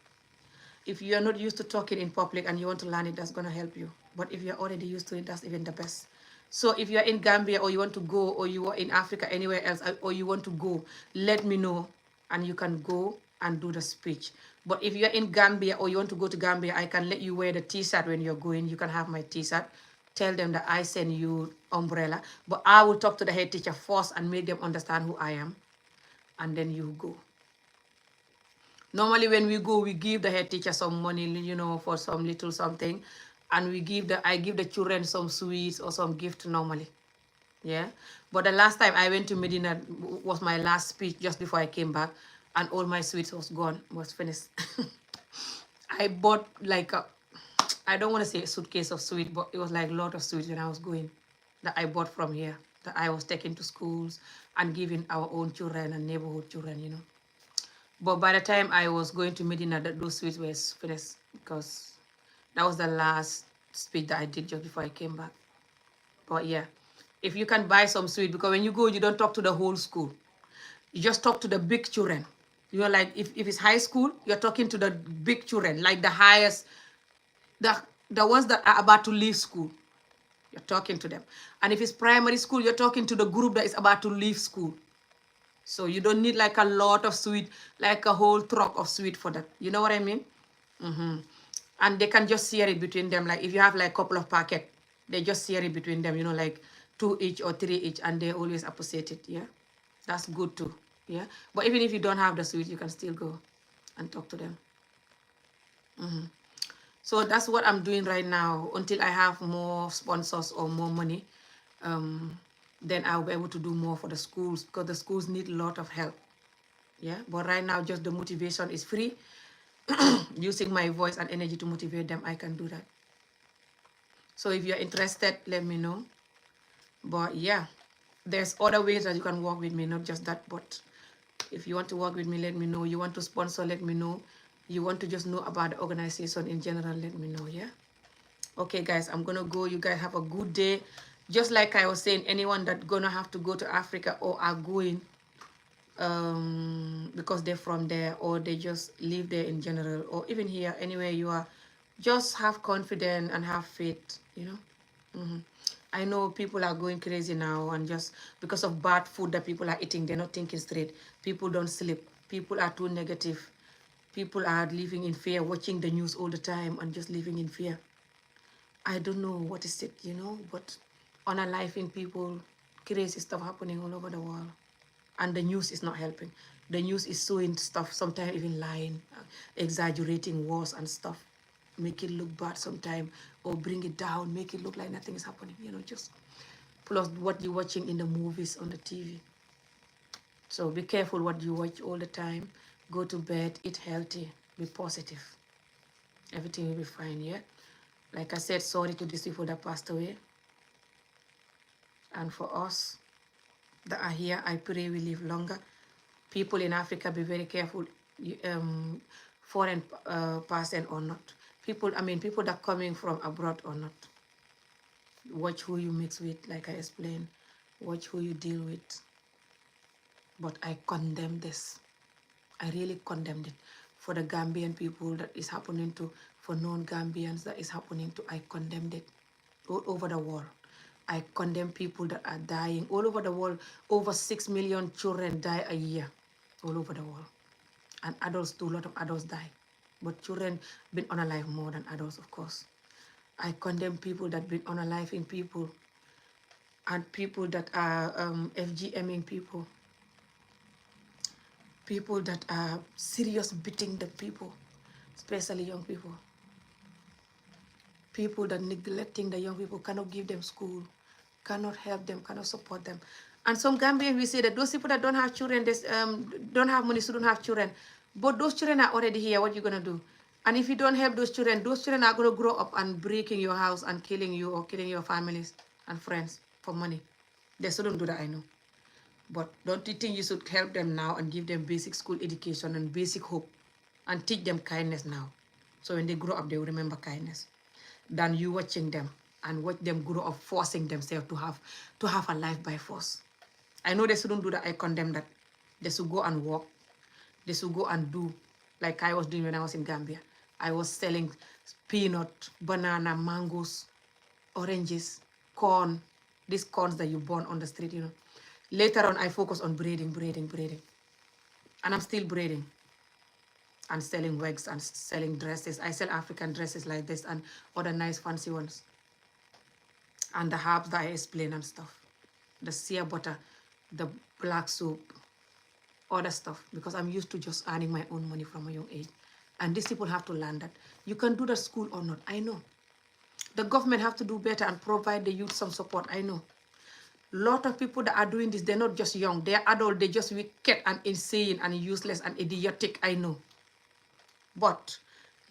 If you are not used to talking in public and you want to learn it, that's going to help you. But if you're already used to it, that's even the best. So if you're in Gambia or you want to go, or you are in Africa, anywhere else, or you want to go, let me know and you can go and do the speech. But if you're in Gambia or you want to go to Gambia, I can let you wear the t-shirt when you're going. You can have my t-shirt. Tell them that I send you umbrella. But I will talk to the head teacher first and make them understand who I am. And then you go. Normally when we go, we give the head teacher some money, for some little something. And I give the children some sweets or some gift normally. Yeah. But the last time I went to Medina was my last speech just before I came back. And all my sweets was gone, was finished. I bought I don't want to say a suitcase of sweet, but it was like a lot of sweets when I was going that I bought from here, that I was taking to schools and giving our own children and neighborhood children, you know. But by the time I was going to Medina, those sweets were finished because that was the last speech that I did just before I came back. But yeah, if you can buy some sweet, because when you go, you don't talk to the whole school. You just talk to the big children. You're like, if it's high school, you're talking to the big children, like the highest, the ones that are about to leave school. You're talking to them. And if it's primary school, you're talking to the group that is about to leave school. So you don't need like a lot of sweet, like a whole truck of sweet for that. You know what I mean? And they can just share it between them. Like if you have like a couple of packets, they just share it between them, you know, like 2 each or 3 each, and they always appreciate it. Yeah, that's good too. Yeah, but even if you don't have the sweet, you can still go and talk to them. So that's what I'm doing right now until I have more sponsors or more money. Then I'll be able to do more for the schools, because the schools need a lot of help. Yeah, but right now just the motivation is free. Using my voice and energy to motivate them, I can do that. So if you're interested, let me know. But yeah, there's other ways that you can work with me, not just that. But if you want to work with me, let me know. You want to sponsor, let me know. You want to just know about the organization in general, let me know. Yeah. Okay, guys, I'm gonna go. You guys have a good day. Just like I was saying, anyone that gonna have to go to Africa or are going because they're from there, or they just live there in general, or even here, anywhere you are, just have confidence and have faith, you know. I know people are going crazy now, and just because of bad food that people are eating, they're not thinking straight. People don't sleep. People are too negative. People are living in fear, watching the news all the time and just living in fear. I don't know what is it, you know, but unaliving people, crazy stuff happening all over the world. And the news is not helping. The news is showing stuff, sometimes even lying, exaggerating wars and stuff, make it look bad sometimes, or bring it down, make it look like nothing is happening, you know, just plus what you're watching in the movies on the TV. So be careful what you watch all the time. Go to bed, eat healthy, be positive. Everything will be fine, yeah? Like I said, sorry to these people that passed away. And for us that are here, I pray we live longer. People in Africa, be very careful, foreign person or not. People that are coming from abroad or not. Watch who you mix with, like I explained. Watch who you deal with. But I condemn this. I really condemned it. For the Gambian people that is happening to, for non-Gambians that is happening to, I condemned it all over the world. I condemn people that are dying all over the world. Over 6 million children die a year all over the world. And adults too, a lot of adults die. But children been unalive more than adults, of course. I condemn people that been unaliving people, and people that are FGMing people. People that are serious beating the people, especially young people. People that neglecting the young people, cannot give them school, cannot help them, cannot support them. And some Gambians, we say that those people that don't have children, they, don't have money, so don't have children. But those children are already here. What are you going to do? And if you don't help those children are going to grow up and breaking your house and killing you or killing your families and friends for money. They shouldn't do that, I know. But don't you think you should help them now and give them basic school education and basic hope and teach them kindness now? So when they grow up, they will remember kindness. Than you watching them and watch them grow up forcing themselves to have a life by force. I know they shouldn't do that. I condemn that. They should go and work. They should go and do like I was doing when I was in Gambia. I was selling peanut, banana, mangoes, oranges, corn, these corns that you burn on the street, you know. Later on, I focus on braiding. And I'm still braiding and selling wigs and selling dresses. I sell African dresses like this and other nice fancy ones. And the herbs that I explain and stuff. The shea butter, the black soap, other stuff. Because I'm used to just earning my own money from a young age. And these people have to learn that. You can do the school or not, I know. The government have to do better and provide the youth some support, I know. Lot of people that are doing this, they're not just young, they're adult, they're just wicked and insane and useless and idiotic, I know. But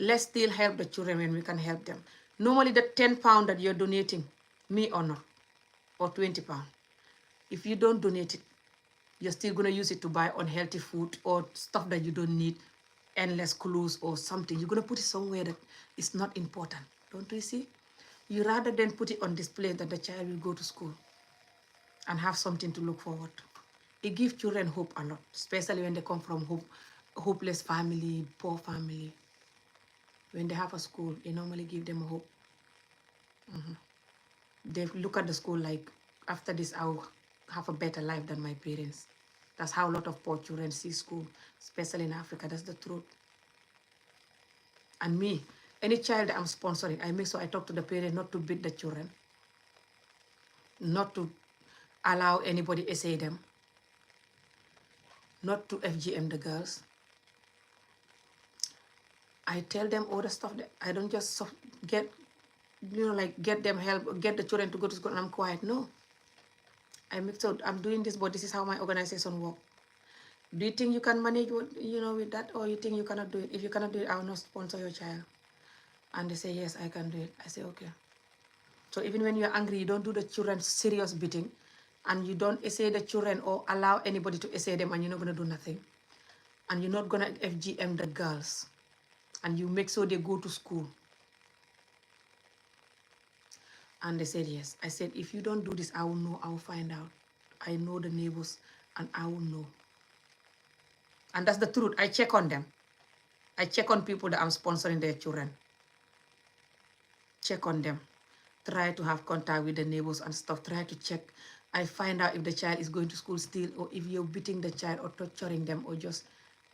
let's still help the children when we can help them. Normally the £10 that you're donating, me or not, or £20, if you don't donate it, you're still going to use it to buy unhealthy food or stuff that you don't need, endless clothes or something. You're going to put it somewhere that is not important. Don't you see? You rather than put it on display that the child will go to school and have something to look forward to. It gives children hope a lot, especially when they come from hopeless family, poor family. When they have a school, it normally give them hope. They look at the school like, after this, I'll have a better life than my parents. That's how a lot of poor children see school, especially in Africa. That's the truth. And me, any child that I'm sponsoring, I make sure I talk to the parent not to beat the children, not to allow anybody essay them, not to FGM the girls. I tell them all the stuff that I don't just get, like get them help, get the children to go to school and I'm quiet. No, I make sure I'm doing this, but this is how my organization works. Do you think you can manage with that, or you think you cannot do it? If you cannot do it, I will not sponsor your child. And they say, yes, I can do it. I say, okay. So even when you're angry, you don't do the children serious beating, and you don't essay the children or allow anybody to essay them, and you're not going to do nothing. And you're not going to FGM the girls. And you make sure they go to school. And they said, yes. I said, if you don't do this, I will know. I will find out. I know the neighbors, and I will know. And that's the truth. I check on them. I check on people that I'm sponsoring their children. Check on them. Try to have contact with the neighbors and stuff. Try to check. I find out if the child is going to school still, or if you're beating the child or torturing them, or just,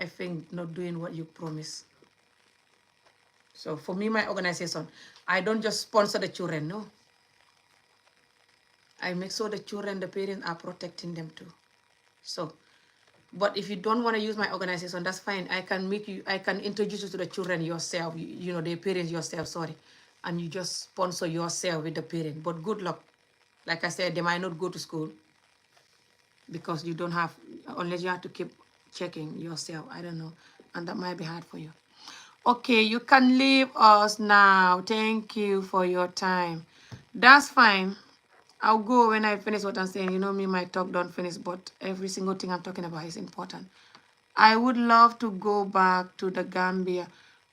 I think, not doing what you promise. So for me, my organization, I don't just sponsor the children, no. I make sure the children, the parents are protecting them too. So, but if you don't want to use my organization, that's fine. I can introduce you to the children yourself, the parents yourself, sorry. And you just sponsor yourself with the parent. But good luck. Like I said, they might not go to school because you don't have, unless you have to keep checking yourself. I don't know. And that might be hard for you. Okay, you can leave us now. Thank you for your time. That's fine. I'll go when I finish what I'm saying. You know me, my talk don't finish, but every single thing I'm talking about is important. I would love to go back to the Gambia.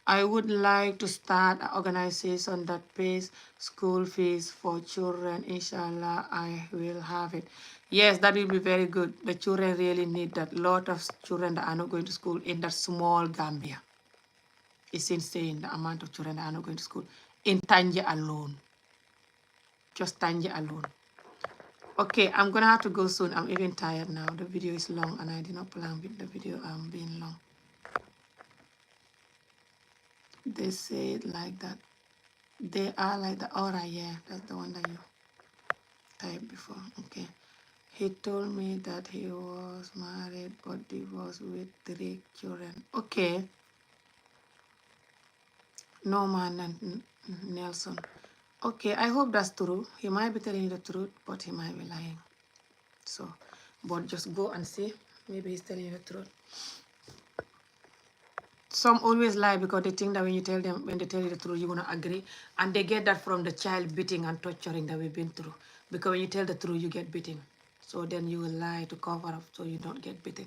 I would like to start an organization that pays school fees for children. Inshallah, I will have it. Yes, that will be very good. The children really need that. A lot of children that are not going to school in that small Gambia. It's insane, the amount of children that are not going to school. In Tanja alone. Just Tanja alone. Okay, I'm gonna have to go soon. I'm even tired now. The video is long and I did not plan with the video being long. They say it like that. They are like that. All right, yeah, that's the one that you typed before. Okay. He told me that he was married but divorced with 3 children. Okay. Norman and Nelson. Okay, I hope that's true. He might be telling you the truth, but he might be lying. So, but just go and see. Maybe he's telling you the truth. Some always lie because they think that when they tell you the truth, you're gonna agree. And they get that from the child beating and torturing that we've been through. Because when you tell the truth, you get beaten. So then you will lie to cover up so you don't get beaten.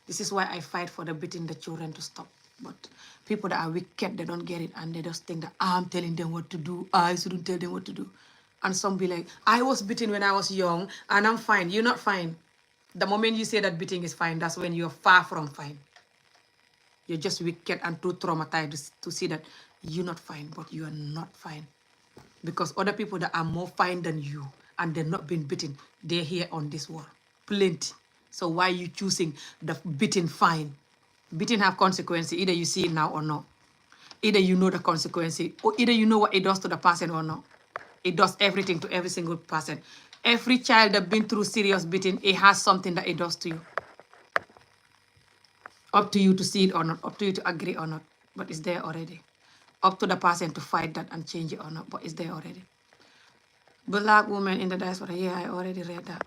This is why I fight for the beating the children to stop. But people that are wicked, they don't get it, and they just think that I'm telling them what to do. I shouldn't tell them what to do. And some be like, I was beaten when I was young, and I'm fine. You're not fine. The moment you say that beating is fine, that's when you're far from fine. You're just wicked and too traumatized to see that you're not fine, but you are not fine. Because other people that are more fine than you, and they're not been beaten, they're here on this world. Plenty. So why are you choosing the beating fine? Beating have consequences. Either you see it now or not. Either you know the consequences, or either you know what it does to the person or not. It does everything to every single person. Every child that been through serious beating, it has something that it does to you. Up to you to see it or not. Up to you to agree or not. But it's there already. Up to the person to fight that and change it or not. But it's there already. Black woman in the diaspora. Yeah, I already read that.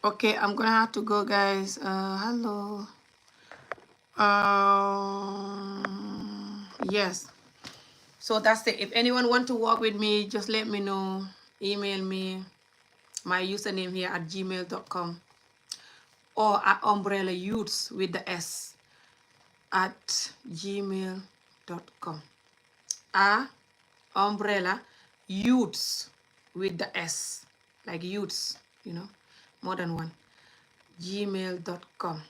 Okay, I'm gonna have to go, guys. Hello. Yes. So that's it. If anyone want to work with me, just let me know. Email me. My username here at gmail.com or at umbrella youths with the S at gmail.com. Umbrella youths with the S, like youths, more than one, gmail.com.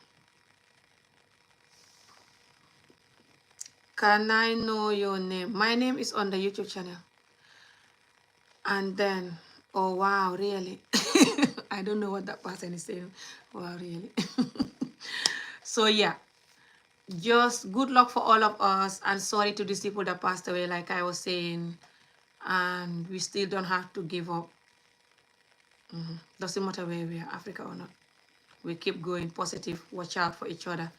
Can I know your name? My name is on the YouTube channel. And then, oh wow, really? I don't know what that person is saying. Wow, really? So yeah, just good luck for all of us, and sorry to these people that passed away, like I was saying. And we still don't have to give up. Doesn't matter where we are, Africa or not. We keep going positive, watch out for each other.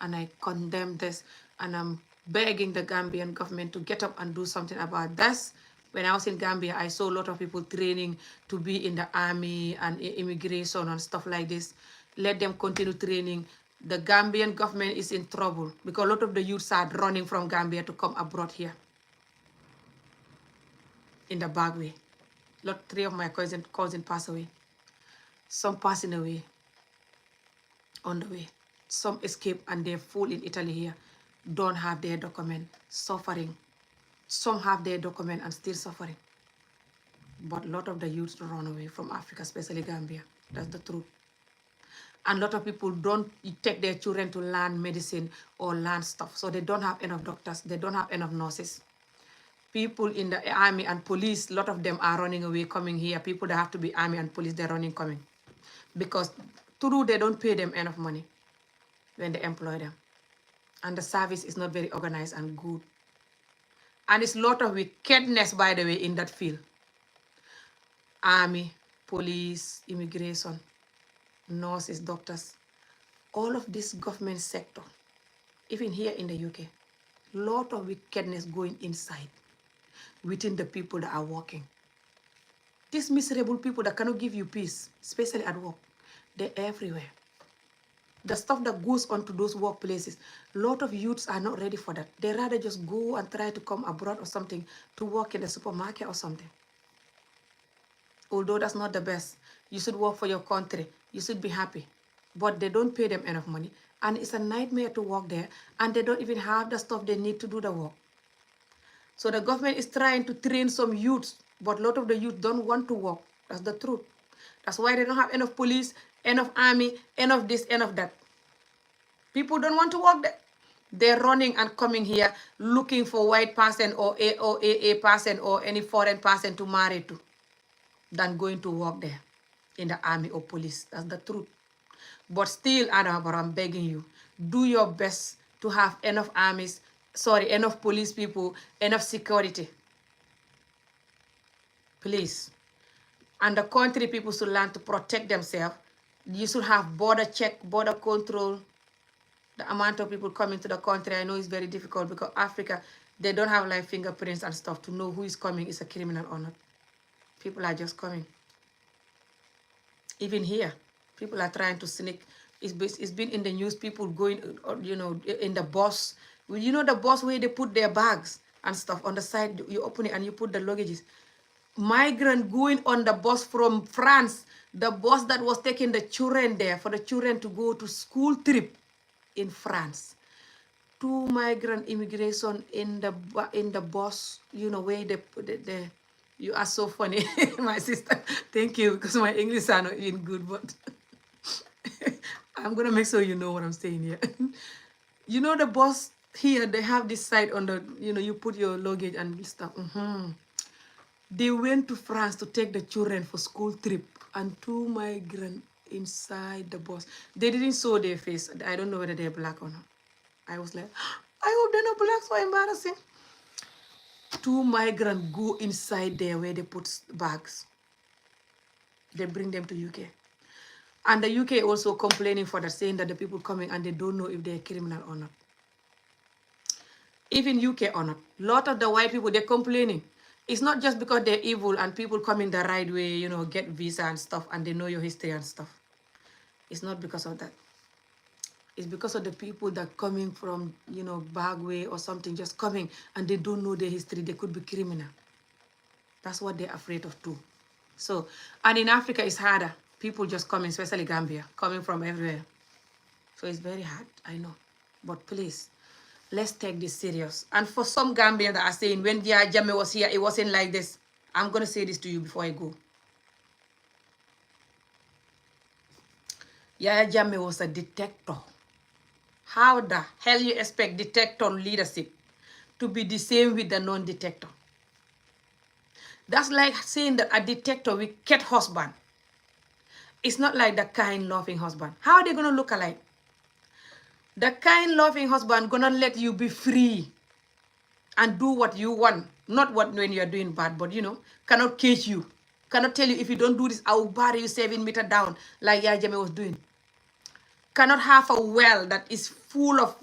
And I condemn this, and I'm begging the Gambian government to get up and do something about this. When I was in Gambia, I saw a lot of people training to be in the army and immigration and stuff like this. Let them continue training. The Gambian government is in trouble because a lot of the youths are running from Gambia to come abroad here in the Backway. Three of my cousin passed away. Some passing away on the way. Some escape and they're full in Italy here. Don't have their document, suffering. Some have their document and still suffering. But a lot of the youths run away from Africa, especially Gambia. That's the truth. And a lot of people don't take their children to learn medicine or learn stuff. So they don't have enough doctors. They don't have enough nurses. People in the army and police, a lot of them are running away, coming here. People that have to be army and police, they're running, coming. Because through they don't pay them enough money when they employ them. And the service is not very organized and good. And it's a lot of wickedness, by the way, in that field. Army, police, immigration, nurses, doctors, all of this government sector, even here in the UK, lot of wickedness going inside, within the people that are working. These miserable people that cannot give you peace, especially at work, they're everywhere. The stuff that goes onto those workplaces, a lot of youths are not ready for that. They rather just go and try to come abroad or something to work in the supermarket or something. Although that's not the best. You should work for your country. You should be happy. But they don't pay them enough money. And it's a nightmare to work there. And they don't even have the stuff they need to do the work. So the government is trying to train some youths. But a lot of the youth don't want to work. That's the truth. That's why they don't have enough police, enough army, enough this, enough that. People don't want to work there. They're running and coming here looking for white person or a person or any foreign person to marry to, than going to work there in the army or police. That's the truth. But still, Adam, I'm begging you, do your best to have enough enough police people, enough security. Please. And the country people should learn to protect themselves. You should have border check, border control. The amount of people coming to the country, I know it's very difficult because Africa, they don't have like fingerprints and stuff to know who is coming, is a criminal or not. People are just coming. Even here, people are trying to sneak. It's been in the news, people going, in the bus. You know the bus where they put their bags and stuff on the side, you open it and you put the luggages. Migrant going on the bus from France, the bus that was taking the children there for the children to go to school trip in France. 2 migrant immigration in the bus, where they put it there. You are so funny, my sister. Thank you, because my English are not even good, but I'm going to make sure you know what I'm saying here. You know the bus here, they have this side on the, you put your luggage and stuff. They went to France to take the children for school trip, and 2 migrants inside the bus. They didn't show their face. I don't know whether they're black or not. I was like, I hope they're not black, so embarrassing. 2 migrants go inside there where they put bags. They bring them to UK. And the UK also complaining for that, saying that the people coming and they don't know if they're criminal or not. Even UK or not. A lot of the white people, they're complaining. It's not just because they're evil and people coming the right way, get visa and stuff, and they know your history and stuff. It's not because of that. It's because of the people that coming from, Backway or something, just coming and they don't know their history. They could be criminal. That's what they're afraid of too. So, and in Africa, it's harder. People just coming, especially Gambia, coming from everywhere. So it's very hard, I know. But please, let's take this serious. And for some Gambians that are saying, when Yaya Jammeh was here, it wasn't like this. I'm going to say this to you before I go. Yaya Jammeh was a dictator. How the hell you expect dictator leadership to be the same with the non-dictator? That's like saying that a dictator will cat husband. It's not like the kind loving husband. How are they going to look alike? The kind loving husband gonna let you be free and do what you want. Not what when you're doing bad, but cannot cage you. Cannot tell you if you don't do this, I will bury you 7 meters down, like Yaya Jammeh was doing. Cannot have a well that is full of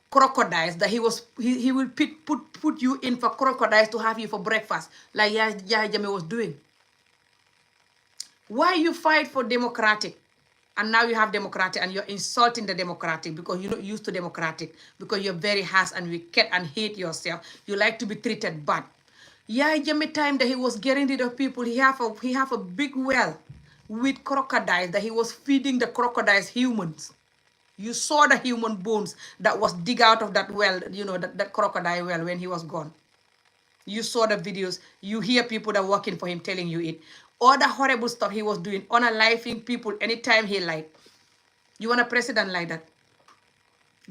crocodiles that he will put you in for crocodiles to have you for breakfast, like Yaya Jammeh was doing. Why you fight for democratic? And now you have democratic and you're insulting the democratic because you're not used to democratic, because you're very harsh and wicked and hate yourself. You like to be treated bad. Yaya Jammeh time that he was getting rid of people, he have a big well with crocodiles that he was feeding the crocodiles humans. You saw the human bones that was dig out of that well, that crocodile well when he was gone. You saw the videos. You hear people that are working for him telling you it. All the horrible stuff he was doing, unaliving people anytime he liked. You want a president like that?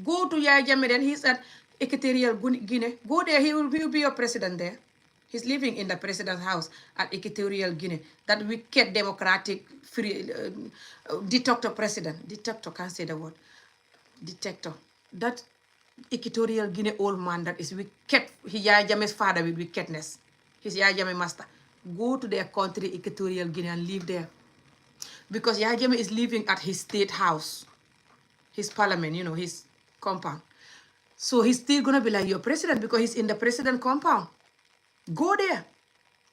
Go to Yaya Jammeh, then he's at Equatorial Guinea. Go there, he will be your president there. He's living in the president's house at Equatorial Guinea. That wicked democratic free dictator president. Dictator, can't say the word. Dictator. That Equatorial Guinea old man that is wicked. Yaya Jammeh's father with wickedness. His Yaya Jammeh master. Go to their country, Equatorial Guinea, and live there. Because Yaya Jammeh is living at his state house, his parliament, his compound. So he's still going to be like your president because he's in the president compound. Go there.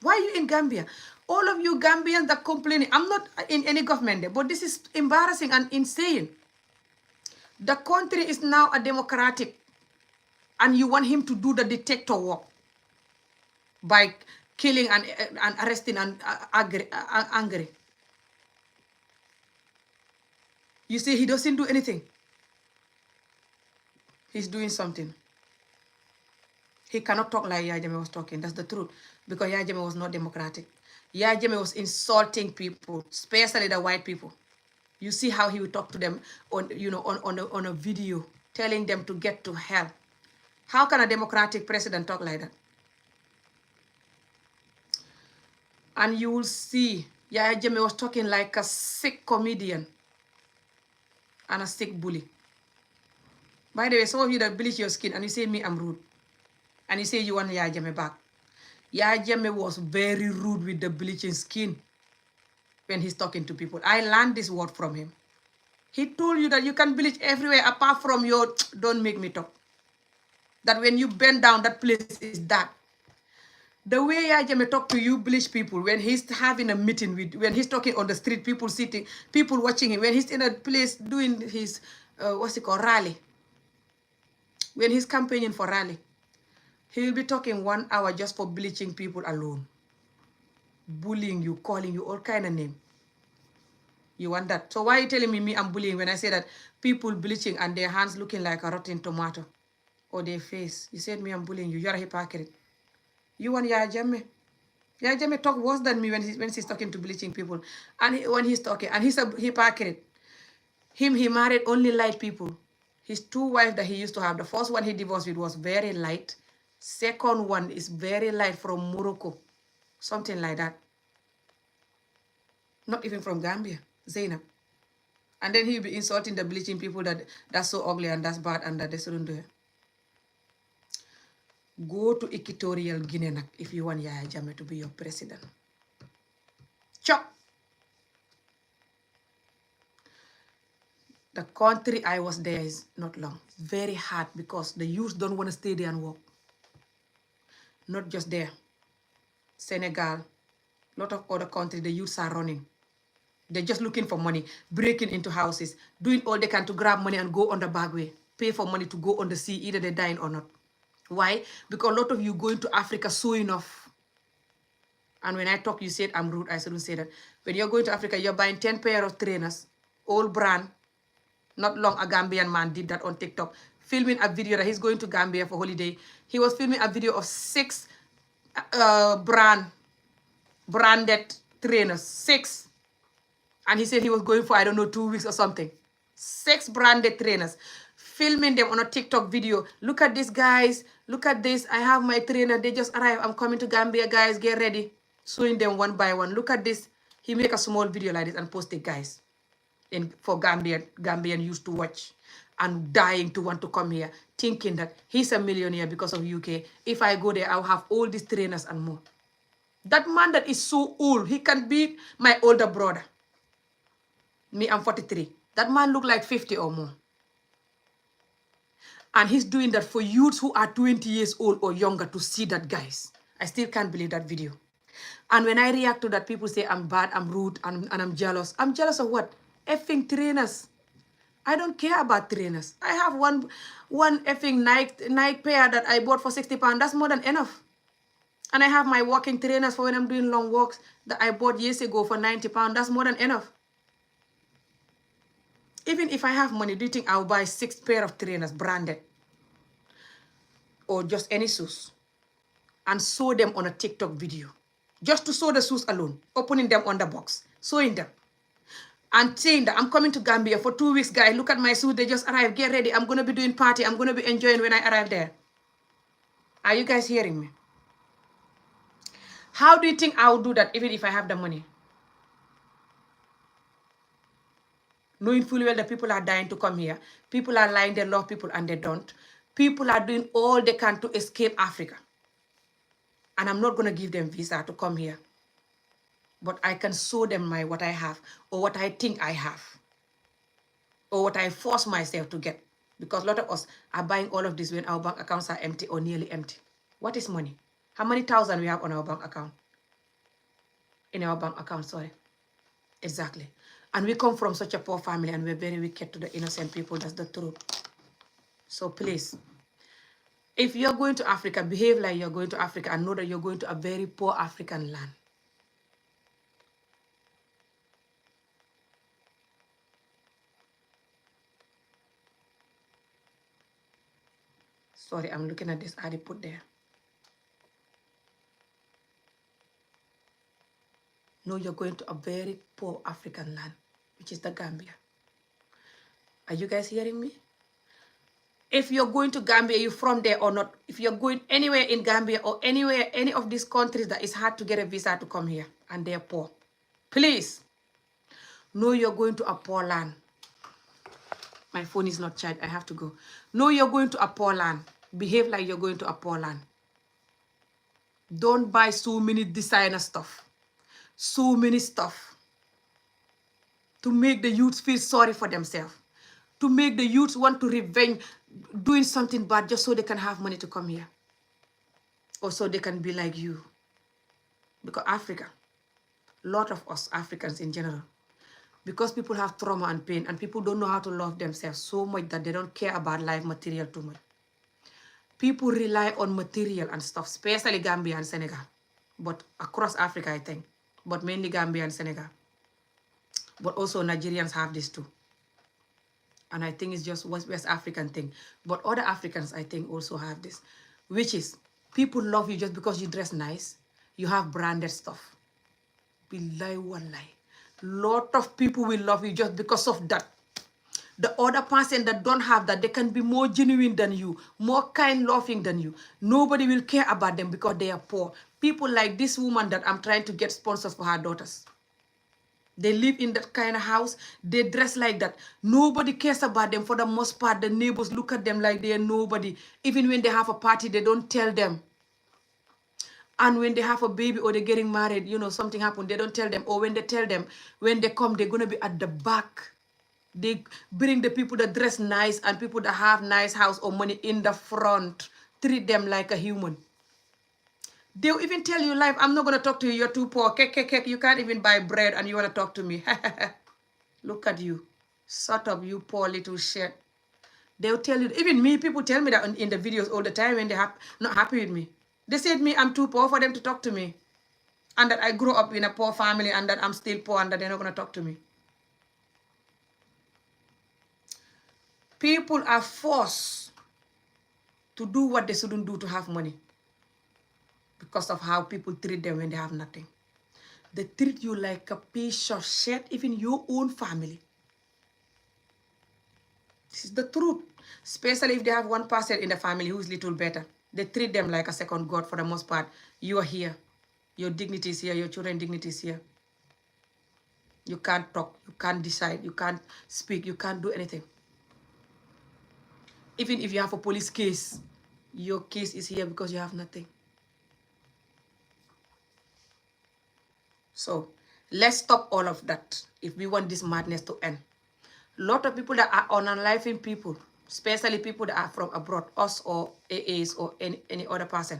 Why are you in Gambia? All of you Gambians that complaining, I'm not in any government there, but this is embarrassing and insane. The country is now a democratic, and you want him to do the dictator work by killing and arresting and angry. You see, he doesn't do anything. He's doing something. He cannot talk like Yaya Jammeh was talking. That's the truth. Because Yaya Jammeh was not democratic. Yaya Jammeh was insulting people, especially the white people. You see how he would talk to them on a video, telling them to get to hell. How can a democratic president talk like that? And you will see Yaya Jammeh was talking like a sick comedian and a sick bully. By the way, some of you that bleach your skin and you say me I'm rude. And you say you want Yaya Jammeh back. Yaya Jammeh was very rude with the bleaching skin when he's talking to people. I learned this word from him. He told you that you can bleach everywhere apart from your, don't make me talk. That when you bend down, that place is dark. The way Yaya Jammeh talk to you bleach people, when he's having a meeting with, when he's talking on the street, people sitting, people watching him, when he's in a place doing his, rally, when he's campaigning for rally, he will be talking 1 hour just for bleaching people alone. Bullying you, calling you all kind of name. You want that? So why are you telling me I'm bullying when I say that people bleaching and their hands looking like a rotten tomato? Or their face. You said me I'm bullying you. You're a hypocrite. You want Yaya Jammeh. Yaya Jammeh talk worse than me when he's talking to bleaching people. And when he's talking, and he's a hypocrite. He married only light people. His 2 wives that he used to have, the first one he divorced with was very light. Second one is very light from Morocco. Something like that. Not even from Gambia. Zainab. And then he'll be insulting the bleaching people that's so ugly and that's bad and that they shouldn't do it. Go to Equatorial Guinea if you want Yaya Jammeh to be your president. Chop! The country I was there is not long. Very hard because the youth don't want to stay there and work. Not just there. Senegal, lot of other countries, the youths are running. They're just looking for money, breaking into houses, doing all they can to grab money and go on the Backway, pay for money to go on the sea, either they're dying or not. Why? Because a lot of you going to Africa so enough. And when I talk, you said I'm rude. I shouldn't say that. When you're going to Africa, you're buying 10 pair of trainers, all brand. Not long, a Gambian man did that on TikTok, filming a video that he's going to Gambia for holiday. He was filming a video of 6 branded trainers, 6. And he said he was going for, I don't know, 2 weeks or something. 6 branded trainers, filming them on a TikTok video. Look at this, guys. Look at this. I have my trainer. They just arrived. I'm coming to Gambia, guys. Get ready. Showing them one by one. Look at this. He make a small video like this and post it, guys. For Gambian used to watch and dying to want to come here, thinking that he's a millionaire because of UK. If I go there, I'll have all these trainers and more. That man that is so old, he can beat my older brother. Me, I'm 43. That man look like 50 or more. And he's doing that for youths who are 20 years old or younger to see that, guys. I still can't believe that video. And when I react to that, people say I'm bad, I'm rude, and I'm jealous. I'm jealous of what? Effing trainers. I don't care about trainers. I have one effing Nike pair that I bought for £60. That's more than enough. And I have my walking trainers for when I'm doing long walks that I bought years ago for £90. That's more than enough. Even if I have money, do you think I'll buy 6 pair of trainers branded? Or just any shoes? And sew them on a TikTok video. Just to sew the shoes alone. Opening them on the box. Sewing them. And saying that I'm coming to Gambia for 2 weeks, guys. Look at my suit. They just arrived. Get ready. I'm going to be doing party. I'm going to be enjoying when I arrive there. Are you guys hearing me? How do you think I'll do that even if I have the money? Knowing fully well that people are dying to come here. People are lying they love people and they don't. People are doing all they can to escape Africa. And I'm not going to give them visa to come here. But I can show them what I have or what I think I have. Or what I force myself to get. Because a lot of us are buying all of this when our bank accounts are empty or nearly empty. What is money? How many thousand we have on our bank account? In our bank account, sorry. Exactly. And we come from such a poor family and we're very wicked to the innocent people. That's the truth. So please, if you're going to Africa, behave like you're going to Africa and know that you're going to a very poor African land. Sorry, I'm looking at this ad they put there. No, you're going to a very poor African land, which is the Gambia. Are you guys hearing me? If you're going to Gambia, you're from there or not. If you're going anywhere in Gambia or anywhere, any of these countries that it's hard to get a visa to come here and they're poor, please know you're going to a poor land. My phone is not charged. I have to go. Know you're going to a poor land. Behave like you're going to a poor land. Don't buy so many designer stuff. So many stuff. To make the youths feel sorry for themselves. To make the youths want to revenge doing something bad just so they can have money to come here. Or so they can be like you. Because Africa, a lot of us Africans in general, because people have trauma and pain and people don't know how to love themselves so much that they don't care about life material too much. People rely on material and stuff, especially Gambia and Senegal. But across Africa, I think. But mainly Gambia and Senegal. But also Nigerians have this too. And I think it's just West African thing. But other Africans, I think, also have this. Which is, people love you just because you dress nice. You have branded stuff. Billahi wallahi. Lot of people will love you just because of that. The other person that don't have that, they can be more genuine than you, more kind, loving than you. Nobody will care about them because they are poor. People like this woman that I'm trying to get sponsors for her daughters. They live in that kind of house. They dress like that. Nobody cares about them for the most part. The neighbors look at them like they are nobody. Even when they have a party, they don't tell them. And when they have a baby or they're getting married, you know, something happened, they don't tell them. Or when they tell them, when they come, they're going to be at the back. They bring the people that dress nice and people that have nice house or money in the front. Treat them like a human. They'll even tell you live, I'm not going to talk to you, you're too poor. You can't even buy bread and you want to talk to me. Look at you. Shut up, you poor little shit. They'll tell you, even me, people tell me that in the videos all the time when they're not happy with me. They said me, I'm too poor for them to talk to me. And that I grew up in a poor family and that I'm still poor and that they're not going to talk to me. People are forced to do what they shouldn't do to have money because of how people treat them when they have nothing. They treat you like a piece of shit, even your own family. This is the truth. Especially if they have one person in the family who is little better. They treat them like a second god for the most part. You are here. Your dignity is here. Your children's dignity is here. You can't talk. You can't decide. You can't speak. You can't do anything. Even if you have a police case, your case is here because you have nothing. So let's stop all of that if we want this madness to end. A lot of people that are unaliving people, especially people that are from abroad, us or AAs or any other person,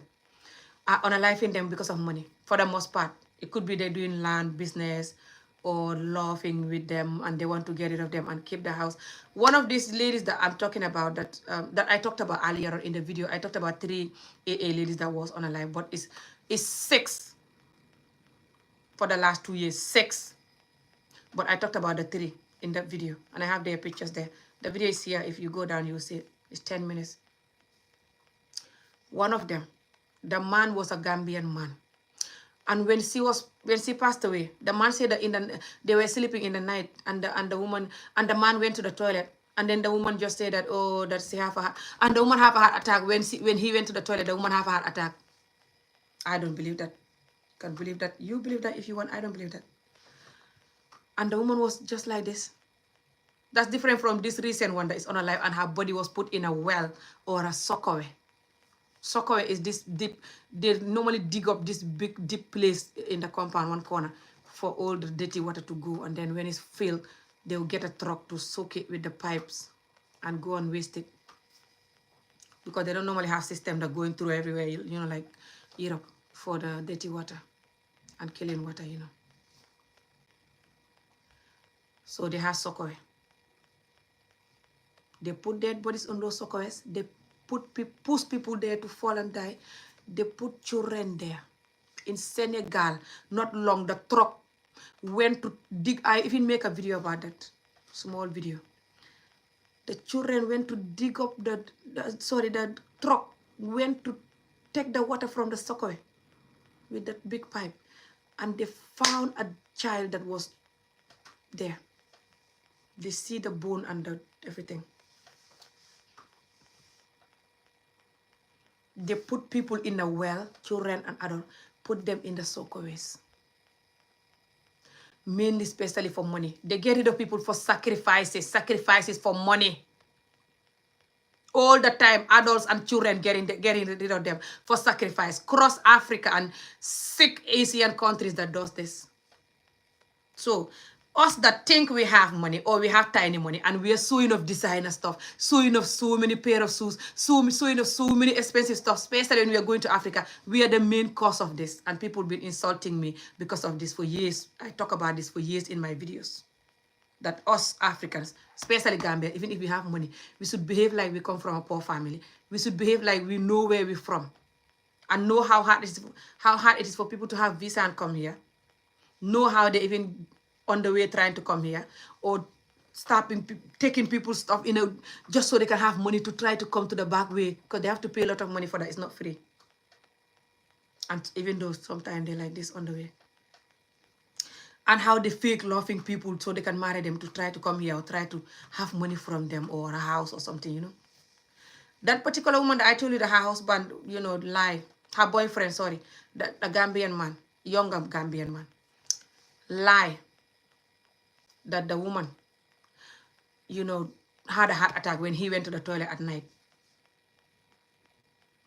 are unaliving them because of money, for the most part. It could be they're doing land business or laughing with them and they want to get rid of them and keep the house. One of these ladies that I'm talking about, that I talked about earlier in the video, I talked about 3 AA ladies that was unalive, but it's 6 for the last 2 years, 6. But I talked about the 3 in that video and I have their pictures there. The video is here. If you go down, you'll see it. It's 10 minutes. One of them, the man was a Gambian man. And when she passed away, the man said that they were sleeping in the night and the man went to the toilet. And then the woman just said that, oh, that she have a heart. And the woman have a heart attack. When he went to the toilet, the woman have a heart attack. I don't believe that. Can't believe that. You believe that if you want. I don't believe that. And the woman was just like this. That's different from this recent one that is unalive and her body was put in a well or a sockaway. Sockaway is this deep, they normally dig up this big deep place in the compound, one corner, for all the dirty water to go. And then when it's filled, they'll get a truck to soak it with the pipes and go and waste it. Because they don't normally have system that going through everywhere, you know, like Europe, for the dirty water and killing water, you know. So they have sockaway. They put dead bodies on those sockaways. They push people there to fall and die. They put children there. In Senegal, not long, the truck went to dig. I even make a video about that, small video. The children went to dig up the truck went to take the water from the sockaway with that big pipe. And they found a child that was there. They see the bone and everything. They put people in a well, children and adults, put them in the sockaways. Mainly, especially for money. They get rid of people for sacrifices for money. All the time, adults and children getting rid of them for sacrifice. Cross Africa and 6 Asian countries that does this. So, us that think we have money or we have tiny money and we are sewing of designer stuff, sewing of so many pair of shoes, sewing of so many expensive stuff, especially when we are going to Africa, we are the main cause of this. And people have been insulting me because of this for years. I talk about this for years in my videos. That us Africans, especially Gambia, even if we have money, we should behave like we come from a poor family. We should behave like we know where we're from. And know how hard it is for people to have visa and come here. Know how they even on the way trying to come here, or stopping, taking people's stuff, you know, just so they can have money to try to come to the Backway, because they have to pay a lot of money for that. It's not free. And even though sometimes they're like this on the way. And how they fake laughing people so they can marry them to try to come here or try to have money from them or a house or something, you know. That particular woman that I told you that her husband, you know, lied, her boyfriend, sorry, the Gambian man, younger Gambian man, lie that the woman, you know, had a heart attack when he went to the toilet at night.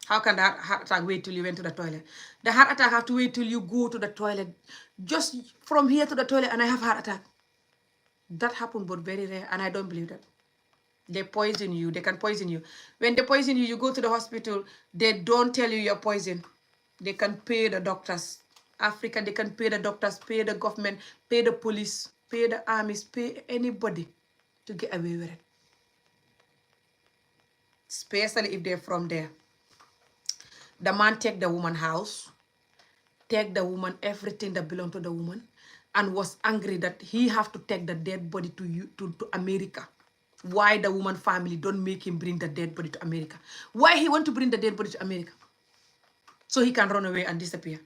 How can that heart attack wait till you went to the toilet? The heart attack have to wait till you go to the toilet. Just from here to the toilet and I have a heart attack. That happened, but very rare, and I don't believe that. They poison you. They can poison you. When they poison you, you go to the hospital. They don't tell you you're poisoned. They can pay the doctors. Africa, they can pay the doctors, pay the government, pay the police, pay the armies, pay anybody to get away with it. Especially if they're from there. The man take the woman house, take the woman, everything that belonged to the woman, and was angry that he have to take the dead body to America. Why the woman family don't make him bring the dead body to America? Why he want to bring the dead body to America? So he can run away and disappear.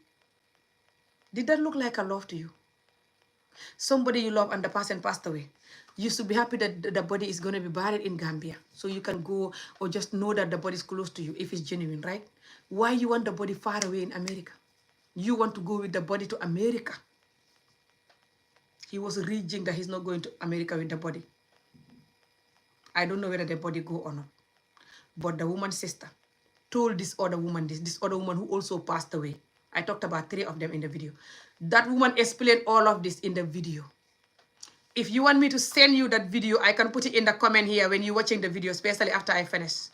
Did that look like a love to you? Somebody you love and the person passed away. You should be happy that the body is going to be buried in Gambia. So you can go or just know that the body is close to you if it's genuine, right? Why you want the body far away in America? You want to go with the body to America. He was raging that he's not going to America with the body. I don't know whether the body go or not. But the woman's sister told this other woman this other woman who also passed away. I talked about 3 of them in the video. That woman explained all of this in the video. If you want me to send you that video, I can put it in the comment here when you're watching the video, especially after I finish.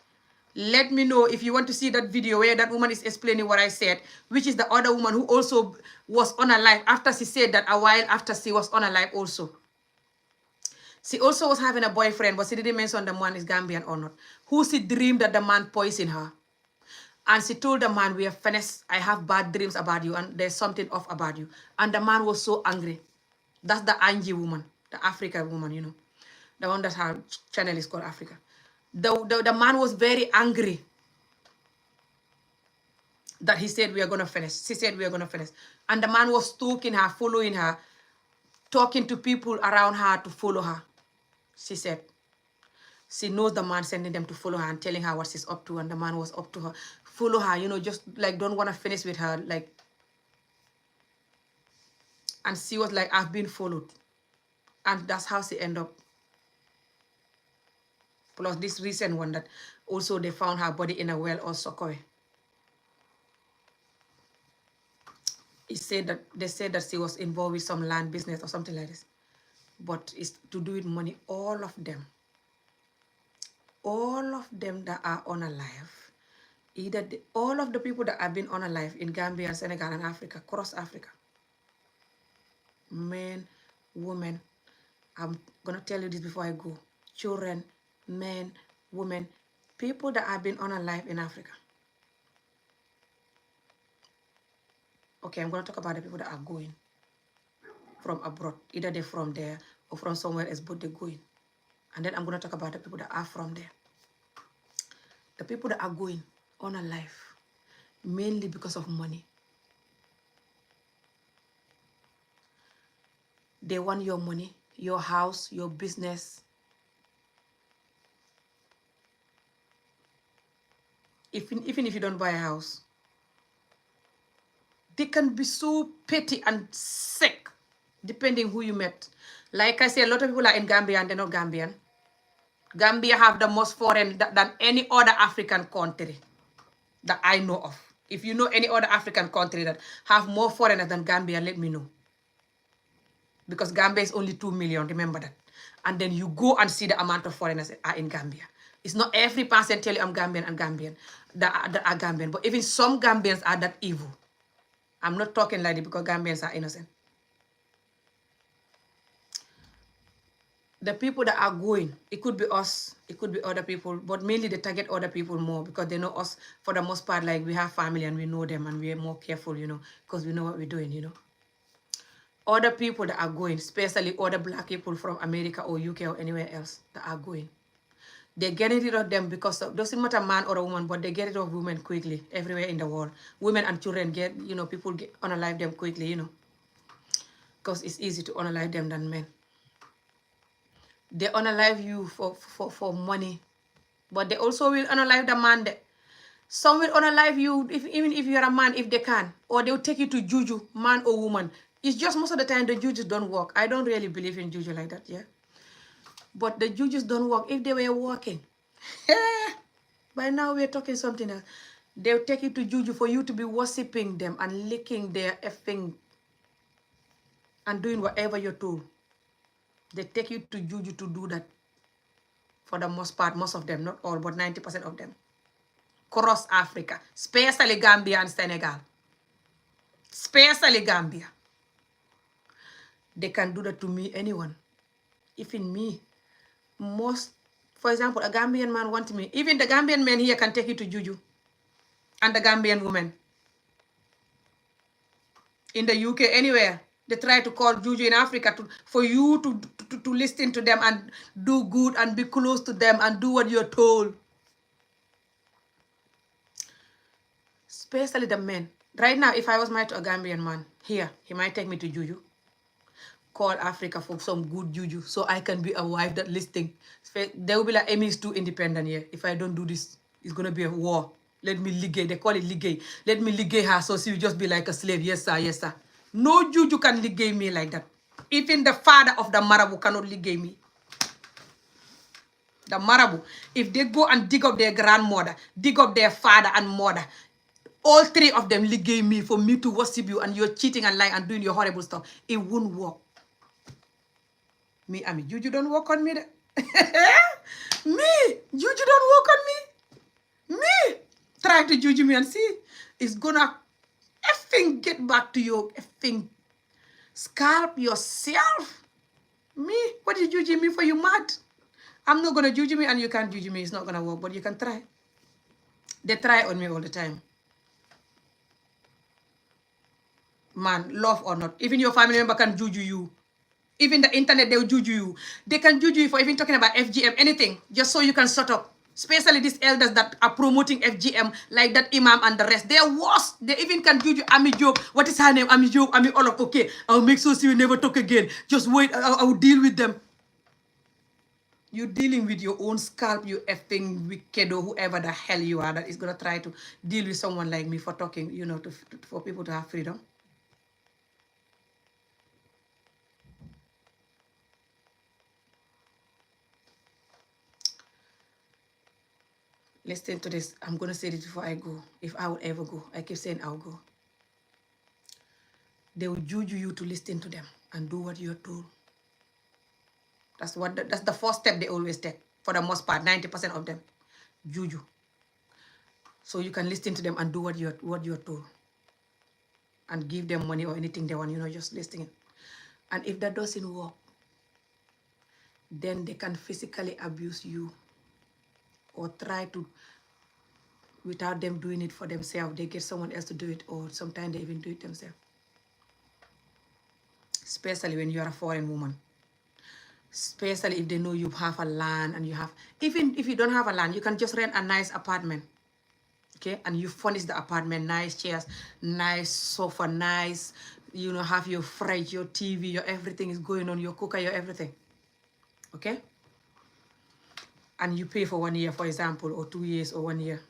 Let me know if you want to see that video where that woman is explaining what I said, which is the other woman who also was on a live after she said that a while after she was on a live also. She also was having a boyfriend, but she didn't mention the man is Gambian or not. Who she dreamed that the man poisoned her. And she told the man, we are finished. I have bad dreams about you and there's something off about you. And the man was so angry. That's the Angie woman, the African woman, you know. The one that her channel is called Africa. The man was very angry that he said we are going to finish. She said we are going to finish. And the man was stalking her, following her, talking to people around her to follow her. She said she knows the man sending them to follow her and telling her what she's up to, and the man was up to her. Follow her, you know, just like don't want to finish with her. Like, and she was like, I've been followed. And that's how she ended up. Plus this recent one that also they found her body in a well or Sokoy. They said that she was involved with some land business or something like this. But it's to do with money. All of them that are on a live, all of the people that have been on a live in Gambia and Senegal and Africa, across Africa, men, women, I'm gonna tell you this before I go, children, men, women, people that have been on a live in Africa. Okay, I'm gonna talk about the people that are going from abroad, either they're from there or from somewhere else, but they're going. And then I'm gonna talk about the people that are from there. The people that are going on a life, mainly because of money. They want your money, your house, your business. Even if you don't buy a house. They can be so petty and sick, depending who you met. Like I say, a lot of people are in Gambia and they're not Gambian. Gambia have the most foreign than any other African country that I know of. If you know any other African country that have more foreigners than Gambia, let me know. Because Gambia is only 2 million, remember that. And then you go and see the amount of foreigners that are in Gambia. It's not every person tell you I'm Gambian and Gambian that are Gambian. But even some Gambians are that evil. I'm not talking like it because Gambians are innocent. The people that are going, it could be us, it could be other people, but mainly they target other people more because they know us for the most part, like we have family and we know them and we're more careful, you know, because we know what we're doing, you know. Other people that are going, especially other black people from America or UK or anywhere else that are going, they're getting rid of them because of, doesn't matter man or a woman, but they get rid of women quickly everywhere in the world. Women and children get, you know, people get unalive them quickly, you know, because it's easy to unalive them than men. They unalive you for money, but they also will unalive the man. Some will unalive you even if you're a man, if they can, or they'll take you to Juju, man or woman. It's just most of the time the Jujus don't work. I don't really believe in Juju like that, yeah. But the Jujus don't work. If they were working, by now we're talking something else. They'll take you to Juju for you to be worshipping them and licking their effing and doing whatever you're told. They take you to Juju to do that. For the most part, most of them, not all, but 90% of them. Cross Africa, especially Gambia and Senegal. especially Gambia. They can do that to me, anyone. Even me. Most, for example, a Gambian man wanted me. Even the Gambian men here can take you to Juju. And the Gambian women. In the UK, anywhere. They try to call Juju in Africa for you to listen to them and do good and be close to them and do what you're told. Especially the men. Right now, if I was married to a Gambian man here, he might take me to Juju. Call Africa for some good Juju so I can be a wife that listening. They will be like, Amy is too independent here. If I don't do this, it's going to be a war. Let me ligay. They call it ligay. Let me ligay her so she will just be like a slave. Yes, sir. Yes, sir. No Juju can ligay me like that. Even the father of the Marabu cannot ligay me. The Marabu, if they go and dig up their grandmother, dig up their father and mother, all three of them ligay me for me to worship you and you're cheating and lying and doing your horrible stuff. It won't work. Me, I mean, Juju don't work on me. Me, Juju don't work on me. Me, try to Juju me and see. It's gonna effing get back to you. Effing scalp yourself. Me, what did you Juju me for? You mad? I'm not gonna Juju me and you can't Juju me. It's not gonna work, but you can try. They try on me all the time. Man, love or not. Even your family member can Juju you. Even the internet, they'll Juju you. They can Juju you for even talking about FGM, anything, just so you can shut up. Especially these elders that are promoting FGM, like that Imam and the rest. They're worse. They even can Juju Ami Job. What is her name? Ami Job, Ami Olaf. Okay, I'll make sure she will never talk again. Just wait, I'll deal with them. You're dealing with your own scalp, you effing wicked or whoever the hell you are that is going to try to deal with someone like me for talking, you know, for people to have freedom. Listen to this. I'm going to say this before I go. If I would ever go. I keep saying I'll go. They will Juju you to listen to them and do what you're told. That's the first step they always take. For the most part, 90% of them. Juju. So you can listen to them and do what you're told. And give them money or anything they want, you know, just listening. And if that doesn't work, then they can physically abuse you. Or try to, without them doing it for themselves, they get someone else to do it, or sometimes they even do it themselves. Especially when you are a foreign woman. Especially if they know you have a land and you have, even if you don't have a land, you can just rent a nice apartment. Okay, and you furnish the apartment, nice chairs, nice sofa, nice, you know, have your fridge, your TV, your everything is going on, your cooker, your everything. Okay? And you pay for 1 year, for example, or 2 years or 1 year.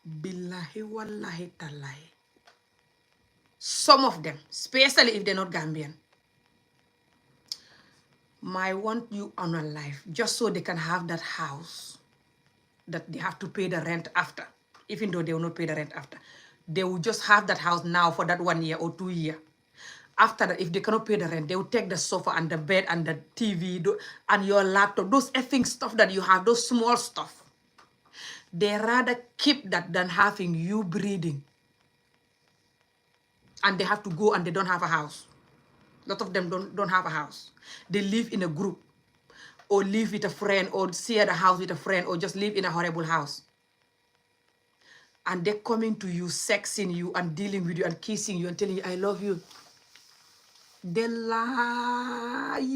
Billahi wallahi tallahi. Some of them, especially if they're not Gambian, might want you unalive just so they can have that house that they have to pay the rent after, even though they will not pay the rent after. They will just have that house now for that 1 year or 2 year. After that, if they cannot pay the rent, they will take the sofa and the bed and the TV and your laptop, those effing stuff that you have, those small stuff. They rather keep that than having you breathing. And they have to go and they don't have a house. A lot of them don't have a house. They live in a group or live with a friend or share the house with a friend or just live in a horrible house. And they're coming to you, sexing you and dealing with you and kissing you and telling you, I love you. They're lying.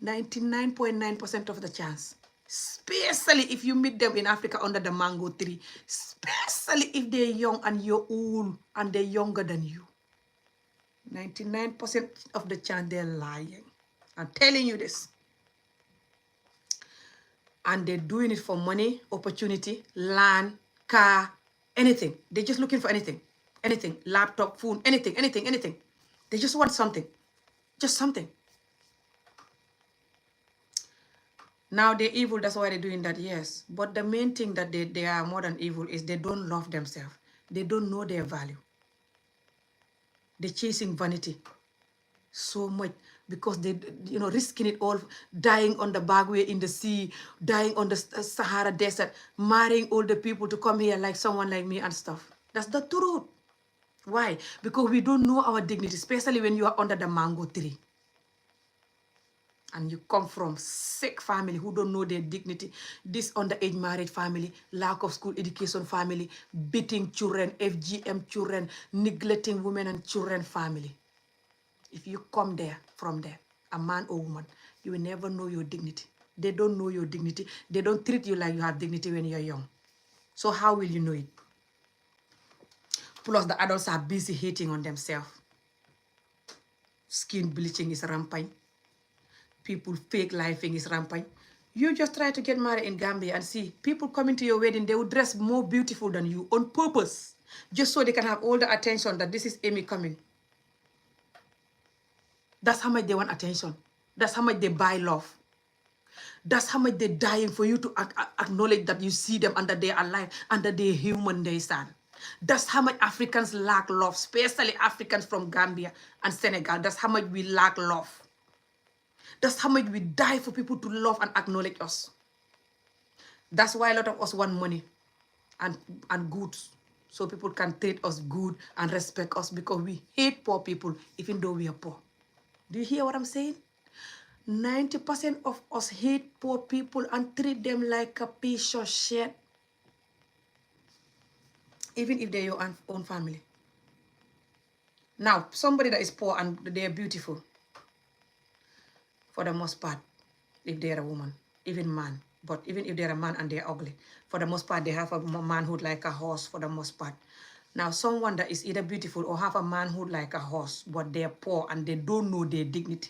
99.9% of the chance. Especially if you meet them in Africa under the mango tree. Especially if they're young and you're old and they're younger than you. 99% of the chance they're lying. I'm telling you this. And they're doing it for money, opportunity, land, car, anything. They're just looking for anything. Anything. Laptop, phone, anything. They just want something. Just something. Now they're evil, that's why they're doing that, yes. But the main thing that they are more than evil is they don't love themselves. They don't know their value. They're chasing vanity so much because they, you know, risking it all, dying on the Backway in the sea, dying on the Sahara Desert, marrying older people to come here like someone like me and stuff. That's the truth. Why? Because we don't know our dignity, especially when you are under the mango tree and you come from sick family who don't know their dignity, this underage marriage family, lack of school education family, beating children, FGM children, neglecting women and children family. If you come there, from there, a man or woman, you will never know your dignity. They don't know your dignity. They don't treat you like you have dignity when you're young. So how will you know it? Plus the adults are busy hating on themselves. Skin bleaching is rampant. People fake lifing is rampant. You just try to get married in Gambia and see people coming to your wedding, they will dress more beautiful than you on purpose, just so they can have all the attention that this is Amy coming. That's how much they want attention. That's how much they buy love. That's how much they're dying for you to acknowledge that you see them and that they are alive and that they're human, they stand. That's how much Africans lack love, especially Africans from Gambia and Senegal. That's how much we lack love. That's how much we die for people to love and acknowledge us. That's why a lot of us want money and goods, so people can treat us good and respect us, because we hate poor people even though we are poor. Do you hear what I'm saying? 90% of us hate poor people and treat them like a piece of shit, even if they're your own family. Now, somebody that is poor and they're beautiful, for the most part, if they're a woman, even man, but even if they're a man and they're ugly, for the most part, they have a manhood like a horse for the most part. Now, someone that is either beautiful or have a manhood like a horse, but they're poor and they don't know their dignity.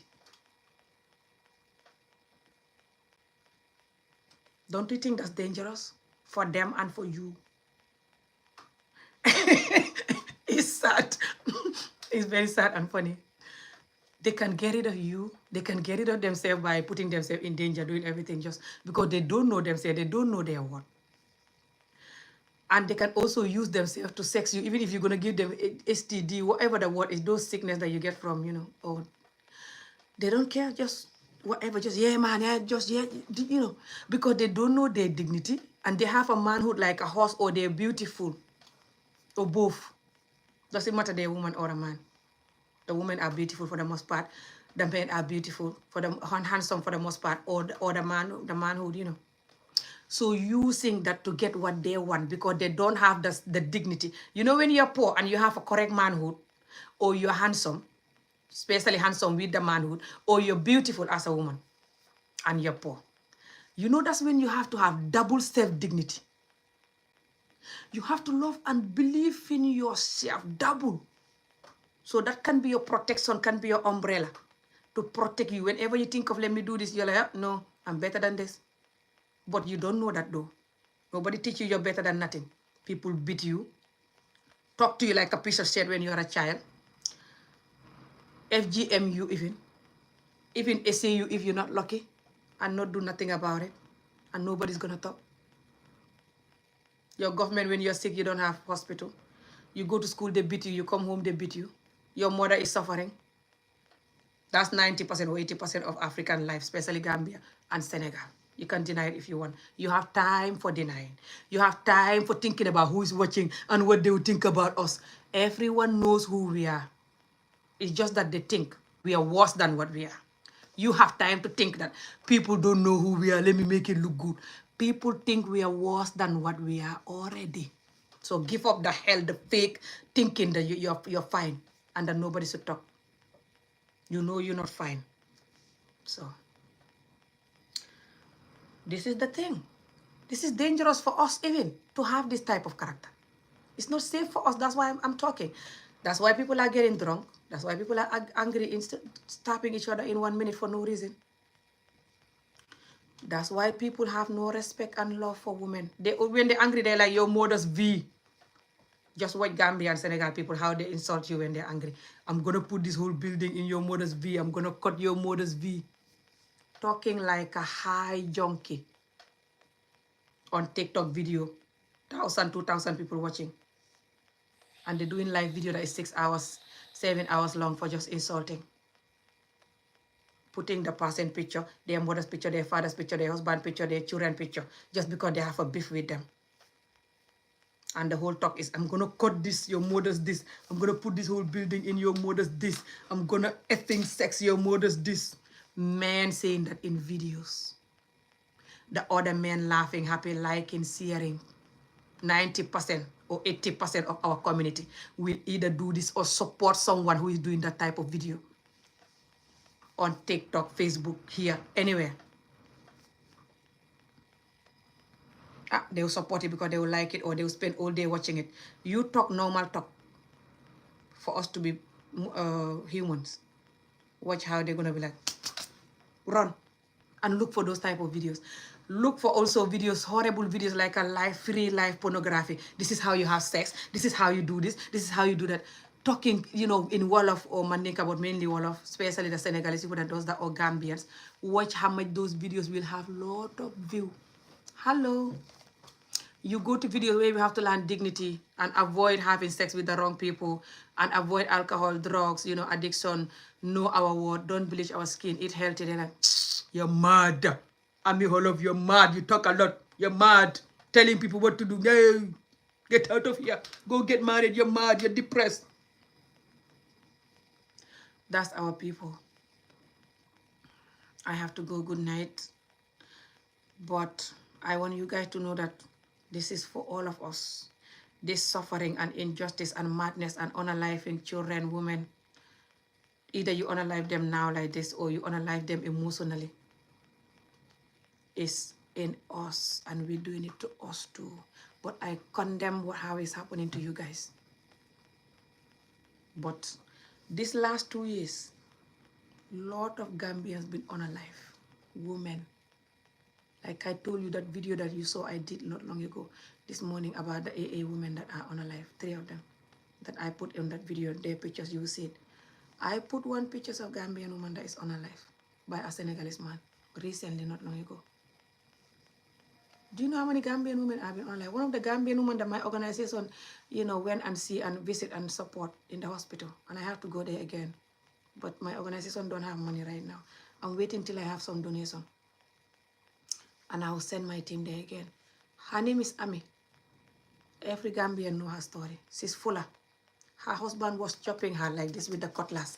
Don't you think that's dangerous for them and for you? It's sad. It's very sad and funny. They can get rid of you. They can get rid of themselves by putting themselves in danger, doing everything just because they don't know themselves. They don't know their worth. And they can also use themselves to sex you, even if you're going to give them STD, whatever the word is, those sickness that you get from, or they don't care, just whatever, just, yeah, man, yeah, just, yeah, because they don't know their dignity and they have a manhood like a horse, or they're beautiful, or both. Doesn't matter they're a woman or a man. The women are beautiful for the most part. The men are beautiful, for the handsome for the most part, or the manhood, So using that to get what they want because they don't have the dignity. When you're poor and you have a correct manhood, or you're handsome, especially handsome with the manhood, or you're beautiful as a woman and you're poor, that's when you have to have double self-dignity. You have to love and believe in yourself, double. So that can be your protection, can be your umbrella to protect you. Whenever you think of, let me do this, you're like, no, I'm better than this. But you don't know that though. Nobody teach you you're better than nothing. People beat you, talk to you like a piece of shit when you're a child, FGM you even essay you if you're not lucky, and not do nothing about it, and nobody's gonna talk. Your government, when you're sick, you don't have hospital. You go to school, they beat you. You come home, they beat you. Your mother is suffering. That's 90% or 80% of African life, especially Gambia and Senegal. You can deny it if you want. You have time for denying. You have time for thinking about who is watching and what they will think about us. Everyone knows who we are. It's just that they think we are worse than what we are. You have time to think that people don't know who we are. Let me make it look good. People think we are worse than what we are already. So give up the hell, the fake thinking that you're fine and that nobody should talk. You know you're not fine. So this is the thing. This is dangerous for us even to have this type of character. It's not safe for us. That's why I'm talking. That's why people are getting drunk. That's why people are angry, stabbing each other in 1 minute for no reason. That's why people have no respect and love for women. When they're angry, they're like, your mother's V. Just watch Gambia and Senegal people, how they insult you when they're angry. I'm going to put this whole building in your mother's V. I'm going to cut your mother's V. Talking like a high junkie on TikTok video. 1,000, 2,000 people watching. And they're doing live video that is 6 hours, 7 hours long for just insulting. Putting the person picture, their mother's picture, their father's picture, their husband picture, their children picture, just because they have a beef with them. And the whole talk is, I'm gonna cut this, your mother's this. I'm gonna put this whole building in your mother's this. I'm gonna effing sex your mother's this. Men saying that in videos. The other men laughing, happy, liking, sharing. 90% or 80% of our community will either do this or support someone who is doing that type of video on TikTok, Facebook, here, anywhere. They will support it because they will like it or they will spend all day watching it. You talk normal talk for us to be humans. Watch how they're going to be like, run and look for those type of videos. Look for also videos, horrible videos like a live, free live pornography. This is how you have sex. This is how you do this. This is how you do that. Talking, in Wolof or Mandinka, but mainly Wolof, especially the Senegalese people that does that, or Gambians. Watch how much those videos will have lot of view. Hello. You go to videos where you have to learn dignity and avoid having sex with the wrong people and avoid alcohol, drugs, addiction, know our word, don't bleach our skin, eat healthy. They're like, you're mad. You're mad. You talk a lot. You're mad. Telling people what to do. No, get out of here. Go get married. You're mad. You're depressed. That's our people. I have to go. Good night. But I want you guys to know that this is for all of us. This suffering and injustice and madness and unaliving children, women. Either you unalive them now like this or you unalive them emotionally. Is in us and we're doing it to us too. But I condemn how it's happening to you guys. But this last 2 years, lot of Gambians been unalive. Women. Like I told you, that video that you saw I did not long ago, this morning, about the AA women that are unalive, 3 of them, that I put in that video, their pictures, you will see it. I put one picture of Gambian woman that is unalive by a Senegalese man, recently, not long ago. Do you know how many Gambian women have been unalive? One of the Gambian women that my organization, went and see and visit and support in the hospital. And I have to go there again. But my organization don't have money right now. I'm waiting till I have some donation. And I will send my team there again. Her name is Ami. Every Gambian know her story. She's fuller. Her husband was chopping her like this with the cutlass.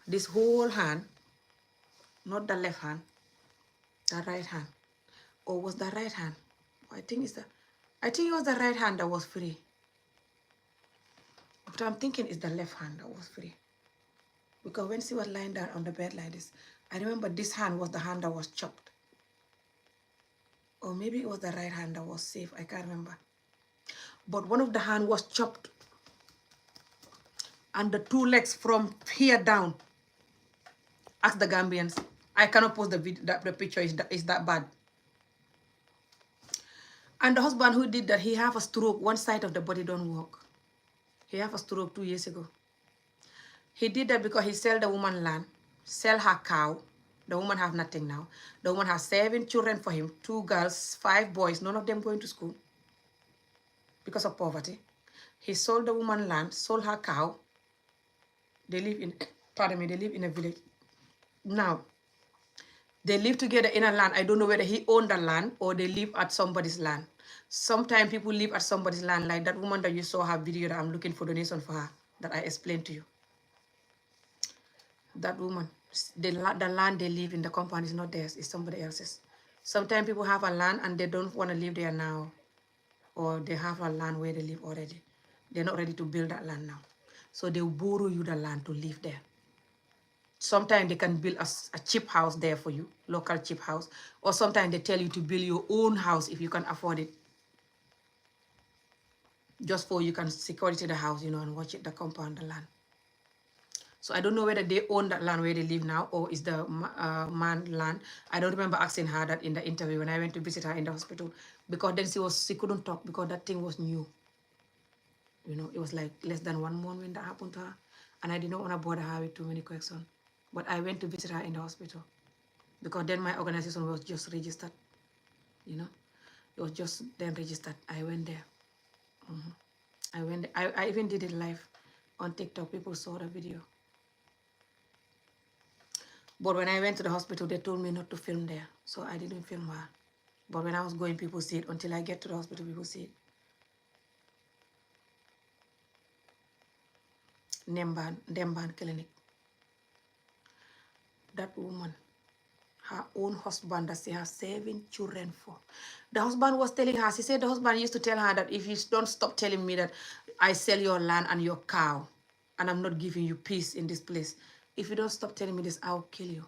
This whole hand, not the left hand, the right hand. Or was the right hand? I think it was the right hand that was free. But I'm thinking it's the left hand that was free. Because when she was lying down on the bed like this, I remember this hand was the hand that was chopped. Or maybe it was the right hand that was safe. I can't remember. But one of the hand was chopped. And the 2 legs from here down. Ask the Gambians. I cannot post the picture. Is that bad. And the husband who did that, he have a stroke. One side of the body don't work. He have a stroke 2 years ago. He did that because he sell the woman land, sell her cow. The woman have nothing now. The woman has 7 children for him, 2 girls, 5 boys, none of them going to school because of poverty. He sold the woman land, sold her cow. They live in a village. Now, they live together in a land. I don't know whether he owned the land or they live at somebody's land. Sometimes people live at somebody's land, like that woman that you saw her video that I'm looking for donation for her, that I explained to you. That woman, the land they live in, the compound is not theirs, it's somebody else's. Sometimes people have a land and they don't want to live there now. Or they have a land where they live already. They're not ready to build that land now. So they'll borrow you the land to live there. Sometimes they can build a cheap house there for you, local cheap house. Or sometimes they tell you to build your own house if you can afford it. Just for you can security the house, and watch it, the compound, the land. So I don't know whether they own that land where they live now or is the man land. I don't remember asking her that in the interview when I went to visit her in the hospital. Because then she couldn't talk because that thing was new. It was like less than 1 month when that happened to her. And I didn't want to bother her with too many questions. But I went to visit her in the hospital. Because then my organization was just registered. It was just then registered. I went there. I went there. I even did it live on TikTok. People saw the video. But when I went to the hospital, they told me not to film there. So I didn't film her. But when I was going, people see it. Until I get to the hospital, people see it. Ndemban clinic. That woman, her own husband that she has 7 children for. The husband was telling her, she said the husband used to tell her that if you don't stop telling me that I sell your land and your cow and I'm not giving you peace in this place, if you don't stop telling me this, I'll kill you.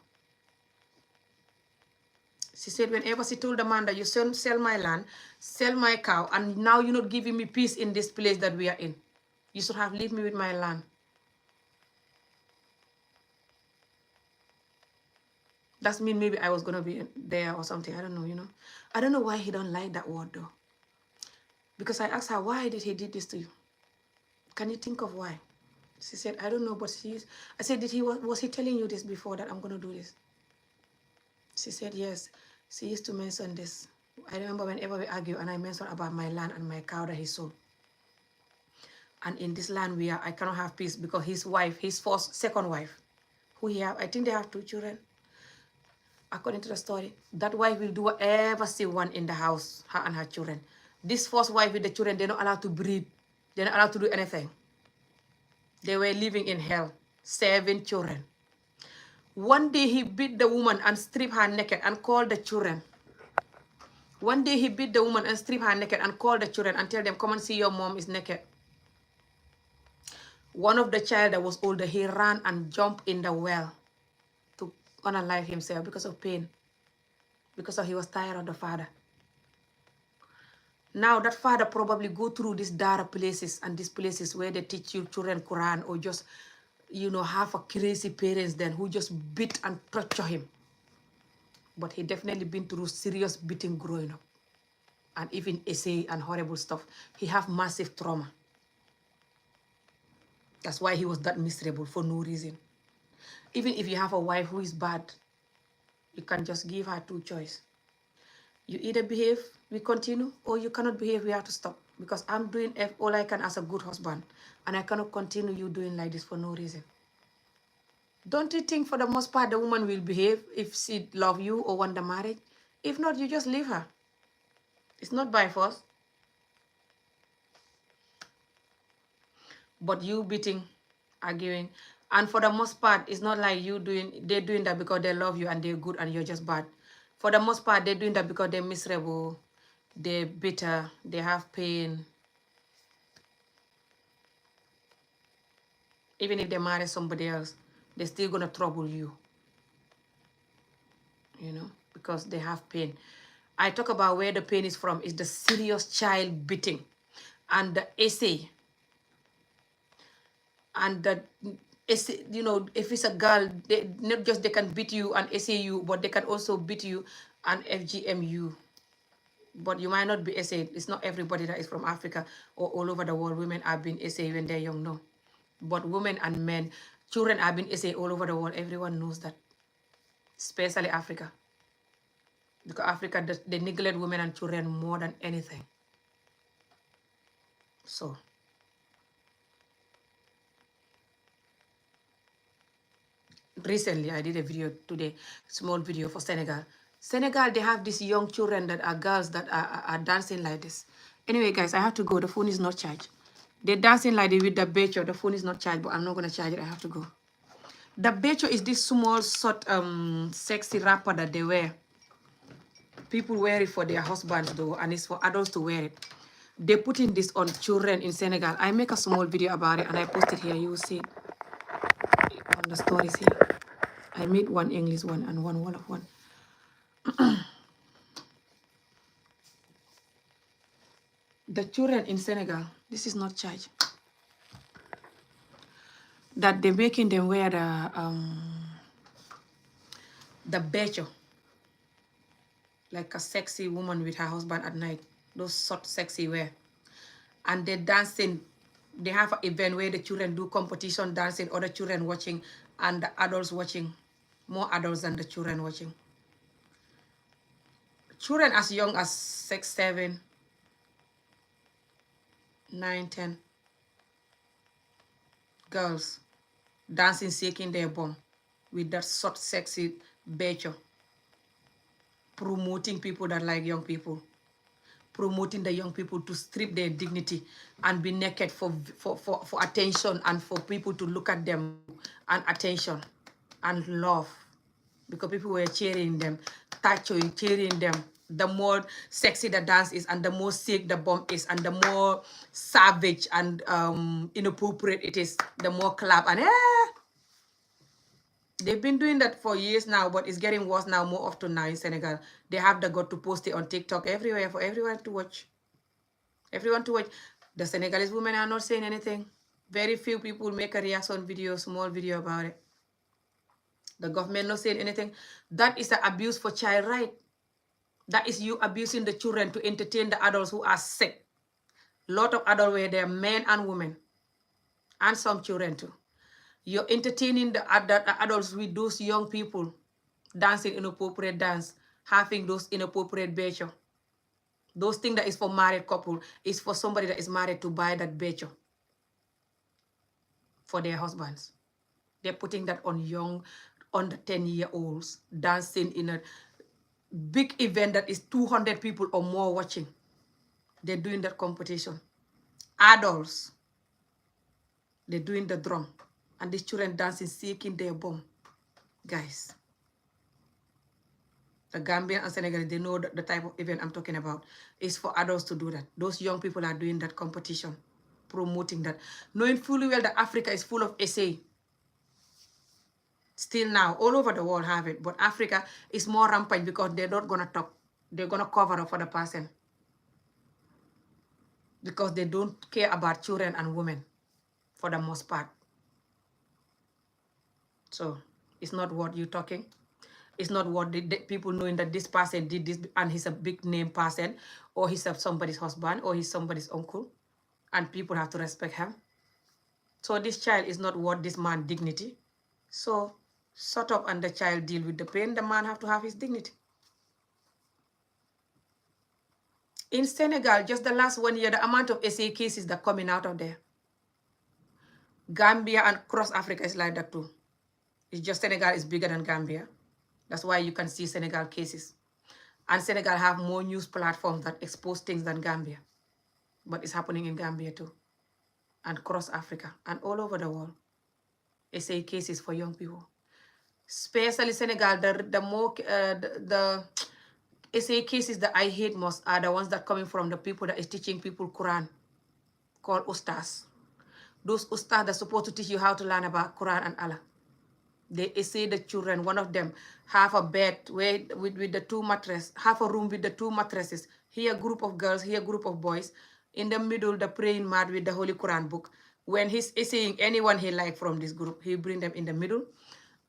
She said whenever she told the man that you sell my land, sell my cow, and now you're not giving me peace in this place that we are in. You should have left me with my land. That means maybe I was going to be there or something. I don't know, you know. I don't know why he don't like that word though. Because I asked her, why did he did this to you? Can you think of why? She said, I don't know, but I said, was he telling you this before that I'm going to do this? She said, yes. She used to mention this. I remember whenever we argue and I mentioned about my land and my cow that he sold. And in this land I cannot have peace because his wife, his second wife, who he have, I think they have 2 children. According to the story, that wife will do whatever she wants in the house, her and her children. This first wife with the children, they're not allowed to breathe. They're not allowed to do anything. They were living in hell. 7 children. One day he beat the woman and stripped her naked and called the children. One day he beat the woman and stripped her naked and called the children and tell them, come and see your mom is naked. One of the child that was older, he ran and jumped in the well to unalive himself because of pain. Because he was tired of the father. Now that father probably go through these dara places and these places where they teach you children Quran, or just, you know, have a crazy parents then who just beat and torture him. But he definitely been through serious beating growing up. And even essay and horrible stuff. He have massive trauma. That's why he was that miserable for no reason. Even if you have a wife who is bad, you can just give her 2 choices. You either behave, we continue, or you cannot behave, we have to stop. Because I'm doing all I can as a good husband, and I cannot continue you doing like this for no reason. Don't you think for the most part the woman will behave if she love you or want the marriage? If not, you just leave her. It's not by force. But you beating, arguing, and for the most part, it's not like they're doing that because they love you and they're good and you're just bad. For the most part, they're doing that because they're miserable, they're bitter, they have pain. Even if they marry somebody else, they're still gonna trouble you. You know, because they have pain. I talk about where the pain is from, is the serious child beating and the essay. And that, you know, if it's a girl, not just they can beat you and essay you, but they can also beat you and FGM you. But you might not be essayed. It's not everybody that is from Africa or all over the world. Women are being essayed when they're young, no. But women and men, children are being essayed all over the world. Everyone knows that, especially Africa. Because Africa, they neglect women and children more than anything. So, recently I did a video today, small video for Senegal. Senegal, they have these young children that are girls that are dancing like this. Anyway, guys, I have to go. The phone is not charged. They're dancing like this with the becho. The phone is not charged, but I'm not going to charge it. I have to go. The becho is this small, short, sexy wrapper that they wear. People wear it for their husbands, though, and it's for adults to wear it. They're putting this on children in Senegal. I make a small video about it, and I post it here. You will see it on the stories here. I made one English one and one Wolof one. The children in Senegal, this is not charged, that they're making them wear the becho, like a sexy woman with her husband at night, those short sexy wear. And they're dancing. They have an event where the children do competition dancing, other children watching, and the adults watching. More adults than the children watching. Children as young as 6, 7, 9, 10. Girls dancing, shaking their bum with that short, sexy becho. Promoting people that like young people. promoting the young people to strip their dignity and be naked for attention and for people to look at them and attention and love, because people were cheering them, touching, cheering them. The more sexy the dance is and the more sick the bomb is and the more savage and inappropriate it is, the more clap and they've been doing that for years now, but it's getting worse now, more often now in Senegal. They have the gut to post it on TikTok everywhere for everyone to watch. Everyone to watch. The Senegalese women are not saying anything. Very few people make a reaction video, small video about it. The government not saying anything. That is the abuse for child right. That is you abusing the children to entertain the adults who are sick. Lot of adults where they are men and women. And some children too. You're entertaining the adults with those young people dancing inappropriate dance, having those inappropriate becho. Those things that is for married couple is for somebody that is married to buy that becho for their husbands. They're putting that on young, under 10-year-olds, dancing in a big event that is 200 people or more watching. They're doing that competition. Adults, they're doing the drum. And these children dancing, seeking their bum. Guys. The Gambian and Senegalese, they know the type of event I'm talking about. It's for adults to do that. Those young people are doing that competition, promoting that. Knowing fully well that Africa is full of essay. Still now, all over the world have it. But Africa is more rampant because they're not going to talk. They're going to cover up for the person. Because they don't care about children and women for the most part. So, it's not what you're talking. It's not what the people knowing that this person did this and he's a big name person or he's somebody's husband or he's somebody's uncle and people have to respect him. So this child is not worth this man's dignity. So shut up and the child deal with the pain. The man have to have his dignity. In Senegal, just the last 1 year, the amount of SA cases that coming out of there. Gambia and cross Africa is like that too. It's just Senegal is bigger than Gambia. That's why you can see Senegal cases. And Senegal have more news platforms that expose things than Gambia. But it's happening in Gambia too. And cross Africa. And all over the world. SA cases for young people. Especially Senegal, the SA cases that I hate most are the ones that coming from the people that is teaching people Quran. Called Ustaz. Those Ustaz that are supposed to teach you how to learn about Quran and Allah. They say the children, one of them, have a bed with the two mattresses, have a room with the two mattresses. Here a group of girls, here a group of boys. In the middle, the praying mat with the Holy Quran book. When he's essaying anyone he like from this group, he bring them in the middle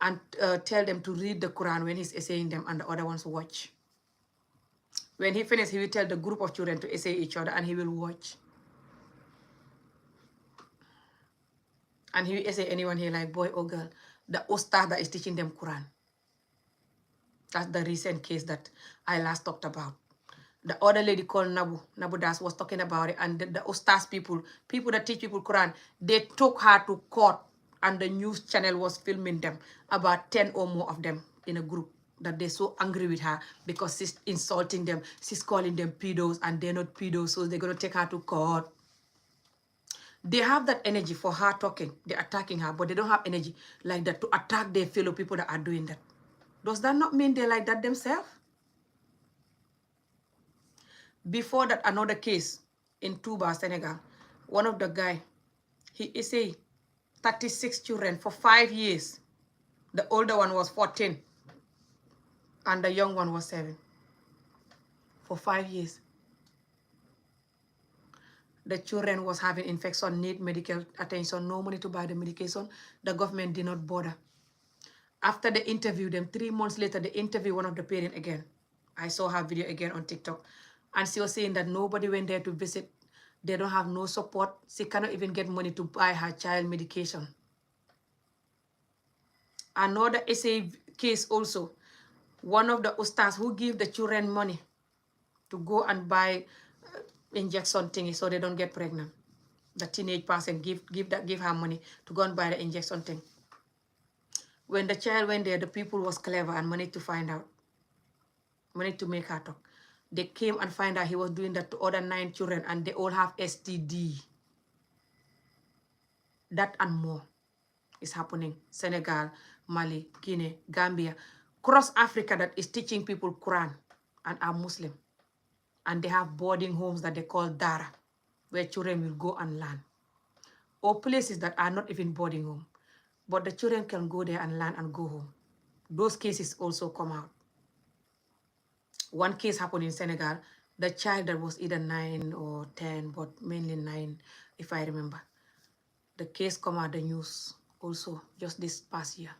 and tell them to read the Quran when he's essaying them and the other ones watch. When he finishes, he will tell the group of children to essay each other and he will watch. And he will essay anyone he like, boy or girl. The ustaz that is teaching them Quran. That's the recent case that I last talked about. The other lady called Nabu Das was talking about it. And the ustaz people that teach people Quran, they took her to court and the news channel was filming them. About 10 or more of them in a group. That they're so angry with her because she's insulting them. She's calling them pedos and they're not pedos. So they're going to take her to court. They have that energy for her talking. They're attacking her, but they don't have energy like that to attack their fellow people that are doing that. Does that not mean they're like that themselves? Before that, another case in Touba, Senegal. One of the guy, he is a 36 children for 5 years. The older one was 14. And the young one was 7. For 5 years. The children was having infection, need medical attention, no money to buy the medication. The government did not bother. After they interviewed them, 3 months later, they interviewed one of the parents again. I saw her video again on TikTok. And she was saying that nobody went there to visit. They don't have no support. She cannot even get money to buy her child medication. Another SA case also. One of the ustaz who give the children money to go and buy injection thingy so they don't get pregnant. The teenage person give her money to go and buy the injection thing. When the child went there, the people was clever and managed to find out. Managed to make her talk. They came and find out he was doing that to other 9 children and they all have STD. That and more is happening. Senegal, Mali, Guinea, Gambia, cross Africa that is teaching people Quran and are Muslim. And they have boarding homes that they call Dara, where children will go and learn. Or places that are not even boarding home. But the children can go there and learn and go home. Those cases also come out. One case happened in Senegal. The child that was either 9 or 10, but mainly 9, if I remember. The case come out the news also just this past year.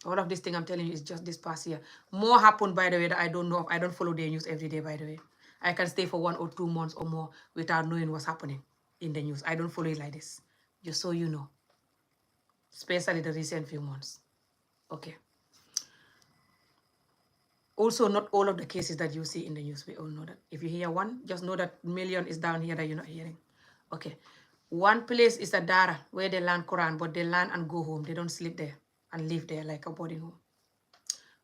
All of this thing I'm telling you is just this past year. More happened, by the way, that I don't know of. I don't follow the news every day, by the way. I can stay for 1 or 2 months or more without knowing what's happening in the news. I don't follow it like this. Just so you know. Especially the recent few months. Okay. Also, not all of the cases that you see in the news, we all know that. If you hear one, just know that million is down here that you're not hearing. Okay. One place is a Dara where they learn Quran, but they learn and go home. They don't sleep there and live there like a boarding home.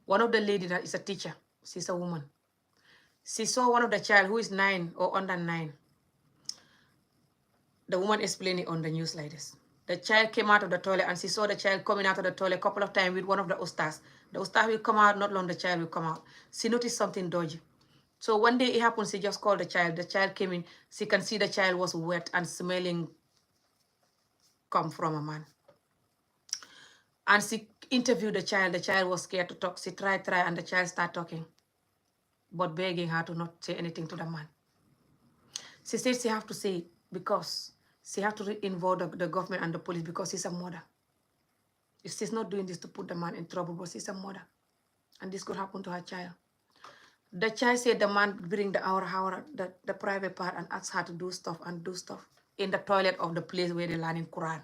One of the lady that is a teacher, she's a woman. She saw one of the child who is 9 or under 9. The woman explained it on the news like this. The child came out of the toilet and she saw the child coming out of the toilet a couple of times with one of the ustaz. The ustaz will come out, not long the child will come out. She noticed something dodgy. So one day it happened, she just called the child. The child came in. She can see the child was wet and smelling come from a man. And she interviewed the child. The child was scared to talk. She tried, and the child started talking, but begging her to not say anything to the man. She said she have to say it because she have to involve the government and the police because she's a mother. If she's not doing this to put the man in trouble, but she's a mother. And this could happen to her child. The child said the man bring the private part and ask her to do stuff in the toilet of the place where they're learning Quran.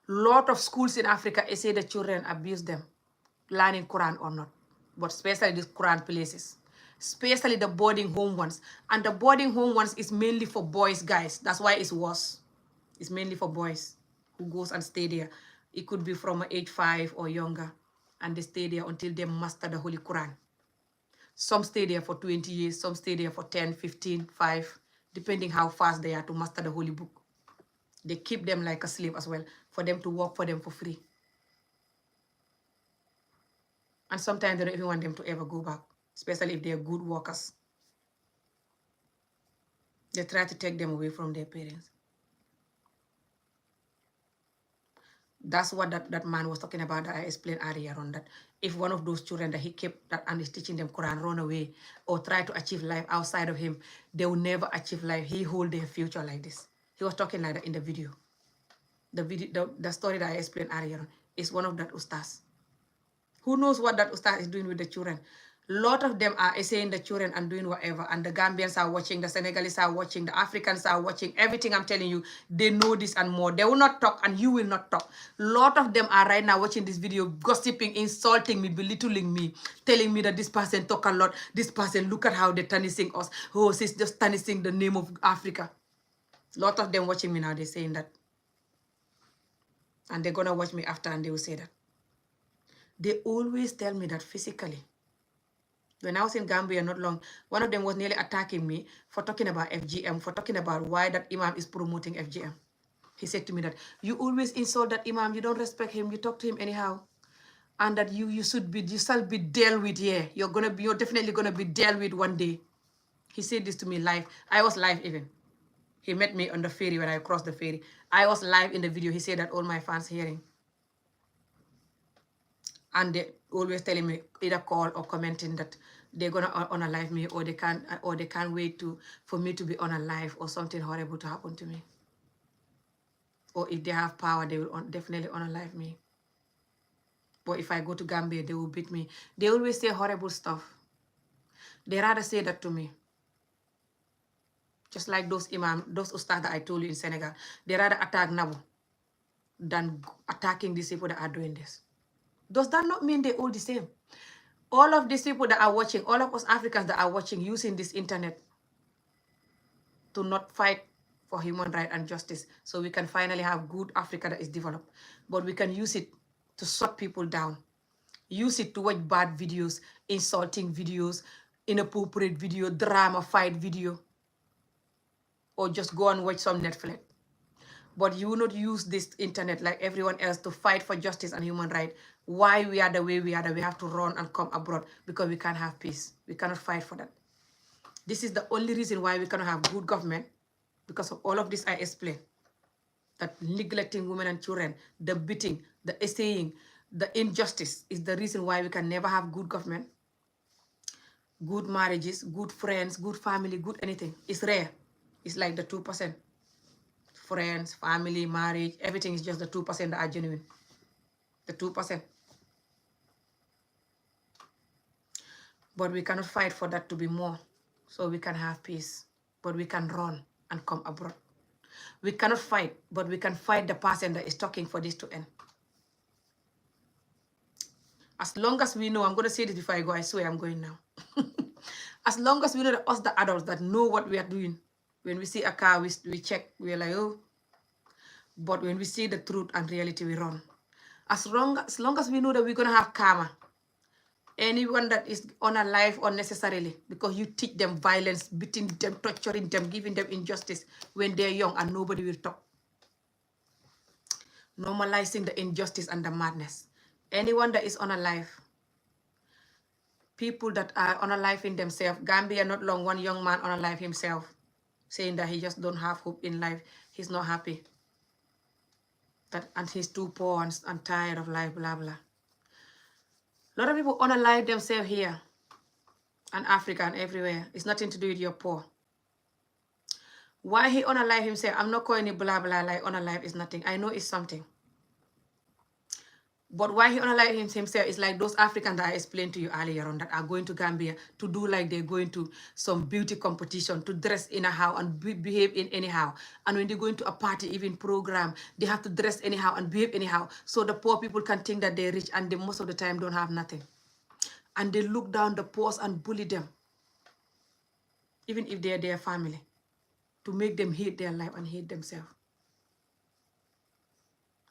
Lot of schools in Africa, they say the children abuse them, learning Quran or not. But especially these Quran places. Especially the boarding home ones. And the boarding home ones is mainly for boys, guys. That's why it's worse. It's mainly for boys who goes and stay there. It could be from age 5 or younger. And they stay there until they master the Holy Quran. Some stay there for 20 years. Some stay there for 10, 15, 5. Depending how fast they are to master the Holy Book. They keep them like a slave as well. For them to work for them for free. And sometimes they don't even want them to ever go back. Especially if they are good workers. They try to take them away from their parents. That's what that man was talking about that I explained earlier on. That if one of those children that he kept that and is teaching them Quran run away or try to achieve life outside of him, they will never achieve life. He hold their future like this. He was talking like that in the video. The story that I explained earlier on is one of that ustaz. Who knows what that ustaz is doing with the children? Lot of them are essaying the children and doing whatever. And the Gambians are watching, the Senegalese are watching, the Africans are watching. Everything I'm telling you, they know this and more. They will not talk and you will not talk. Lot of them are right now watching this video, gossiping, insulting me, belittling me, telling me that this person talk a lot. This person, look at how they're tarnishing us. Oh, she's just tarnishing the name of Africa. Lot of them watching me now, they're saying that. And they're going to watch me after and they will say that. They always tell me that physically. When I was in Gambia not long, one of them was nearly attacking me for talking about FGM, for talking about why that Imam is promoting FGM. He said to me that, you always insult that Imam, you don't respect him, you talk to him anyhow. And that you shall be dealt with here. You're definitely gonna be dealt with one day. He said this to me live. I was live even. He met me on the ferry when I crossed the ferry. I was live in the video. He said that all my fans hearing. And they always telling me either call or commenting that they're gonna unalive me or they can't wait for me to be unalive or something horrible to happen to me. Or if they have power, they will definitely unalive me. But if I go to Gambia, they will beat me. They always say horrible stuff. They rather say that to me. Just like those imam, those ustad that I told you in Senegal. They rather attack Nabu than attacking these people that are doing this. Does that not mean they're all the same? All of these people that are watching, all of us Africans that are watching, using this internet to not fight for human rights and justice, so we can finally have good Africa that is developed. But we can use it to shut people down. Use it to watch bad videos, insulting videos, inappropriate video, drama, fight video, or just go and watch some Netflix. But you will not use this internet like everyone else to fight for justice and human rights. Why we are the way we are, that we have to run and come abroad because we can't have peace. We cannot fight for that. This is the only reason why we cannot have good government, because of all of this I explained. That neglecting women and children, the beating, the essaying, the injustice is the reason why we can never have good government, good marriages, good friends, good family, good anything. It's rare. It's like the 2%. Friends, family, marriage, everything is just the 2% that are genuine. The 2%. But we cannot fight for that to be more, so we can have peace. But we can run and come abroad. We cannot fight, but we can fight the person that is talking for this to end. As long as we know, I'm going to say this before I go, I swear I'm going now. As long as we know that us, the adults, that know what we are doing, when we see a car, we check, we're like, oh. But when we see the truth and reality, we run. As long as we know that we're going to have karma, anyone that is unalive unnecessarily, because you teach them violence, beating them, torturing them, giving them injustice when they're young, and nobody will talk. Normalizing the injustice and the madness. Anyone that is unalive, people that are unalive in themselves. Gambia, not long, one young man unalive himself, saying that he just don't have hope in life. He's not happy. And he's too poor and tired of life, blah, blah. A lot of people unalive themselves here and Africa and everywhere. It's nothing to do with your poor. Why he unalive himself? I'm not calling it blah, blah, like unalive is nothing. I know it's something. But why he unalive himself is like those Africans that I explained to you earlier on that are going to Gambia to do like they're going to some beauty competition, to dress anyhow and behave in anyhow. And when they go into a party, even program, they have to dress anyhow and behave anyhow. So the poor people can think that they're rich, and they most of the time don't have nothing. And they look down the poor and bully them, even if they're their family, to make them hate their life and hate themselves.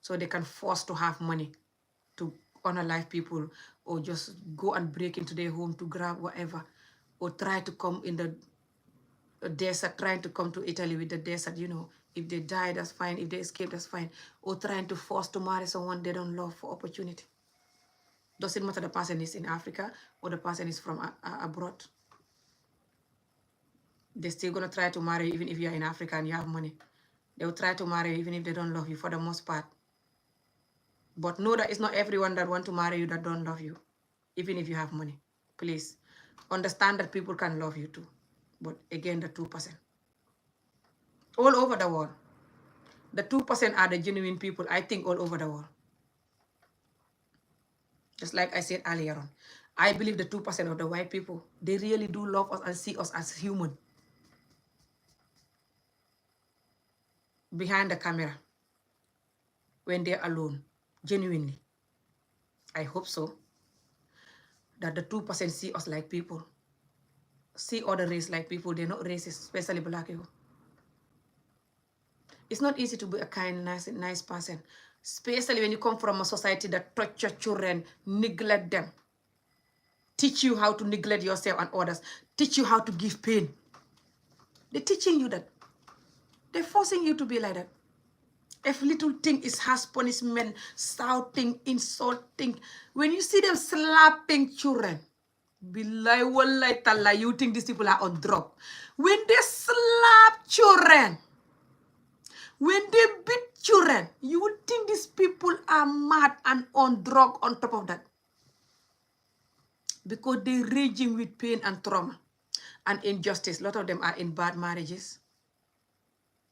So they can force to have money to unalive people, or just go and break into their home to grab whatever, or try to come in the desert, trying to come to Italy with the desert, if they die, that's fine. If they escape, that's fine. Or trying to force to marry someone they don't love for opportunity. Doesn't matter the person is in Africa or the person is from abroad. They're still going to try to marry even if you're in Africa and you have money. They will try to marry even if they don't love you for the most part. But know that it's not everyone that want to marry you that don't love you, even if you have money. Please understand that people can love you too. But again, the 2%. All over the world. The 2% are the genuine people, I think, all over the world. Just like I said earlier on. I believe the 2% of the white people, they really do love us and see us as human. Behind the camera. When they're alone. Genuinely. I hope so. That the 2% see us like people. See other race like people. They're not racist, especially black people. It's not easy to be a kind, nice person. Especially when you come from a society that torture children, neglect them. Teach you how to neglect yourself and others. Teach you how to give pain. They're teaching you that. They're forcing you to be like that. If little thing is harsh punishment, shouting, insulting. When you see them slapping children, billahi wallahi talla, you think these people are on drug. When they slap children, when they beat children, you would think these people are mad and on drug on top of that. Because they're raging with pain and trauma and injustice. A lot of them are in bad marriages.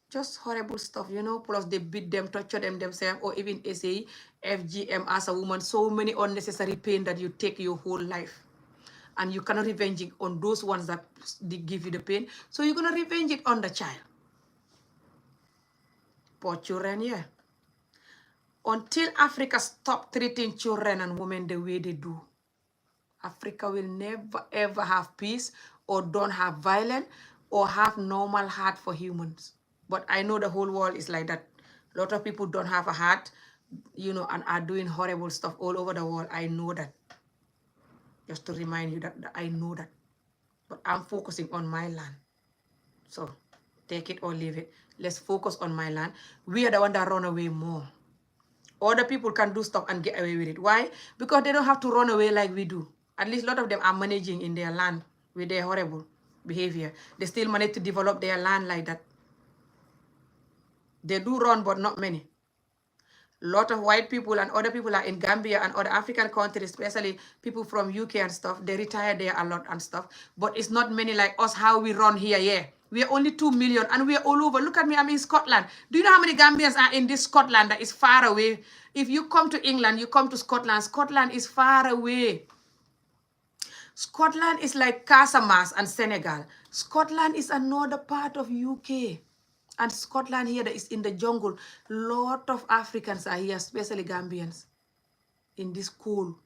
Just horrible stuff, plus they beat them, torture them themselves, or even SA, FGM as a woman. So many unnecessary pain that you take your whole life. And you cannot revenge it on those ones that give you the pain. So you're going to revenge it on the child. Poor children, yeah. Until Africa stop treating children and women the way they do, Africa will never ever have peace, or don't have violence, or have normal heart for humans. But I know the whole world is like that. A lot of people don't have a heart, and are doing horrible stuff all over the world. I know that. Just to remind you that I know that. but I'm focusing on my land. So take it or leave it. Let's focus on my land. We are the one that run away more. Other people can do stuff and get away with it. Why? Because they don't have to run away like we do. At least a lot of them are managing in their land with their horrible behavior. They still manage to develop their land like that. They do run, but not many. Lot of white people and other people are in Gambia and other African countries, especially people from UK and stuff. They retire there a lot and stuff. But it's not many like us, how we run here, yeah. We are only 2 million and we are all over. Look at me, I'm in Scotland. Do you know how many Gambians are in this Scotland that is far away? If you come to England, you come to Scotland. Scotland is far away. Scotland is like Casamance and Senegal. Scotland is another part of UK. And Scotland here that is in the jungle. Lot of Africans are here, especially Gambians, in this cool.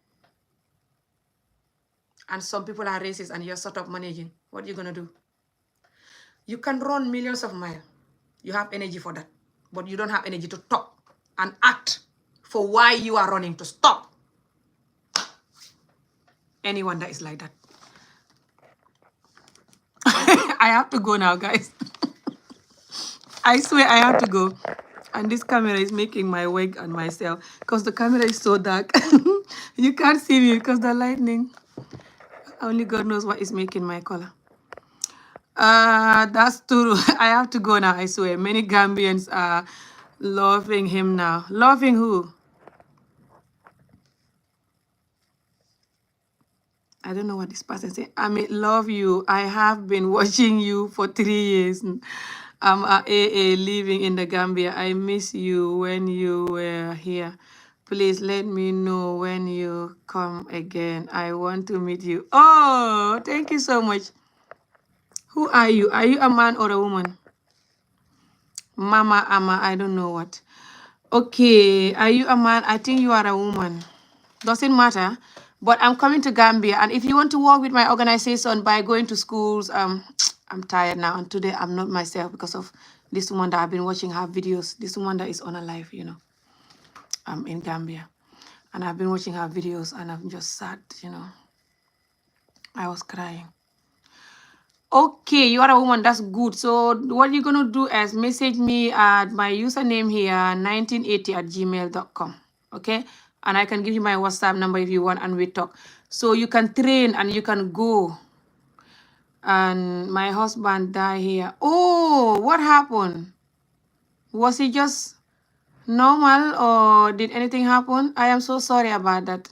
And some people are racist and you're sort of managing. What are you going to do? You can run millions of miles. You have energy for that. But you don't have energy to talk and act for why you are running to stop. Anyone that is like that. I have to go now, guys. I swear I have to go. And this camera is making my wig and myself because the camera is so dark. You can't see me because the lightning. Only God knows what is making my color. That's true. I have to go now, I swear. Many Gambians are loving him now. Loving who? I don't know what this person said. I mean, love you. I have been watching you for 3 years. I'm a AA living in the Gambia. I miss you when you were here. Please let me know when you come again. I want to meet you. Oh, thank you so much. Who are you? Are you a man or a woman? Mama, Ama, I don't know what. Okay, are you a man? I think you are a woman. Doesn't matter. But I'm coming to Gambia. And if you want to work with my organization by going to schools, I'm tired now. And today I'm not myself because of this woman that I've been watching her videos. This woman that is on a live, you know. I'm in Gambia. And I've been watching her videos and I'm just sad, you know. I was crying. Okay, you are a woman. That's good. So what you're going to do is message me at my username here, 1980@gmail.com. Okay? And I can give you my WhatsApp number if you want and we talk. So you can train and you can go. And my husband died here. Oh, what happened? Was it just normal or did anything happen? I am so sorry about that.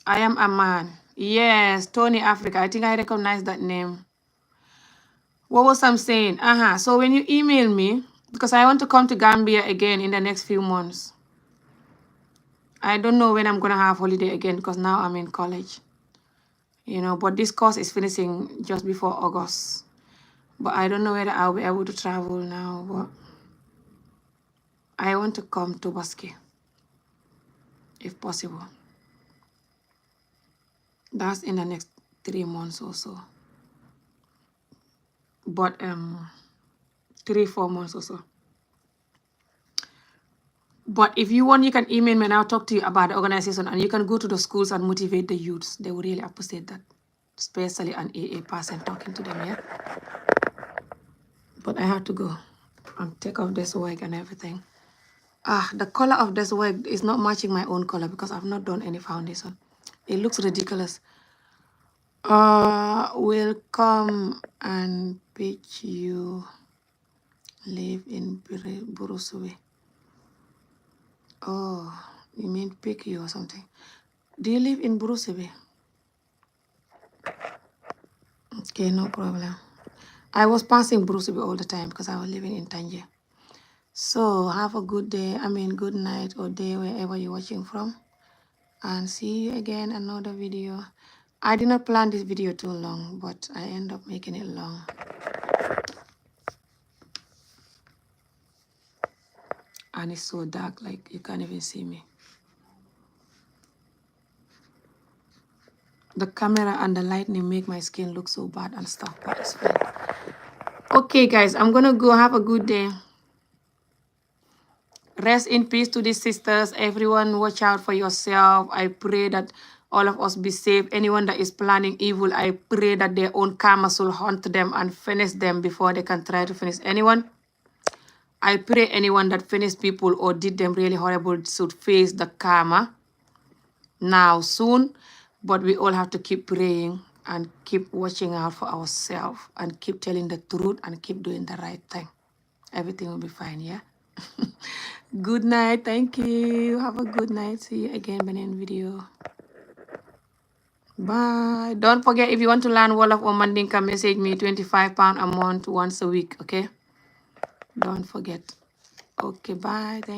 I am a man. Yes, Tony Africa. I think I recognize that name. What was I saying? So when you email me, because I want to come to Gambia again in the next few months. I don't know when I'm going to have holiday again because now I'm in college. You know, but this course is finishing just before August. But I don't know whether I'll be able to travel now. But I want to come to Basque, if possible. That's in the next 3 months or so. But 3-4 months or so. But if you want, you can email me and I'll talk to you about the organization and you can go to the schools and motivate the youths. They will really appreciate that. Especially an AA person talking to them, yeah? But I have to go and take off this wig and everything. The color of this wig is not matching my own color because I've not done any foundation. It looks ridiculous. Will come and pitch you. Live in Burusuwe. Oh, you mean pick you or something? Do you live in Burusuwe? Okay, no problem. I was passing Burusuwe all the time because I was living in Tangier. So have a good day. Good night or day wherever you're watching from. And see you again another video. I did not plan this video too long, but I end up making it long. And it's so dark, like you can't even see me. The camera and the lightning make my skin look so bad and stuff, but it's fine. Okay, guys, I'm gonna go. Have a good day. Rest in peace to these sisters. Everyone, watch out for yourself. I pray that All of us be safe. Anyone that is planning evil, I pray that their own karma will hunt them and finish them before they can try to finish anyone. I pray anyone that finished people or did them really horrible should face the karma now soon. But we all have to keep praying and keep watching out for ourselves and keep telling the truth and keep doing the right thing. Everything will be fine, yeah? Good night. Thank you. Have a good night. See you again in video. Bye. Don't forget, if you want to learn Wolof or Mandinka, message me £25 a month once a week, okay? Don't forget. Okay, bye. Thank you.